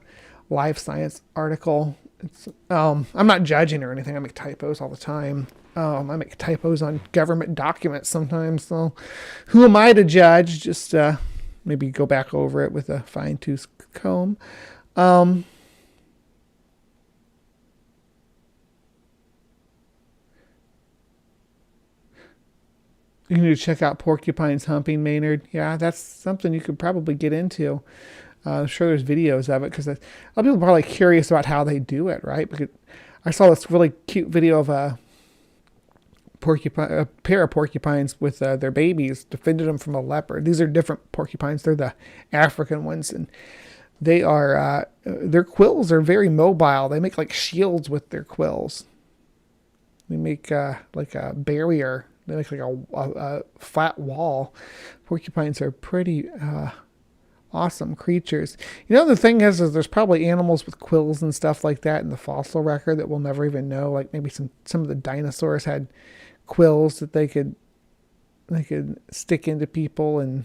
live science article. I'm not judging or anything. I make typos all the time. I make typos on government documents sometimes. So who am I to judge? Just maybe go back over it with a fine-tooth comb. You need to check out porcupines humping, Maynard. Yeah, that's something you could probably get into. I'm sure there's videos of it, because a lot of people are probably curious about how they do it, right? Because I saw this really cute video of a pair of porcupines with their babies, defended them from a leopard. These are different porcupines. They're the African ones, and they are their quills are very mobile. They make like shields with their quills. They make like a barrier. They make like a flat wall. Porcupines are pretty awesome creatures. You know, the thing is there's probably animals with quills and stuff like that in the fossil record that we'll never even know. Like maybe some of the dinosaurs had quills that they could stick into people and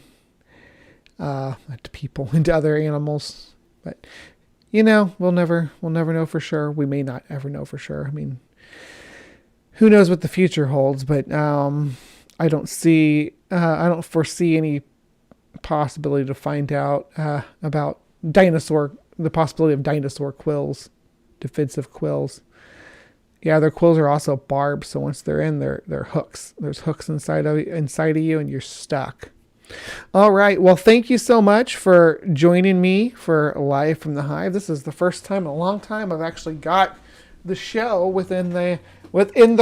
into other animals. But you know, we'll never know for sure. We may not ever know for sure. I mean, who knows what the future holds? But I don't foresee any possibility to find out about the possibility of dinosaur quills, defensive quills. Yeah, their quills are also barbed, so once they're in, they're hooks. There's hooks inside of you, and you're stuck. All right. Well, thank you so much for joining me for Live from the Hive. This is the first time in a long time I've actually got the show within the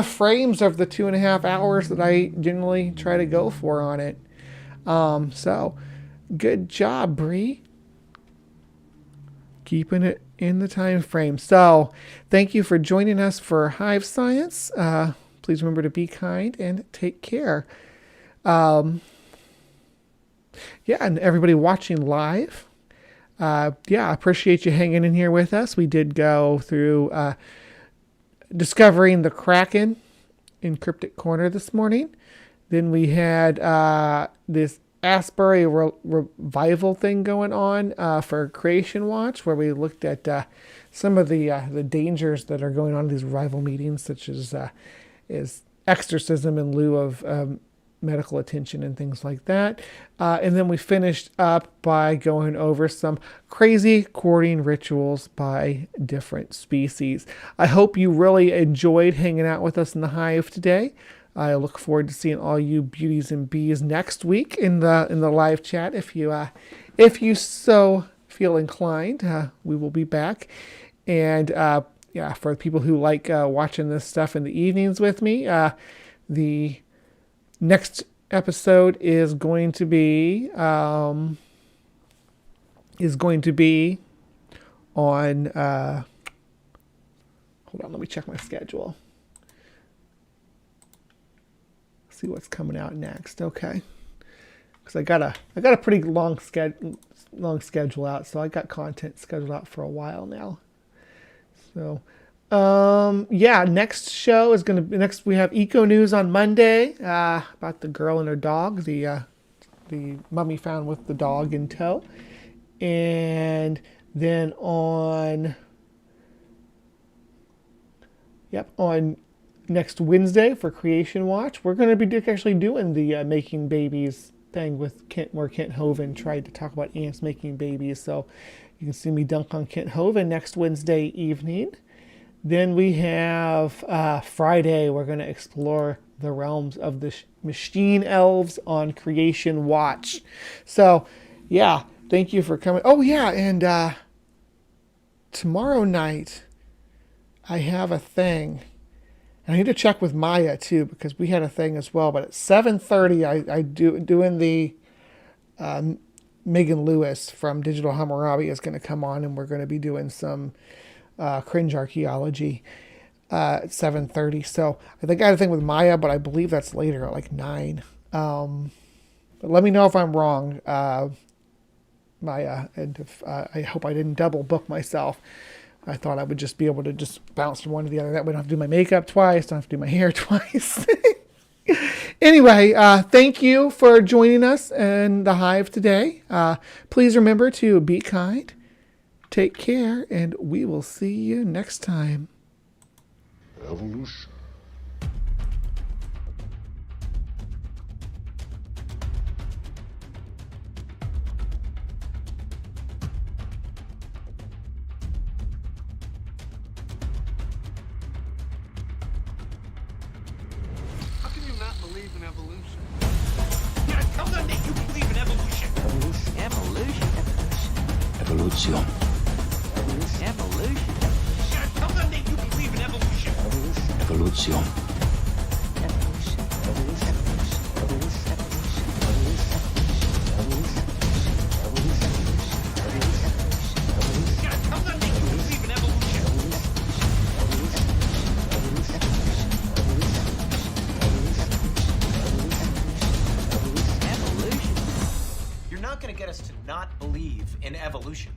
frames of the 2.5 hours that I generally try to go for on it. So good job, Bree. Keeping it in the time frame. So thank you for joining us for HiveScience. Please remember to be kind and take care. And everybody watching live. I appreciate you hanging in here with us. We did go through discovering the Kraken in CryptoCorner this morning. Then we had this Asbury revival thing going on for CreationWatch, where we looked at some of the dangers that are going on in these revival meetings, such as exorcism in lieu of medical attention and things like that. And then we finished up by going over some crazy courting rituals by different species. I hope you really enjoyed hanging out with us in the Hive today. I look forward to seeing all you beauties and bees next week in the live chat. If you so feel inclined, we will be back. And for people who like watching this stuff in the evenings with me, the next episode is going to be on hold on, let me check my schedule. See what's coming out next. Okay. because I got a pretty long schedule out, so I got content scheduled out for a while now. So yeah, next show is going to be we have Eco News on Monday, about the girl and her dog, the mummy found with the dog in tow. And then on next Wednesday for CreationWatch, we're going to be actually doing the making babies thing with Kent, where Kent Hovind tried to talk about ants making babies. So you can see me dunk on Kent Hovind next Wednesday evening. Then we have Friday, we're going to explore the realms of the machine elves on CreationWatch. So yeah, thank you for coming. Oh yeah, and tomorrow night I have a thing. I need to check with Maya too, because we had a thing as well. But at 7:30, I doing the Megan Lewis from Digital Hammurabi is going to come on, and we're going to be doing some cringe archaeology at 7:30. So I think I had a thing with Maya, but I believe that's later at like 9. But let me know if I'm wrong, Maya, and if I hope I didn't double book myself. I thought I would just be able to just bounce from one to the other. That way I don't have to do my makeup twice, don't have to do my hair twice. Anyway, thank you for joining us in the Hive today. Please remember to be kind, take care, and we will see you next time. Evolution. Evolution. Evolution. Tell them that you believe in evolution. Evolution. You're not going to get us to not believe in evolution.